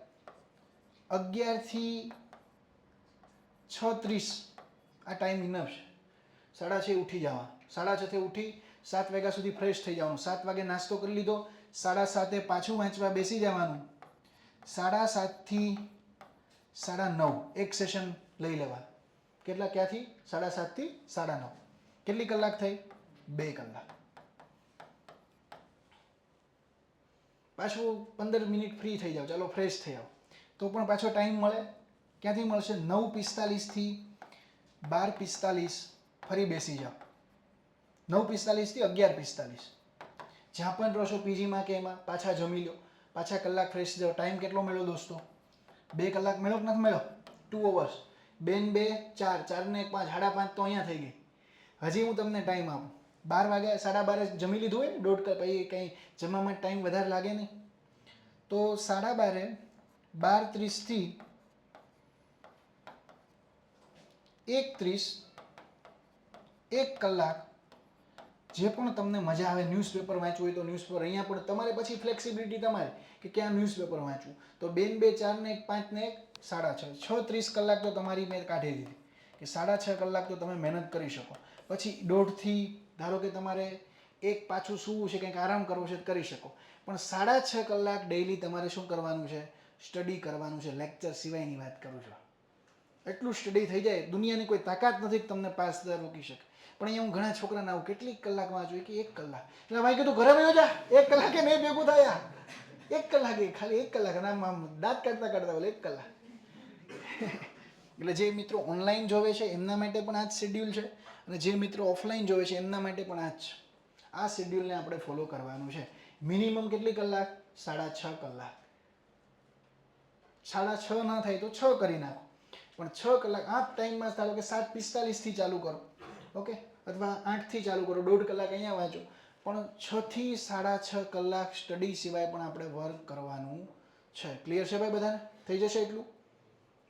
11 થી 6:30 આ ટાઈમ ઇનફ છે. 6:30 ઉઠી જવા. 6:30 ઉઠી 7 વાગ્યા સુધી ફ્રેશ થઈ જવાનું. 7 વાગે નાસ્તો કરી લીધો, 7:30 પાછું વાંચવા બેસી જવાનું. 7:30 થી 9:30 એક સેશન લઈ લેવા. કેટલા? ક્યાંથી? 7:30 થી 9:30. કેટલી કલાક થઈ? 2 કલાક. પાછું 15 મિનિટ ફ્રી થઈ જાવ, ચાલો ફ્રેશ થઈ જાવ, તો પણ પાછો ટાઈમ મળે. ક્યાંથી મળશે? 9:45 થી 12:45 ફરી બેસી જાઓ. 9:45 થી 11:45 જ્યાં પણ રહો છો પીજીમાં કે એમાં, પાછા જમી લો, પાછા કલાક ફ્રેશ જાઓ. ટાઈમ કેટલો મળ્યો દોસ્તો? 2 કલાક મળ્યો કે નથી મળ્યો? 2 hours. 2 ને 2 4, 4 ને 1 5, 5:30 તો અહીંયા થઈ ગઈ. હજી હું તમને ટાઈમ આપું. 12 વાગે 12:30 જમી લીધું હોય, 1.5 કલાક પછી કંઈ જમવામાં ટાઈમ વધારે લાગે નહીં, તો 12:30 12:30 થી 1:30 1 કલાક જે પણ તમને મજા આવે. ન્યૂઝપેપર વાંચવું હોય તો ન્યૂઝપેપર, અહીંયા પણ તમારે પછી ફ્લેક્સિબિલિટી તમારે કે ક્યાં ન્યૂઝપેપર વાંચવું. તો 2 ને 2 4 ને 1 5 ને 1 6:30 6:30 કલાક તો તમારી મેં કાઢી દીધી કે 6:30 કલાક તો તમે મહેનત કરી શકો. પછી 1:30 થી ધારો કે તમારે 1 પાછું સૂવું છે, કંઈક આરામ કરવો છે, કરી શકો. પણ 6.5 કલાક ડેઈલી તમારે શું કરવાનું છે? સ્ટડી કરવાનું છે. લેક્ચર સિવાયની વાત કરું છું. એટલું સ્ટડી થઈ જાય, દુનિયાની કોઈ તાકાત નથી કે તમને પાસ રોકી શકે. પણ અહીંયા હું ઘણા છોકરાને આવું, કેટલીક કલાક વાંચું કે 1 કલાક. એટલે ભાઈ કીધું ઘરે વયો જા, 1 કલાકે નહીં ભેગું થયા. 1 કલાકે, ખાલી 1 કલાક, આમ દાંત કાઢતા બોલે 1 કલાક. એટલે જે મિત્રો ઓનલાઈન જોવે છે એમના માટે પણ આ જ શેડ્યુલ છે, અને જે મિત્રો ઓફલાઈન જોવે છે એમના માટે પણ આ જ છે. આ શેડ્યુલને આપણે ફોલો કરવાનું છે. મિનિમમ કેટલી કલાક? 6.5 કલાક. 6.5 ના થાય તો 6 કરી નાખો, પણ 6 કલાક આ ટાઈમમાં. ધારો કે 7:45 થી ચાલુ કરો, ઓકે, અથવા 8 થી ચાલુ કરો, 1.5 કલાક અહીંયા વાંચો, પણ 6 થી 6.5 કલાક સ્ટડી સિવાય પણ આપણે વર્ક કરવાનું છે. ક્લિયર છે ભાઈ બધાને? થઈ જશે એટલું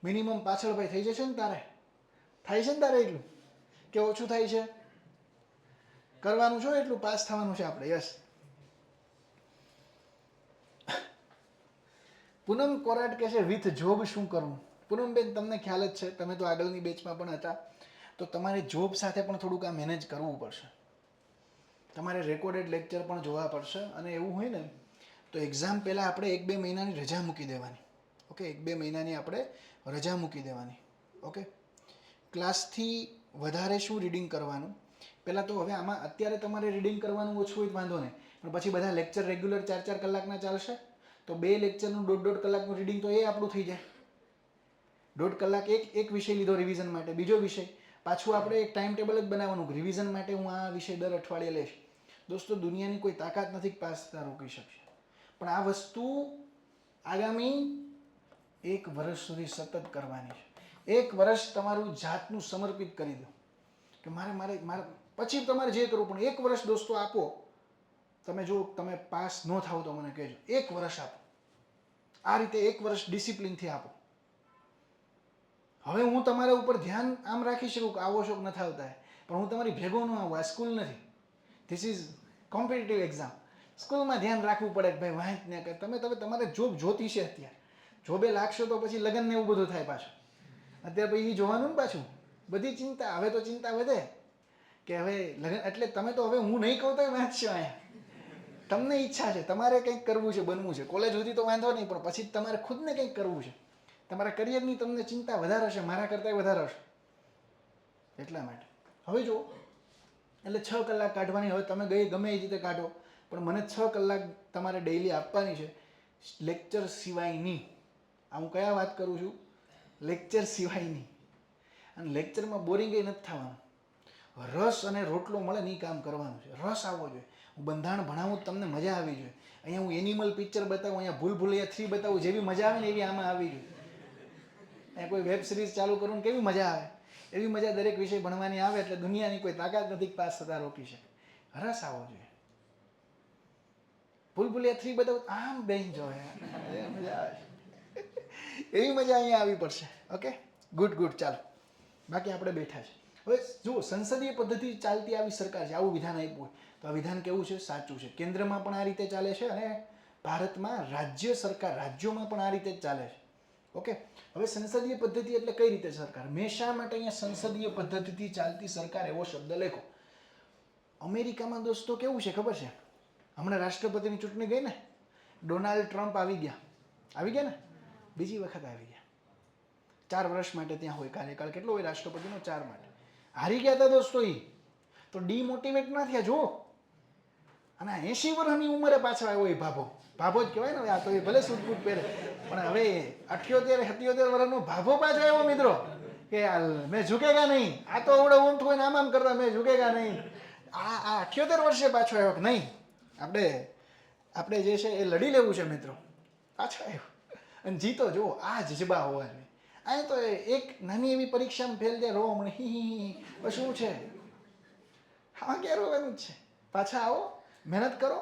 મિનિમમ? પાછળ ભાઈ થઈ જશે ને તારે? થાય છે ને તારે એટલું કે ઓછું થાય છે? કરવાનું છો એટલું, પાસ થવાનું છે આપણે. યસ. પૂનમ કોરાટ કહે છે વિથ જોબ શું કરવું? પૂનમબેન તમને ખ્યાલ જ છે, તમે તો આગળની બેચમાં પણ હતા, તો તમારે જોબ સાથે પણ થોડુંક આ મેનેજ કરવું પડશે. તમારે રેકોર્ડેડ લેક્ચર પણ જોવા પડશે, અને એવું હોય ને તો એક્ઝામ પહેલાં આપણે 1-2 મહિનાની રજા મૂકી દેવાની. ઓકે, 1-2 મહિનાની આપણે રજા મૂકી દેવાની. ઓકે, ક્લાસથી વધારે શું રીડિંગ કરવાનું? પહેલાં તો હવે આમાં અત્યારે તમારે રીડિંગ કરવાનું ઓછું હોય તો વાંધો નહીં, પણ પછી બધા લેક્ચર રેગ્યુલર 4-4 કલાકના ચાલશે તો 2 લેક્ચરનું 1.5 કલાકનું રીડિંગ તો એ આપણું થઈ જાય. 1.5 કલાક એક વિષય લીધો રિવિઝન માટે, બીજો વિષય પાછું આપણે એક ટાઈમ ટેબલ જ બનાવવાનું, રિવિઝન માટે હું આ વિષય દર અઠવાડિયે લઈશ. દોસ્તો, દુનિયાની કોઈ તાકાત નથી કે પાસ થતા રોકી શકશે, પણ આ વસ્તુ આગામી 1 વર્ષ સુધી સતત કરવાની છે. 1 વર્ષ તમારું જાતનું સમર્પિત કરી દો કે મારે પછી તમારે જે કરવું, પણ 1 વર્ષ દોસ્તો આપો. તમે જો તમે પાસ ન થાવ તો મને કહેજો. 1 વર્ષ આપો, આ રીતે 1 વર્ષ ડિસિપ્લિનથી આપો. હવે હું તમારા ઉપર ધ્યાન આમ રાખી શકું કે આવો શોખ નથી આવતા, પણ હું તમારી ભેગો ન આવું. આ સ્કૂલ નથી, ધીસ ઇઝ કોમ્પિટિટિવ એક્ઝામ. સ્કૂલમાં ધ્યાન રાખવું પડે કે ભાઈ વાંચ ને કર. તમે તમારે જોબ જોતી છે અત્યારે, જોબે લાગશો તો પછી લગ્ન ને એવું બધું થાય પાછું. અત્યારે પછી જોવાનું ને પાછું બધી ચિંતા. હવે તો ચિંતા વધે કે હવે લગ્ન, એટલે તમે તો હવે હું નહીં કહું તો વાંચશો અહીંયા. તમને ઈચ્છા છે, તમારે કંઈક કરવું છે, બનવું છે. કોલેજ સુધી તો વાંધો નહીં, પણ પછી તમારે ખુદને કંઈક કરવું છે. તમારા કરિયરની તમને ચિંતા વધારે હશે, મારા કરતાંય વધારે હશે. એટલા માટે હવે જો, એટલે 6 કલાક કાઢવાની. હવે તમે ગમે એ રીતે કાઢો, પણ મને 6 કલાક તમારે ડેઈલી આપવાની છે, લેક્ચર સિવાયની. આ હું કયા વાત કરું છું? લેક્ચર સિવાયની. અને લેક્ચરમાં બોરિંગ એ નથી થવાનું. રસ અને રોટલો મળે ને એ કામ કરવાનું છે. રસ આવવો જોઈએ. હું બંધારણ ભણાવું, તમને મજા આવી જોઈએ. અહીંયા હું એનિમલ પિક્ચર બતાવું, અહીંયા ભૂલ ભુલૈયા 3 બતાવું, જેવી મજા આવે ને એવી આમાં આવી જોઈએ. અહીંયા કોઈ વેબ સિરીઝ ચાલુ કરું ને કેવી મજા આવે, એવી મજા દરેક વિષય ભણવાની આવે. એટલે દુનિયાની કોઈ તાકાત નથી પાસ થતા રોકી શકે. રસ આવવો જોઈએ. ભૂલ ભુલૈયા 3 બતાવું આમ બેન જોવે, મજા આવે. એવી મજા અહીંયા આવી પડશે. Okay, good. ચાલો, બાકી આપણે બેઠા છે. હવે જુઓ, સંસદીય પદ્ધતિ ચાલતી આવી સરકાર છે, આવું વિધાન આપ્યું હોય તો આ વિધાન કેવું છે? સાચું છે. કેન્દ્રમાં પણ આ રીતે ચાલે છે અને ભારતમાં રાજ્ય સરકાર, રાજ્યોમાં પણ આ રીતે જ ચાલે છે. ઓકે, હવે સંસદીય પદ્ધતિ એટલે કઈ રીતે સરકાર? મેં શા માટે અહીંયા સંસદીય પદ્ધતિથી ચાલતી સરકાર એવો શબ્દ લખ્યો? અમેરિકામાં દોસ્તો કેવું છે ખબર છે? હમણાં રાષ્ટ્રપતિની ચૂંટણી ગઈ ને, ડોનાલ્ડ ટ્રમ્પ આવી ગયા ને, બીજી વખત આવી ગયા. 4 વર્ષ માટે ત્યાં હોય કાર્યકાળ. કેટલો હોય રાષ્ટ્રપતિનો? 4 માટે. હારી ગયા હતા દોસ્તો. એ તો ડિમોટિવેટ ના થયા. જો, અને 80 વર્ષની ઉંમરે પાછા આવ્યો. એ ભાભો જ કહેવાય ને. આ તો એ ભલે સૂટ બૂટ પહેરે, પણ હવે 78-77 વર્ષનો ભાભો પાછો આવ્યો મિત્રો, કે મેં ઝુકેગા નહીં. આ તો આવડે ઊંટ હોય ને આમ કરતા, મેં ઝુકેગા નહીં. આ 78 વર્ષે પાછો આવ્યો કે નહીં, આપણે જે છે એ લડી લેવું છે મિત્રો. પાછો આવ્યો અને જીતો. જુઓ, આ જજબા હોવા જોઈએ. અહીં તો એક નાની એવી પરીક્ષામાં ફેલ જાય, રો હમણાં શું છે? હા, ક્યાં રોવાનું જ છે? પાછા આવો, મહેનત કરો,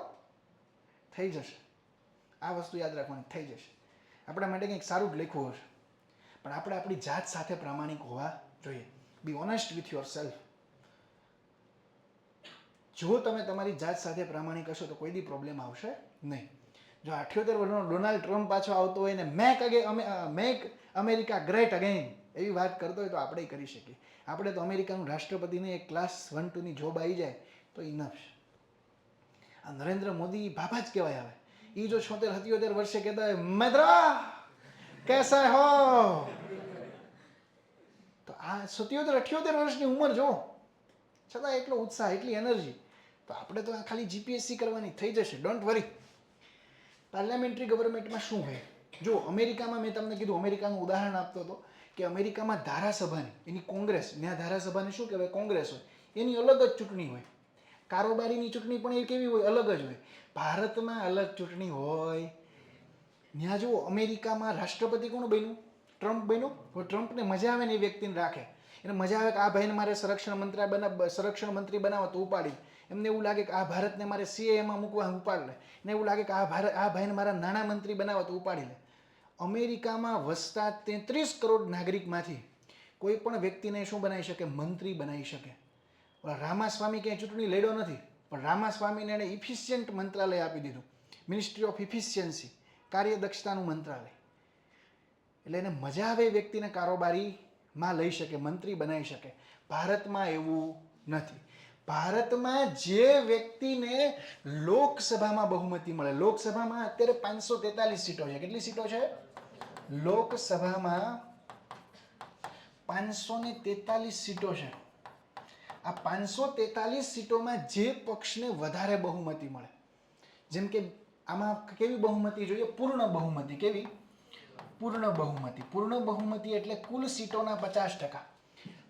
થઈ જશે. આ વસ્તુ યાદ રાખવાની, થઈ જશે. આપણા માટે કંઈક સારું જ લખવું હશે, પણ આપણે આપણી જાત સાથે પ્રામાણિક હોવા જોઈએ. Be honest with your self. જો તમે તમારી જાત સાથે પ્રામાણિક હશો તો કોઈ દી પ્રોબ્લેમ આવશે નહીં. જો 78 વર્ષનો ડોનાલ્ડ ટ્રમ્પ પાછો આવતો હોય ને મેક અમેરિકા ગ્રેટ અગેન એવી વાત કરતો હોય તો આપણે કરી શકીએ. આપણે તો અમેરિકાનું રાષ્ટ્રપતિને એક ક્લાસ 1-2ની જોબ આવી જાય તો ઇનફ છે. આ નરેન્દ્ર મોદી બાબા જ કહેવાય. હવે એ જો 76-77 વર્ષે કહેતા હોય મિત્રા કેસા હો, તો આ 77-78 વર્ષની ઉંમર જો, છતાં એટલો ઉત્સાહ, એટલી એનર્જી. તો આપણે તો ખાલી જીપીએસસી કરવાની, થઈ જશે. Don't worry. પાર્લામેન્ટરી ગવર્મેન્ટમાં શું હોય? જો અમેરિકામાં મેં તમને કીધું, અમેરિકાનું ઉદાહરણ આપતો હતો કે અમેરિકામાં ધારાસભાની, એની કોંગ્રેસ, ત્યાં ધારાસભાને શું કહેવાય? કોંગ્રેસ હોય. એની અલગ જ ચૂંટણી હોય. કારોબારીની ચૂંટણી પણ એ કેવી હોય? અલગ જ હોય. ભારતમાં અલગ ચૂંટણી હોય. ત્યાં જુઓ, અમેરિકામાં રાષ્ટ્રપતિ કોણ બન્યું? ટ્રમ્પ બન્યો. ટ્રમ્પને મજા આવે ને એ વ્યક્તિને રાખે. એને મજા આવે કે આ ભાઈને મારે સંરક્ષણ મંત્રી બનાવો તો ઉપાડી. એમને એવું લાગે કે આ ભારતને મારે સીએમાં મૂકવા ઉપાડ લે, ને એવું લાગે કે આ ભાઈને મારા નાણામંત્રી બનાવો તો ઉપાડી લે. અમેરિકામાં વસતા 33 કરોડ નાગરિકમાંથી કોઈ પણ વ્યક્તિને શું બનાવી શકે? મંત્રી બનાવી શકે. રામાસ્વામી ક્યાંય ચૂંટણી લડ્યો નથી, પણ રામાસ્વામીને એણે ઇફિશિયન્ટ મંત્રાલય આપી દીધું, મિનિસ્ટ્રી ઓફ ઇફિશિયન્સી, કાર્યદક્ષતાનું મંત્રાલય. એટલે એને મજા આવે વ્યક્તિને કારોબારીમાં લઈ શકે, મંત્રી બનાવી શકે. ભારતમાં એવું નથી. ભારતમાં જે વ્યક્તિને લોકસભામાં બહુમતી મળે, લોકસભામાં અત્યારે 543 સીટો છે. કેટલી સીટો છે લોકસભામાં? 543 સીટો છે. આ 543 સીટોમાં જે પક્ષને વધારે બહુમતી મળે, જેમ કે આમાં કેવી બહુમતી જોઈએ? પૂર્ણ બહુમતી. કેવી? પૂર્ણ બહુમતી. પૂર્ણ બહુમતી એટલે કુલ સીટોના 50%.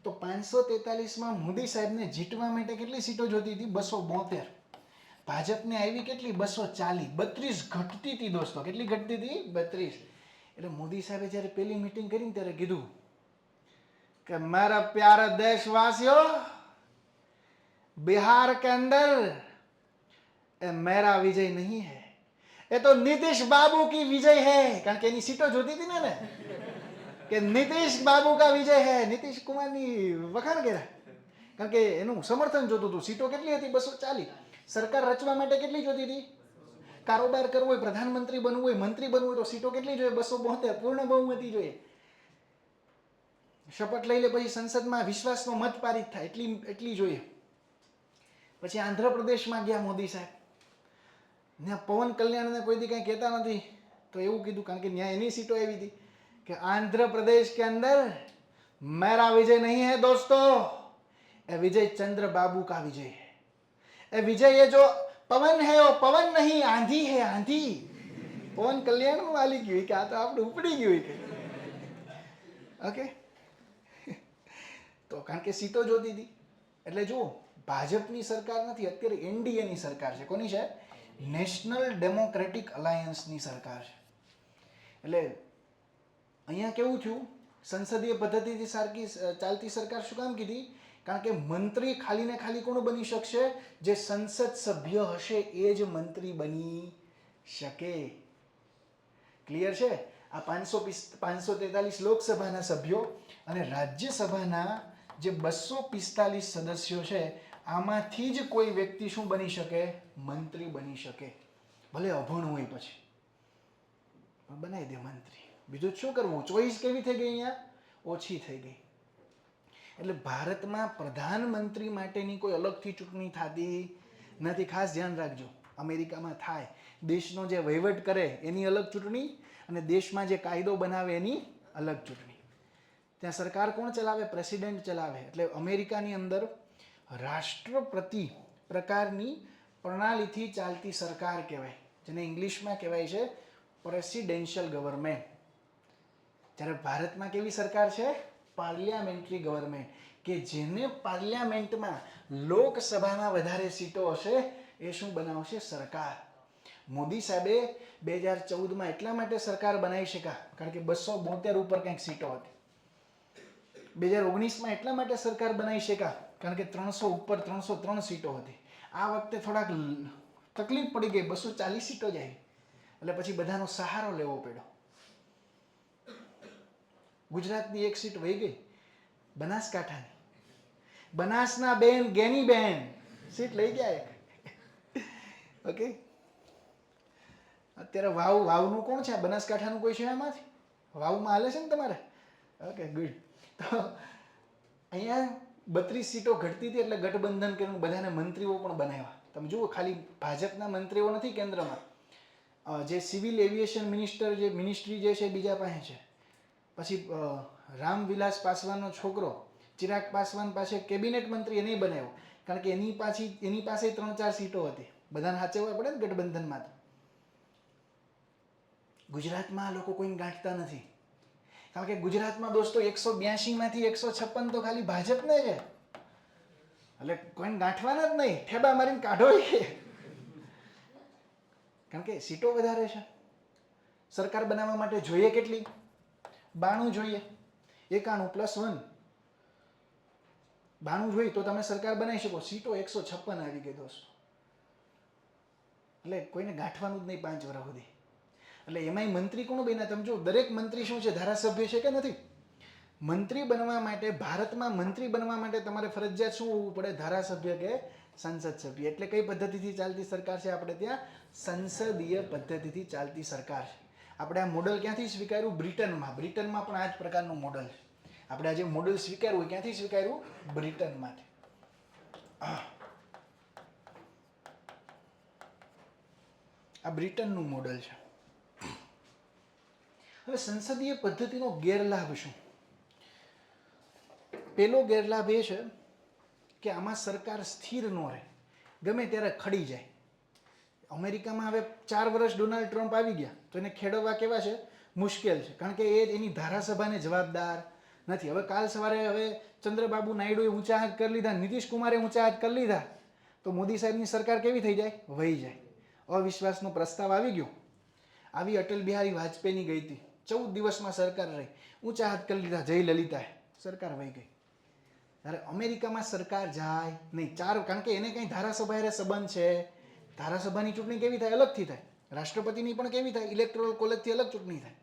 તો 543માં મોદી સાહેબને જીતવા માટે કેટલી સીટો જોતી હતી? 272. ભાજપને આવી કેટલી? 240. 32 ઘટતી હતી દોસ્તો. કેટલી ઘટતી હતી? 32. એટલે મોદી સાહેબે જ્યારે પહેલી મીટિંગ કરી ત્યારે કીધું કે મારા પ્યારા દેશવાસીઓ, बिहार के अंदर मेरा विजय नहीं है, ये तो नीतीश बाबू की विजय है. કારણ કે એની સીટો જોતી હતી ને કે નીતિશ બાબુ કા વિજય है. નીતિશ કુમારની વખાણ કર્યા, કારણ કે એનું સમર્થન જોતું હતું. સીટો કેટલી હતી? 240. સરકાર રચવા માટે કેટલી જોતી હતી? કારોબાર કરવો હોય, પ્રધાનમંત્રી બનવું હોય, મંત્રી બનવું હોય તો સીટો કેટલી જોઈએ? 272. પૂર્ણ બહુમતી જોઈએ. શપથ લઈ લે પછી સંસદમાં વિશ્વાસનો મત પારિત થાય, એટલી જોઈએ. પછી આંધ્રપ્રદેશમાં ગયા મોદી સાહેબ, ત્યાં પવન કલ્યાણને કોઈ દી કંઈ કહેતા નથી, તો એવું કીધું, કારણ કે ત્યાં એની સીટો એવી હતી કે आंध्र प्रदेश के अंदर मेरा विजय नहीं है दोस्तों, ये विजय चंद्र बाबू का विजय है. ये विजय ये जो पवन है वो पवन नहीं, आंधी है आंधी. પવન કલ્યાણ વાલી ગયું કે આ તો આપણે ઉપડી ગયું કે ઓકે. તો કારણ કે સીટો જોતી હતી. એટલે જુઓ, ભાજપની સરકાર નથી, અત્યારે એનડીએની સરકાર છે. કોની છે? નેશનલ ડેમોક્રેટિક અલાયન્સની સરકાર છે. એટલે અહીંયા કેવું થયું? સંસદીય પદ્ધતિથી ચાલતી સરકાર શું કામ કીધી? કારણ કે મંત્રી ખાલી ને ખાલી કોણ બની શકશે? જે સંસદ સભ્ય હશે એ જ મંત્રી બની શકે. ક્લિયર છે? આ 543 લોકસભાના સભ્યો અને રાજ્યસભાના જે 245 સદસ્યો છે, આમાંથી જ કોઈ વ્યક્તિ શું બની શકે? મંત્રી બની શકે. ભલે અભણ હોય, પછી બનાવી દે મંત્રી. બીજું શું કરવું? ચોઈસ કેવી થઈ ગઈ? અહીંયા ઓછી થઈ ગઈ. એટલે ભારતમાં પ્રધાનમંત્રી માટેની કોઈ અલગથી ચૂંટણી થતી નથી. ખાસ ધ્યાન રાખજો. અમેરિકામાં થાય. દેશનો જે વહીવટ કરે એની અલગ ચૂંટણી, અને દેશમાં જે કાયદો બનાવે એની અલગ ચૂંટણી. ત્યાં સરકાર કોણ ચલાવે? પ્રેસિડેન્ટ ચલાવે. એટલે અમેરિકાની અંદર રાષ્ટ્રપતિ પ્રકારની પ્રણાલીથી ચાલતી સરકાર કહેવાય, જેને ઇંગ્લિશમાં કહેવાય છે પ્રેસિડેન્શિયલ ગવર્મેન્ટ. જ્યારે ભારતમાં કેવી સરકાર છે? પાર્લિયામેન્ટરી ગવર્મેન્ટ, કે જેને પાર્લિયામેન્ટમાં લોકસભામાં વધારે સીટો હશે એ શું બનાવશે? સરકાર. મોદી સાહેબે 2014માં એટલા માટે સરકાર બનાવી શક્યા કારણ કે 272 ઉપર કંઈક સીટો હતી. 2019માં એટલા માટે સરકાર બનાવી શક્યા કારણ કે 300 ઉપર 303 સીટો હતી. આ વખતે થોડાક તકલીફ પડી ગઈ, 240 સીટો જ આવી. એટલે પછી બધાનો સહારો લેવો પડ્યો. ગુજરાતની એક સીટ વહી ગઈ, બનાસકાંઠાની. બનાસના બેન ગેની બેન સીટ લઈ ગયા એક. ઓકે. અત્યારે વાવનું કોણ છે? બનાસકાંઠાનું કોઈ છે આમાંથી? વાવમાં હાલે છે ને તમારે? Okay, good. તો અહીંયા 32 સીટો ઘટતી હતી, એટલે ગઠબંધન કર્યું, બધાને મંત્રીઓ પણ બનાવ્યા. તમે જુઓ, ખાલી ભાજપના મંત્રીઓ નથી કેન્દ્રમાં. જે સિવિલ એવિએશન મિનિસ્ટ્રી જે છે બીજા પાસે છે. પછી રામવિલાસ પાસવાનનો છોકરો ચિરાગ પાસવાન પાસે કેબિનેટ મંત્રી એને બનાવ્યો, કારણ કે એની પાસે 3-4 સીટો હતી. બધાને સાચવવા પડે ને ગઠબંધનમાં. ગુજરાતમાં આ લોકો કોઈને ગાંઠતા નથી, કારણ કે ગુજરાતમાં દોસ્તો 182માંથી 156 તો ખાલી ભાજપને છે. એટલે કોઈને ગાંઠવાના જ નહીં, ઠેબા મારીને કાઢો. કારણ કે સીટો વધારે છે. સરકાર બનાવવા માટે જોઈએ કેટલી? 92 જોઈએ. 91 + 1 92 જ હોય તો તમે સરકાર બનાવી શકો. સીટો 156 આવી ગઈ દોસ્તો. એટલે કોઈને ગાંઠવાનું જ નહીં 5 વર્ષ સુધી. એટલે એમાંય મંત્રી કોણ બન્યા તમે જો, દરેક મંત્રી શું છે, ધારાસભ્ય છે કે નથી? મંત્રી બનવા માટે, ભારતમાં મંત્રી બનવા માટે તમારે ફરજિયાત શું હોવું પડે? ધારાસભ્ય કે સંસદ સભ્ય. એટલે કઈ પદ્ધતિથી ચાલતી સરકાર છે આપણે ત્યાં? સંસદીય પદ્ધતિથી ચાલતી સરકાર છે. આપણે આ મોડલ ક્યાંથી સ્વીકાર્યું? બ્રિટનમાં. બ્રિટનમાં પણ આ જ પ્રકારનું મોડલ છે. આપણે આજે મોડલ સ્વીકાર્યું ક્યાંથી સ્વીકાર્યું? બ્રિટનમાંથી. આ બ્રિટનનું મોડલ છે. હવે સંસદીય પદ્ધતિનો ગેરલાભ શું? પેલો ગેરલાભ એ છે કે આમાં સરકાર સ્થિર ન રહે, ગમે ત્યારે ખડી જાય. અમેરિકામાં હવે 4 વર્ષ ડોનાલ્ડ ટ્રમ્પ આવી ગયા તો એને ખેડવવા કેવા છે? મુશ્કેલ છે. કારણ કે એ એની ધારાસભાને જવાબદાર નથી. હવે કાલ સવારે હવે ચંદ્રબાબુ નાયડુએ ઊંચા હાથ કરી લીધા, નીતિશ કુમારે ઊંચા હાથ કરી લીધા, તો મોદી સાહેબની સરકાર કેવી થઈ જાય? વહી જાય. અવિશ્વાસનો પ્રસ્તાવ આવી ગયો. આવી અટલ બિહારી વાજપેયીની ગઈ હતી, 14 દિવસમાં સરકાર રહી, ઊંચા હાથ કરી લીધા જયલલિતાએ, સરકાર વહી ગઈ. ત્યારે અમેરિકામાં સરકાર જાય નહીં. કારણ કે એને કંઈ ધારાસભા હારે સંબંધ છે. ધારાસભાની ચૂંટણી કેવી થાય? અલગથી થાય. રાષ્ટ્રપતિની પણ કેવી થાય? ઇલેક્ટોરલ કોલેજથી અલગ ચૂંટણી થાય.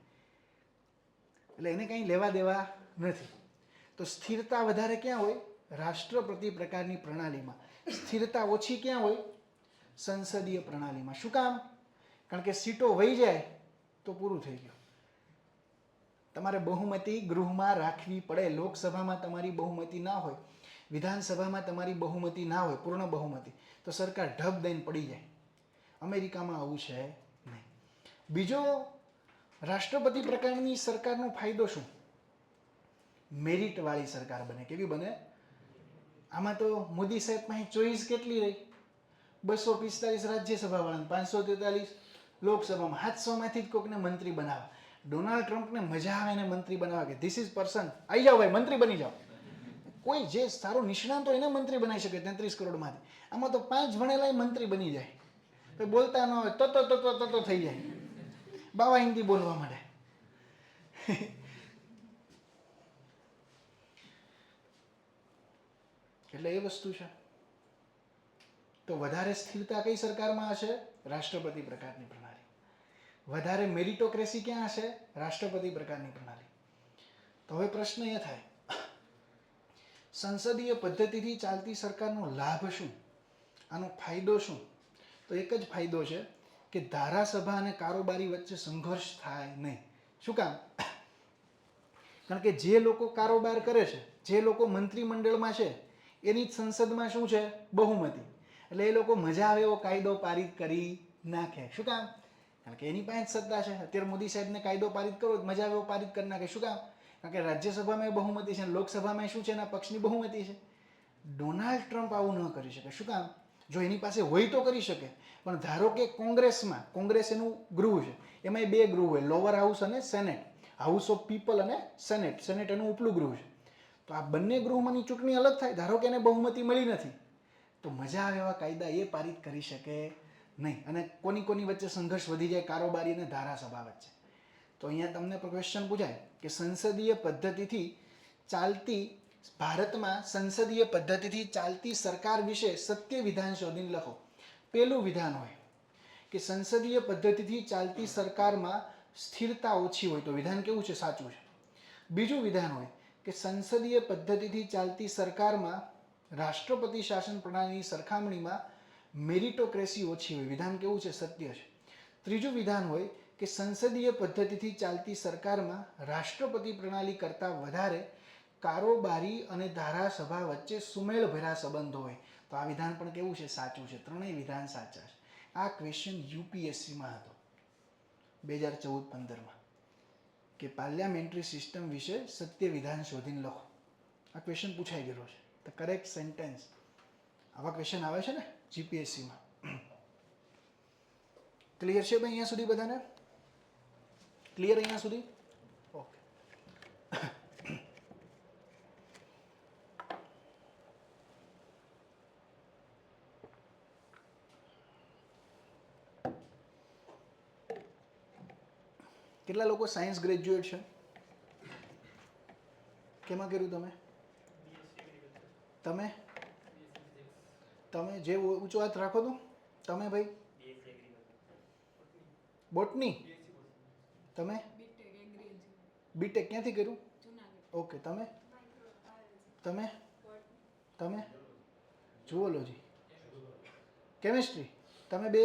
એટલે એને કંઈ લેવા દેવા નથી. તો સ્થિરતા વધારે ક્યાં હોય? રાષ્ટ્રપતિ પ્રકારની પ્રણાલીમાં. સ્થિરતા ઓછી ક્યાં હોય? સંસદીય પ્રણાલીમાં. શું કામ? કારણ કે સીટો વહી જાય તો પૂરું થઈ ગયું. તમારે બહુમતી ગૃહમાં રાખવી પડે. લોકસભામાં તમારી બહુમતી ના હોય, વિધાનસભામાં તમારી બહુમતી ના હોય, પૂર્ણ બહુમતી, તો સરકાર ઢબ દઈને પડી જાય. અમેરિકામાં આવું છે નહીં. બીજો, રાષ્ટ્રપતિ પ્રકારની સરકારનો ફાયદો શું? મેરિટવાળી સરકાર બને. કેવી બને? આમાં તો મોદી સાહેબ પાસે ચોઈસ કેટલી રહી? 245 રાજ્યસભા વાળાને, 543 લોકસભામાં. 700 માંથી જ કોઈકને મંત્રી બનાવે. ડોનાલ્ડ ટ્રમ્પને મજા આવે એને મંત્રી બનાવવા કે ધીસ ઇઝ પર્સન, આવી જાઓ ભાઈ મંત્રી બની જાઓ. કોઈ જે સારો નિષ્ણાંત હોય એને મંત્રી બનાવી શકે 33 કરોડમાંથી. આમાં તો 5 ભણેલા મંત્રી બની જાય. તો બોલતા ન હોય તો થઈ જાય. બાવા હિન્દી બોલવા માંડે. એટલે એ વસ્તુ છે. તો વધારે સ્થિરતા કઈ સરકારમાં હશે? રાષ્ટ્રપતિ પ્રકારની પ્રણાલી. વધારે મેરિટોક્રેસી ક્યાં હશે? રાષ્ટ્રપતિ પ્રકારની પ્રણાલી. તો હવે પ્રશ્ન એ થાય, સંસદીય પદ્ધતિથી ચાલતી સરકારનો લાભ શું? આનો ફાયદો શું? તો એક જ ફાયદો છે કે ધારાસભા અને કારોબારી વચ્ચે સંઘર્ષ થાય નહીં. શું કામ? કારણ કે જે લોકો કારોબાર કરે છે, જે લોકો મંત્રીમંડળમાં છે, એની જ સંસદમાં શું છે? બહુમતી. એટલે એ લોકો મજા આવે એવો કાયદો પારિત કરી નાખે. શું કામ? કારણ કે એની પાસે જ સત્તા છે. અત્યારે મોદી સાહેબને કાયદો પારિત કરો, મજા આવે એવો પારિત કરી નાખે. શું કામ? કારણ કે રાજ્યસભામાં બહુમતી છે, લોકસભામાં શું છે? એના પક્ષની બહુમતી છે. ડોનાલ્ડ ટ્રમ્પ આવું ન કરી શકે. શું કામ? જો એની પાસે હોય તો કરી શકે, પણ ધારો કે કોંગ્રેસમાં, કોંગ્રેસ એનું ગૃહ છે, એમાં 2 ગૃહ હોય, લોઅર હાઉસ અને સેનેટ, હાઉસ ઓફ પીપલ અને સેનેટ, સેનેટ એનું ઉપલું ગૃહ છે. તો આ બંને ગૃહમાંની ચૂંટણી અલગ થાય. ધારો કે એને બહુમતી મળી નથી, તો મજા આવે એવા કાયદા એ પારિત કરી શકે નહીં. અને કોની વચ્ચે સંઘર્ષ વધી જાય? કારોબારી અને ધારાસભા વચ્ચે. તો અહીંયા તમને ક્વેશ્ચન પૂછાય કે સંસદીય પદ્ધતિથી ચાલતી, ભારતમાં સંસદીય પદ્ધતિથી ચાલતી સરકાર વિશે સત્ય વિધાન શોધીને લખો. પેલું વિધાન હોય કે સંસદીય પદ્ધતિથી ચાલતી સરકારમાં સ્થિરતા ઓછી હોય, તો વિધાન કેવું છે? સાચું છે. બીજું વિધાન હોય કે સંસદીય પદ્ધતિથી ચાલતી સરકારમાં રાષ્ટ્રપતિ શાસન પ્રણાલીની સરખામણીમાં મેરિટોક્રેસી ઓછી હોય, વિધાન કેવું છે? સત્ય છે. ત્રીજું વિધાન હોય કે સંસદીય પદ્ધતિથી ચાલતી સરકારમાં રાષ્ટ્રપતિ પ્રણાલી કરતાં વધારે કારોબારી અને ધારાસભા વચ્ચે સુમેળભર્યા સંબંધો હોય, તો આ વિધાન પણ કેવું છે? સાચું છે. ત્રણેય વિધાન સાચા છે. આ ક્વેશ્ચન યુપીએસસીમાં હતો 2014-15માં કે પાર્લામેન્ટરી સિસ્ટમ વિશે સત્ય વિધાન શોધીને લખો. આ ક્વેશ્ચન પૂછાઈ ગયેલો છે. The correct sentence. આવા ક્વેશ્ચન આવે છે ને જીપીએસસીમાં. ક્લિયર છે ભાઈ અહીંયા સુધી બધાને? ક્લિયર અહીંયા સુધી? ઓકે. કેટલા લોકો સાયન્સ ગ્રેજ્યુએટ છે? કેમાં કર્યું તમે? તમે તમે જે ઊંચો હાથ રાખો તો તમે ભાઈ બોટની તમે બીટેક ક્યાંથી કર્યું ઓકે તમે તમે તમે જુઓલોજી કેમિસ્ટ્રી તમે બે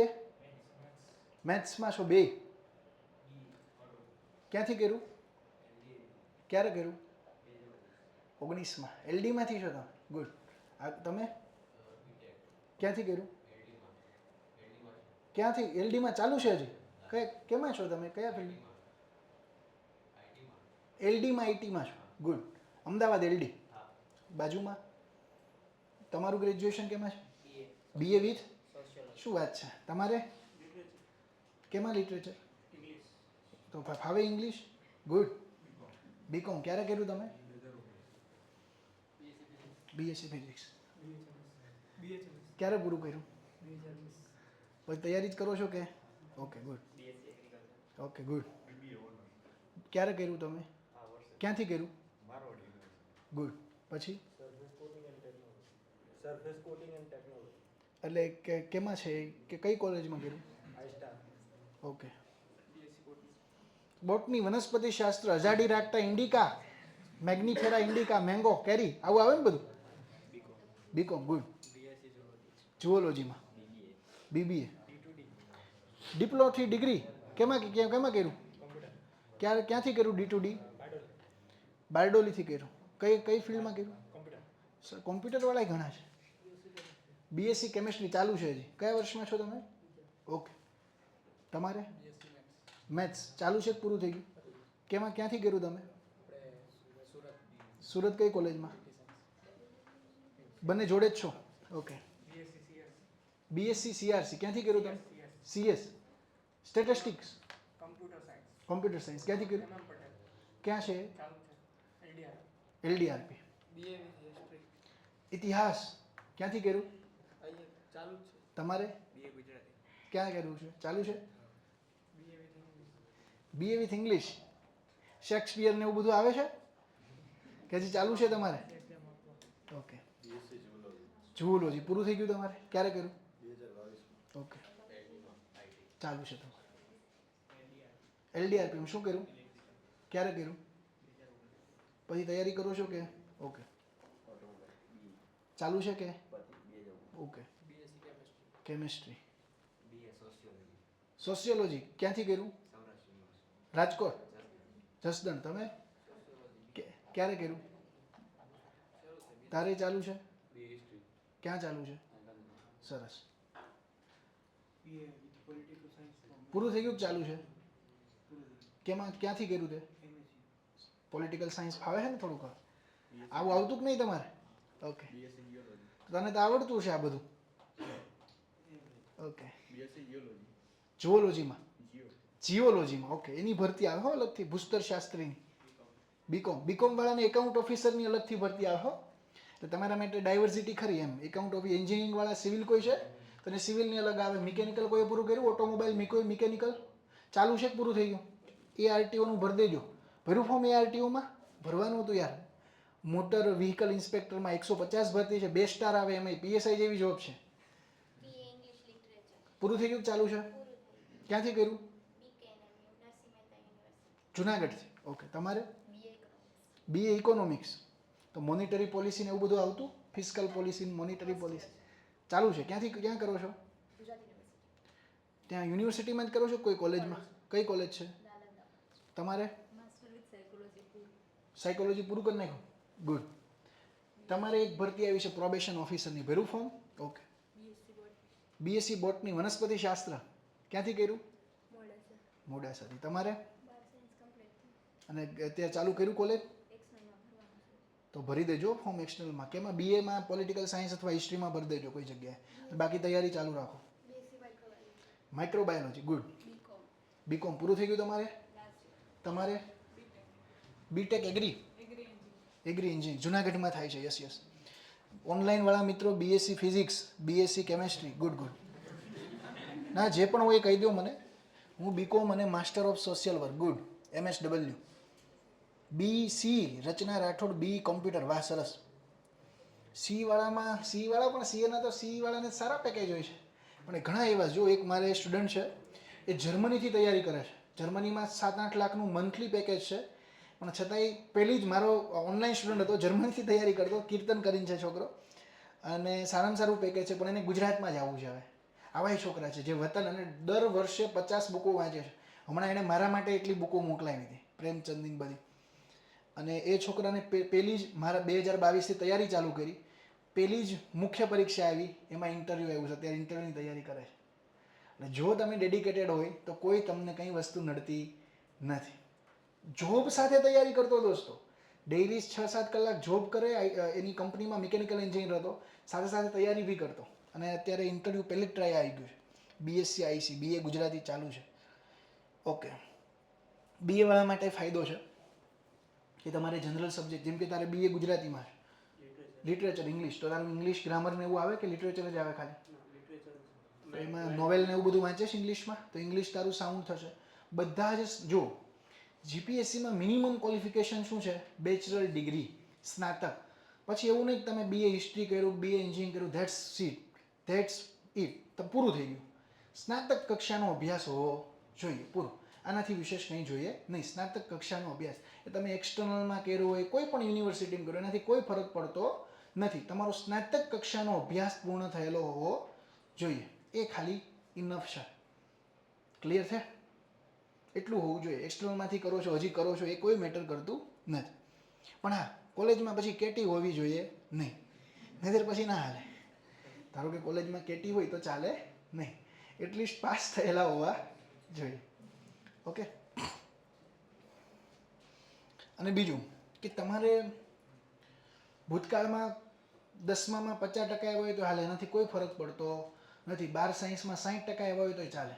મેથ્સમાં છો બે ક્યાંથી કર્યું ક્યારે કર્યું 19માં એલડીમાંથી છો તમે ગુડ આ તમે ક્યાંથી કર્યું ક્યાંથી એલડીમાં ચાલુ છે હજી કેમાં છો તમે કયા ફિલ્ડ એલડીમાં આઈટીમાં છો ગુડ અમદાવાદ એલડી બાજુમાં તમારું ગ્રેજ્યુએશન કેમાં છે બીએ વિથ શું વાત છે તમારે કેમાં લિટરેચર તો ફાવે ઇંગ્લિશ ગુડ બીકોમ ક્યારે કર્યું તમે બીએસસી ફિઝિક્સ ક્યારે પૂરું કર્યું પછી તૈયારી જ કરો છો કે ઓકે ગુડ ઓકે ગુડ ક્યારે કર્યું તમે ક્યાંથી કર્યું ગુડ પછી એટલે કેમાં છે કે કઈ કોલેજમાં કર્યું ઓકે બોટની વનસ્પતિ શાસ્ત્ર અજાડી રાખતા ઇન્ડિકા મેગ્નિફેરા ઇન્ડિકા મેંગો કેરી આવું આવે ને બધું બીકોમ ગુડ જુઓલોજીમાં બીબીએ ડિપ્લોથી ડિગ્રી કેમાં કર્યું ક્યાંથી કર્યું D2D બારડોલીથી કર્યું કઈ ફિલ્ડમાં કર્યું સર કોમ્પ્યુટરવાળા ઘણા છે બીએસસી કેમિસ્ટ્રી ચાલુ છે હજી કયા વર્ષમાં છો તમે ઓકે તમારે મેથ્સ ચાલુ છે પૂરું થઈ ગયું ક્યાંથી કર્યું તમે સુરત કઈ કોલેજમાં બંને જોડે જ છો ઓકે બીએસસી સીઆરસી ક્યાંથી કર્યું તમે સીએસ સ્ટેટિસ્ટિક્સ કોમ્પ્યુટર સાયન્સ ક્યાંથી કર્યું ક્યાં છે એલડીઆરપી ઇતિહાસ ક્યાંથી કર્યું તમારે ક્યાં કર્યું છે ચાલુ છે બીએ વિથ ઇંગ્લિશ શેક્સપિયર ને એવું બધું આવે છે કે હજી ચાલુ છે તમારે ઓકે જુઓલોજી પૂરું થઈ ગયું તમારે ક્યારે કર્યું ઓકે ચાલુ છે તમારે એલડીઆરપી શું કર્યું ક્યારે કર્યું પછી તૈયારી કરો છો કે ઓકે ચાલુ છે કે ઓકે કેમિસ્ટ્રી સોશિયોલોજી ક્યાંથી કર્યું રાજકોટ જસદણ તમે ક્યારે કર્યું તારે ચાલુ છે ક્યાં ચાલુ છે સરસ પૂરું થઈ ગયું ચાલુ છે ક્યાંથી કર્યું તે પોલિટિકલ સાયન્સ ફાવે છે ને થોડુંક આવું આવતું કે નહીં તમારે ઓકે તને તો આવડતું છે આ બધું ઓકે જુઓલોજીમાં જીઓલોજીમાં ઓકે એની ભરતી આવે હો અલગથી ભૂસ્તર શાસ્ત્રીની બીકોમ વાળાને એકાઉન્ટ ઓફિસરની અલગથી ભરતી આવે હો તો તમારા માટે ડાયવર્સિટી ખરી એમ એકાઉન્ટ ઓફિસ એન્જિનિયરિંગ વાળા સિવિલ કોઈ છે તને સિવિલની અલગ આવે મિકેનિકલ કોઈ પૂરું કર્યું ઓટોમોબાઈલ મિકેનિકલ ચાલુ છે પૂરું થઈ ગયું એ આરટીઓનું ભરી દેજો ભર્યું ફોર્મ એ આરટીઓમાં ભરવાનું હતું યાર મોટર વ્હીકલ ઇન્સ્પેક્ટરમાં 150 ભરતી છે 2 સ્ટાર આવે એમાં પીએસઆઈ જેવી જોબ છે પૂરું થઈ ગયું ચાલુ છે ક્યાંથી કર્યું જુનાગઢથી ઓકે તમારે બીએ ઇકોનોમિક્સ તો મોનિટરી પોલિસી ને એવું બધું આવતું ફિસ્કલ પોલિસી મોનિટરી પોલિસી ચાલુ છે ક્યાં કરો છો ત્યાં યુનિવર્સિટીમાં જ કરો છો કોઈ કોલેજમાં કઈ કોલેજ છે તમારે સાયકોલોજી પૂરું કરી નાખ્યું ગુડ તમારે એક ભરતી આવી છે પ્રોબેશન ઓફિસરની ભર્યું ફોર્મ ઓકે બીએસસી બોટની વનસ્પતિ શાસ્ત્ર ક્યાંથી કર્યું મોડાસાથી તમારે અને અત્યારે ચાલુ કર્યું કોલેજ તો ભરી દેજો ફોર્મ એક્સટર્નલમાં કેમાં બીએમાં પોલિટિકલ સાયન્સ અથવા હિસ્ટ્રીમાં ભરી દેજો કોઈ જગ્યાએ બાકી તૈયારી ચાલુ રાખો માઇક્રોબાયોલોજી ગુડ બીકોમ પૂરું થઈ ગયું તમારે બીટેક એગ્રી એન્જિનિયરિંગ જુનાગઢમાં થાય છે યસ ઓનલાઈન વાળા મિત્રો BSc physics BSc chemistry good ના જે પણ હોય કહી દો મને હું બીકોમ અને master of social work good MSW BC Rachana Rathod B computer વાહ સરસ સીવાળા પણ સીએના તો સીવાળાને સારા પેકેજ હોય છે, પણ ઘણા એવા, જો એક મારે સ્ટુડન્ટ છે એ જર્મનીથી તૈયારી કરે છે, જર્મનીમાં 7-8 લાખનું મંથલી પેકેજ છે, પણ છતાંય પહેલી જ મારો ઓનલાઈન સ્ટુડન્ટ હતો, જર્મનીથી તૈયારી કરતો, કીર્તન કરીને છે છોકરો, અને સારામાં સારું પેકેજ છે, પણ એને ગુજરાતમાં જ આવવું છે. હવે આવાય છોકરા છે જે વતન, અને દર વર્ષે 50 બુકો વાંચે છે. હમણાં એણે મારા માટે એટલી બુકો મોકલાવી હતી, પ્રેમચંદની બધી, અને એ છોકરાને પહેલી જ મારા 2022થી તૈયારી ચાલુ કરી, પહેલી જ મુખ્ય પરીક્ષા આવી, એમાં ઇન્ટરવ્યૂ આવ્યું છે, અત્યારે ઇન્ટરવ્યૂની તૈયારી કરે છે. અને જો તમે ડેડિકેટેડ હોય તો કોઈ તમને કંઈ વસ્તુ નડતી નથી. જોબ સાથે તૈયારી કરતો દોસ્તો, ડેઈલી 6-7 કલાક જોબ કરે, એની કંપનીમાં મિકેનિકલ એન્જિનિયર હતો, સાથે સાથે તૈયારી બી કરતો, અને અત્યારે ઇન્ટરવ્યૂ પહેલી જ ટ્રાય આવી ગયું છે. બીએસસી આઈસી, બીએ ગુજરાતી ચાલુ છે. ઓકે, બીએ વાળા માટે ફાયદો છે કે તમારે જનરલ સબ્જેક્ટ, જેમ કે તારે બીએ ગુજરાતીમાં છે, લિટરેચર ઇંગ્લિશ, તો તારું ઇંગ્લિશ ગ્રામર ને એવું આવે કે લિટરેચર જ આવે ખાલી? તો એમાં નોવેલ ને એવું બધું વાંચે છે ઇંગ્લિશમાં, તો ઇંગ્લિશ તારું સાઉન્ડ થશે. બધા જ જો જીપીએસસીમાં મિનિમમ ક્વોલિફિકેશન શું છે? બેચલર ડિગ્રી, સ્નાતક. પછી એવું નહીં કે તમે બીએ હિસ્ટ્રી કર્યું, બીએ એન્જિનિયરિંગ કર્યું, ધેટ્સ ઇટ, તો પૂરું થઈ ગયું. સ્નાતક કક્ષાનો અભ્યાસ હોવો જોઈએ, પૂરું. આનાથી વિશેષ કંઈ જોઈએ નહીં. સ્નાતક કક્ષાનો અભ્યાસ એ તમે એક્સટર્નલમાં કર્યો હોય, કોઈ પણ યુનિવર્સિટીમાં કર્યો, એનાથી કોઈ ફરક પડતો નથી. તમારો સ્નાતક કક્ષાનો અભ્યાસ પૂર્ણ થયેલો હોવો જોઈએ, એ ખાલી ઇનફ છે. ક્લિયર છે? એટલું હોવું જોઈએ. એક્સટર્નલમાંથી કરો છો, હજી કરો છો, એ કોઈ મેટર કરતું નથી. પણ હા, કોલેજમાં પછી કેટી હોવી જોઈએ નહીં, નહીંતર પછી ના હાલે. ધારો કે કોલેજમાં કેટી હોય તો ચાલે નહીં, એટલીસ્ટ પાસ થયેલા હોવા જોઈએ. ઓકે. અને બીજું કે તમારે ભૂતકાળમાં 10મામાં 50% આવ્યા હોય તો હાલે, એનાથી કોઈ ફરક પડતો નથી. 12 સાયન્સમાં 60% આવ્યા હોય તો ચાલે.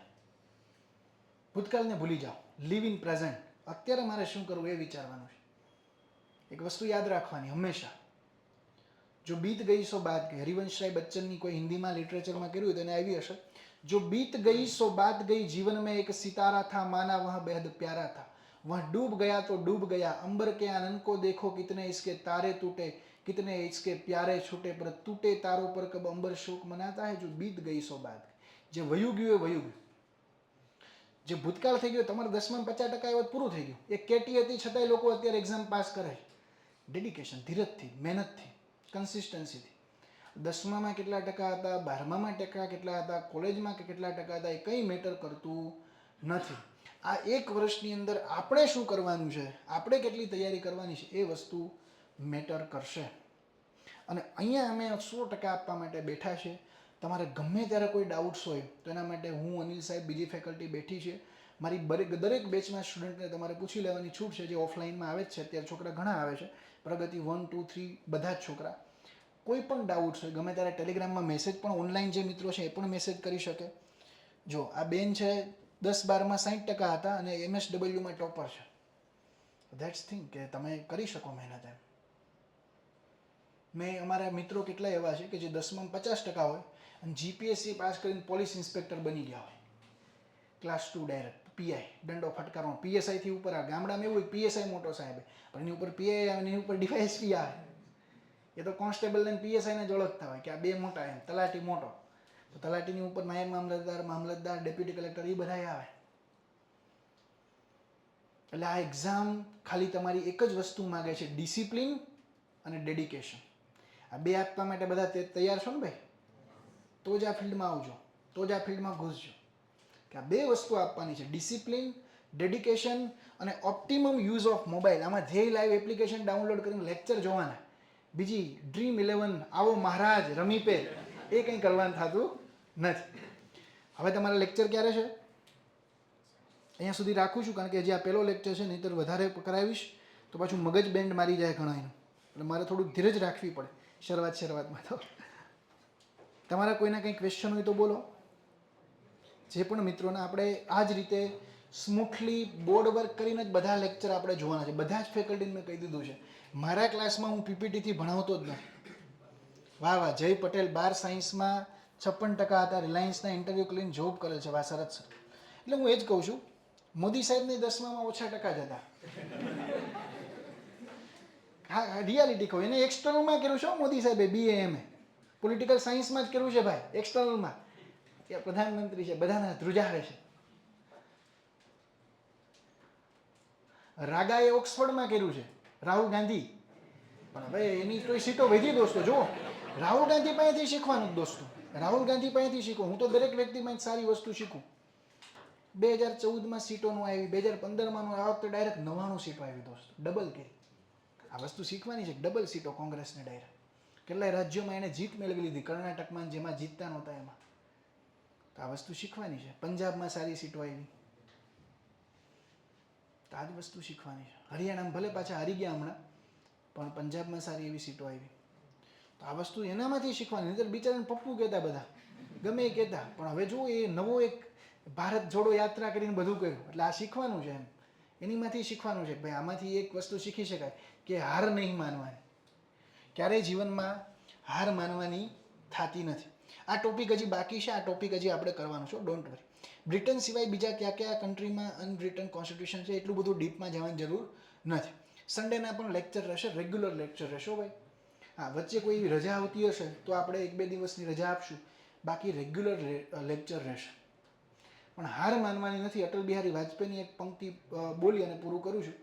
ભૂતકાળને ભૂલી જાઓ, લીવ ઇન પ્રેઝન્ટ. અત્યારે મારે શું કરવું એ વિચારવાનું છે. એક વસ્તુ યાદ રાખવાની હંમેશા, જો બીત ગઈ સો બાત ગઈ. હરિવંશ રાય બચ્ચનની કોઈ હિન્દીમાં લિટરેચરમાં કર્યું તો એને આવી હશે, જો बीत गई सो बात गई, जीवन में एक सितारा था, माना वह बेहद प्यारा था, वह डूब गया तो डूब गया, अंबर के आनंद को देखो, कितने इसके तारे टूटे, कितने इसके प्यारे छूटे, पर टूटे तारों पर कब अंबर शोक मनाता है, जो बीत गई सो बात गई. જે વયું ગયું એ વયું ગયું, જે ભૂતકાળ થઈ ગયો. તમારે 10માં 50% આવ્યો પૂરું થઈ ગયું. એક કેટી હતી છતાંય લોકો અત્યારે એક્ઝામ પાસ કરે છે. ડેડિકેશન, ધીરજથી, મહેનતથી, કન્સિસ્ટન્સીથી. 10માં કેટલા ટકા હતા, 12માં ટકા કેટલા હતા, કોલેજમાં કેટલા ટકા હતા, એ કંઈ મેટર કરતું નથી. આ એક વર્ષની અંદર આપણે શું કરવાનું છે, આપણે કેટલી તૈયારી કરવાની છે, એ વસ્તુ મેટર કરશે. અને અહીંયા અમે 100% આપવા માટે બેઠા છે. તમારે ગમે ત્યારે કોઈ ડાઉટ્સ હોય તો એના માટે હું, અનિલ સાહેબ, બીજી ફેકલ્ટી બેઠી છે. મારી દરેક બેચના સ્ટુડન્ટને તમારે પૂછી લેવાની છૂટ છે, જે ઓફલાઈનમાં આવે જ છે. અત્યારે છોકરા ઘણા આવે છે, પ્રગતિ 1, 2, 3 બધા જ છોકરા. કોઈ પણ ડાઉટ્સ હોય ગમે ત્યારે ટેલિગ્રામમાં મેસેજ પણ, ઓનલાઈન જે મિત્રો છે એ પણ મેસેજ કરી શકે. જો આ બેન છે 10-12માં 60% હતા અને MSWમાં ટોપર છે. ધેટ્સ થિંગ કે તમે કરી શકો મહેનત એમ. મેં અમારા મિત્રો કેટલા એવા છે કે જે 10માં 50% હોય અને જીપીએસસી પાસ કરીને પોલીસ ઇન્સ્પેક્ટર બની ગયા હોય, ક્લાસ 2 ડાયરેક્ટ, પીઆઈ, દંડો ફટકારવાનો. પીએસઆઈથી ઉપર આ ગામડામાં એવું હોય, પીએસઆઈ મોટો સાહેબ, પણ એની ઉપર પીઆઈ આવે, એની ઉપર ડીવાયએસપી આવે. એ તો કોન્સ્ટેબલ ને પીએસઆઈને જ ઓળખતા હોય કે આ બે મોટા, એમ તલાટી મોટો, તો તલાટીની ઉપર નાયબ મામલતદાર, ડેપ્યુટી કલેક્ટર, એ બધા આવે. એટલે આ એક્ઝામ ખાલી તમારી એક જ વસ્તુ માગે છે, ડિસિપ્લિન અને ડેડિકેશન. આ બે આપવા માટે બધા તૈયાર છો ને ભાઈ? તો જ આ ફિલ્ડમાં આવજો, તો જ આ ફિલ્ડમાં ઘૂસજો. કે આ બે વસ્તુ આપવાની છે, ડિસિપ્લિન, ડેડિકેશન અને ઓપ્ટિમમ યુઝ ઓફ મોબાઈલ. આમાં ધ્યેય લાઈવ એપ્લિકેશન ડાઉનલોડ કરીને લેક્ચર જોવાના. બીજી Dream11, આવો મહારાજ, રમી પે, એ કંઈ કરવાનું થતું નથી. હવે તમારા લેક્ચર ક્યારે છે? અહીંયા સુધી રાખું છું, કારણ કે હજી આ પહેલો લેક્ચર છે, નહીંતર વધારે કરાવીશ તો પાછું મગજ બેન્ડ મારી જાય ઘણાનું. એટલે મારે થોડુંક ધીરજ રાખવી પડે શરૂઆતમાં તો. તમારા કોઈના કંઈ ક્વેશ્ચન હોય તો બોલો. જે પણ મિત્રોને આપણે આ જ રીતે સ્મૂથલી બોર્ડ વર્ક કરીને જ બધા લેક્ચર આપણે જોવાના છે. બધા જ ફેકલ્ટીને મેં કહી દીધું છે. મારા ક્લાસમાં હું પીપીટીથી ભણાવતો જ નથી. વાહ વાહ, જય પટેલ 12 સાયન્સમાં 56% હતા, રિલાયન્સના ઇન્ટરવ્યૂ કરીને જોબ કરે છે, વાહ સરસ સર. એટલે હું એ જ કહું છું, મોદી સાહેબને 10માં ઓછા ટકા જ હતા. હા રિયાલિટી કહું, એને એક્સટર્નલમાં કર્યું છે મોદી સાહેબે, BA MA પોલિટિકલ સાયન્સમાં જ કર્યું છે ભાઈ, એક્સટર્નલમાં. કે પ્રધાનમંત્રી છે, બધાના ધ્રુજાવે છે. રાગાએ ઓક્સફર્ડમાં કર્યું છે, રાહુલ ગાંધી. પણ હવે એની કોઈ સીટો વધી દોસ્તો. જુઓ, રાહુલ ગાંધી પાસેથી શીખવાનું દોસ્તો, રાહુલ ગાંધી પાસેથી શીખવું. હું તો દરેક વ્યક્તિમાં સારી વસ્તુ શીખું. 2014માં સીટો નો આવી, 2015માં નો, આ વખતે ડાયરેક્ટ 99 સીટો આવી દોસ્તો, ડબલ કરી. આ વસ્તુ શીખવાની છે, ડબલ સીટો કોંગ્રેસને ડાયરેક્ટ. કેટલાય રાજ્યોમાં એને જીત મેળવી લીધી, કર્ણાટકમાં જેમાં જીતતા નહોતા એમાં. તો આ વસ્તુ શીખવાની છે. પંજાબમાં સારી સીટો આવી, તો આ જ વસ્તુ શીખવાની છે. હરિયાણામાં ભલે પાછા હારી ગયા હમણાં, પણ પંજાબમાં સારી એવી સીટો આવી. તો આ વસ્તુ એનામાંથી શીખવાની. નહીંતર બિચારાને પપ્પુ કહેતા બધા, ગમે એ કહેતા. પણ હવે જો એ નવો એક ભારત જોડો યાત્રા કરીને બધું કર્યું, એટલે આ શીખવાનું છે એમ. એનીમાંથી શીખવાનું છે. ભાઈ આમાંથી એક વસ્તુ શીખી શકાય કે હાર નહીં માનવાની. ક્યારેય જીવનમાં હાર માનવાની થતી નથી. આ ટોપિક હજી બાકી છે, આ ટોપિક હજી આપણે કરવાનું છે, ડોન્ટ વરી. બ્રિટન સિવાય બીજા કયા કયા કન્ટ્રીમાં અનબ્રિટન કોન્સ્ટિટ્યુશન છે એટલું બધું ડીપમાં જવાની જરૂર નથી. સન્ડેના પણ લેક્ચર રહેશે, રેગ્યુલર લેક્ચર રહેશો ભાઈ. હા, વચ્ચે કોઈ એવી રજા આવતી હશે તો આપણે 1-2 દિવસની રજા આપશું, બાકી રેગ્યુલર લેક્ચર રહેશે. પણ હાર માનવાની નથી. અટલ બિહારી વાજપેયીની એક પંક્તિ બોલી અને પૂરું કરું છું.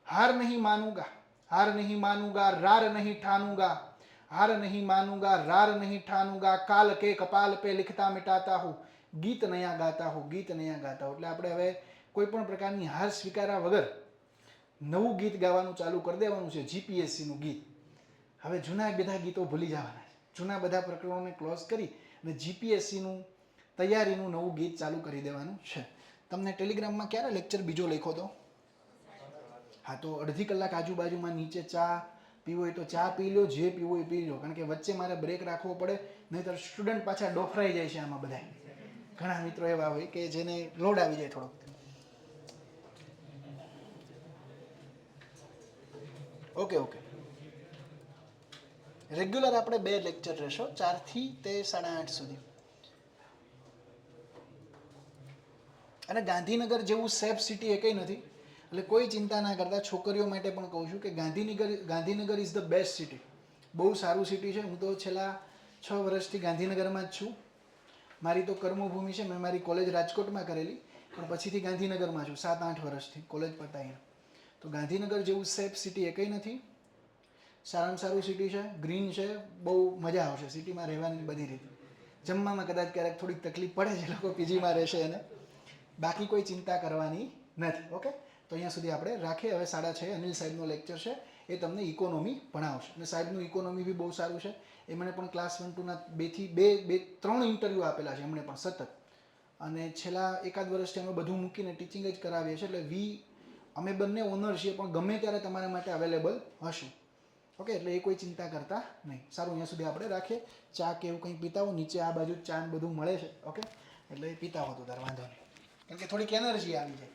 હાર નહીં માનુંગા, हार नहीं मानूंगा, रार नहीं ठानूंगा, हार नहीं मानूंगा, रार नहीं ठानूंगा, काल के कपाल पे लिखता मिटाता हूँ, गीत नया गाता हूँ, गीत नया गाता हूँ. એટલે આપણે હવે કોઈ પણ પ્રકારની હાર સ્વીકાર્યા વગર નવું ગીત ગાવાનું ચાલુ કરી દેવાનું છે, GPSC નું ગીત. હવે જૂના બધા ગીતો ભૂલી જવાના છે. જૂના બધા પ્રકરણોને ક્લોઝ કરી અને GPSC નું તૈયારીનું નવું ગીત ચાલુ કરી દેવાનું છે. તમને ટેલિગ્રામમાં ક્યારે લેક્ચર બીજો લખ્યો તો? હા, તો અડધી કલાક આજુબાજુમાં નીચે ચા પીવો હોય તો ચા પી લો, જે પીવો હોય પી લો. કારણ કે વચ્ચે મારે બ્રેક રાખવો પડે, નહીંતર સ્ટુડન્ટ પાછા ડોફરાઈ જાય છે આમાં બધા. ઘણા મિત્રો એવા હોય કે જેને લોડ આવી જાય થોડો. ઓકે. રેગ્યુલર આપણે 2 લેક્ચર રહેશો, 4 થી તે 8:30 સુધી. અને ગાંધીનગર જેવું સેફ સિટી એ કંઈ નથી, એટલે કોઈ ચિંતા ના કરતા. છોકરીઓ માટે પણ કહું છું કે Gandhinagar is the best city. બહુ સારું સિટી છે. હું તો છેલ્લા 6 વર્ષથી ગાંધીનગરમાં જ છું. મારી તો કર્મભૂમિ છે. મેં મારી કોલેજ રાજકોટમાં કરેલી, પણ પછીથી ગાંધીનગરમાં છું 7-8 વર્ષથી કોલેજ પતાવીને. તો ગાંધીનગર જેવું સેફ સિટી એ કંઈ નથી. સારામાં સારું સિટી છે, ગ્રીન છે, બહુ મજા આવશે સિટીમાં રહેવાની બધી રીતે. જમવામાં કદાચ ક્યારેક થોડીક તકલીફ પડે છે, લોકો પીજીમાં રહેશે એને, બાકી કોઈ ચિંતા કરવાની નથી. ઓકે, તો અહીંયા સુધી આપણે રાખીએ. હવે 6:30 અનિલ સાહેબનો લેક્ચર છે, એ તમને ઇકોનોમી ભણાવશે. અને સાહેબનું ઇકોનોમી બી બહુ સારું છે. એમણે પણ ક્લાસ 1-2ના 3 ઇન્ટરવ્યૂ આપેલા છે એમણે પણ સતત. અને છેલ્લા 1-2 વર્ષથી અમે બધું મૂકીને ટીચિંગ જ કરાવીએ છીએ. એટલે અમે બંને ઓનર છીએ, પણ ગમે ત્યારે તમારા માટે અવેલેબલ હશું. ઓકે, એટલે એ કોઈ ચિંતા કરતા નહીં. સારું, અહીંયા સુધી આપણે રાખીએ. ચા કે એવું કંઈક પીતા હો, નીચે આ બાજુ ચા ને બધું મળે છે. ઓકે, એટલે પીતા હો તો તાર વાંધો નહીં, કારણ કે થોડીક એનર્જી આવી જાય.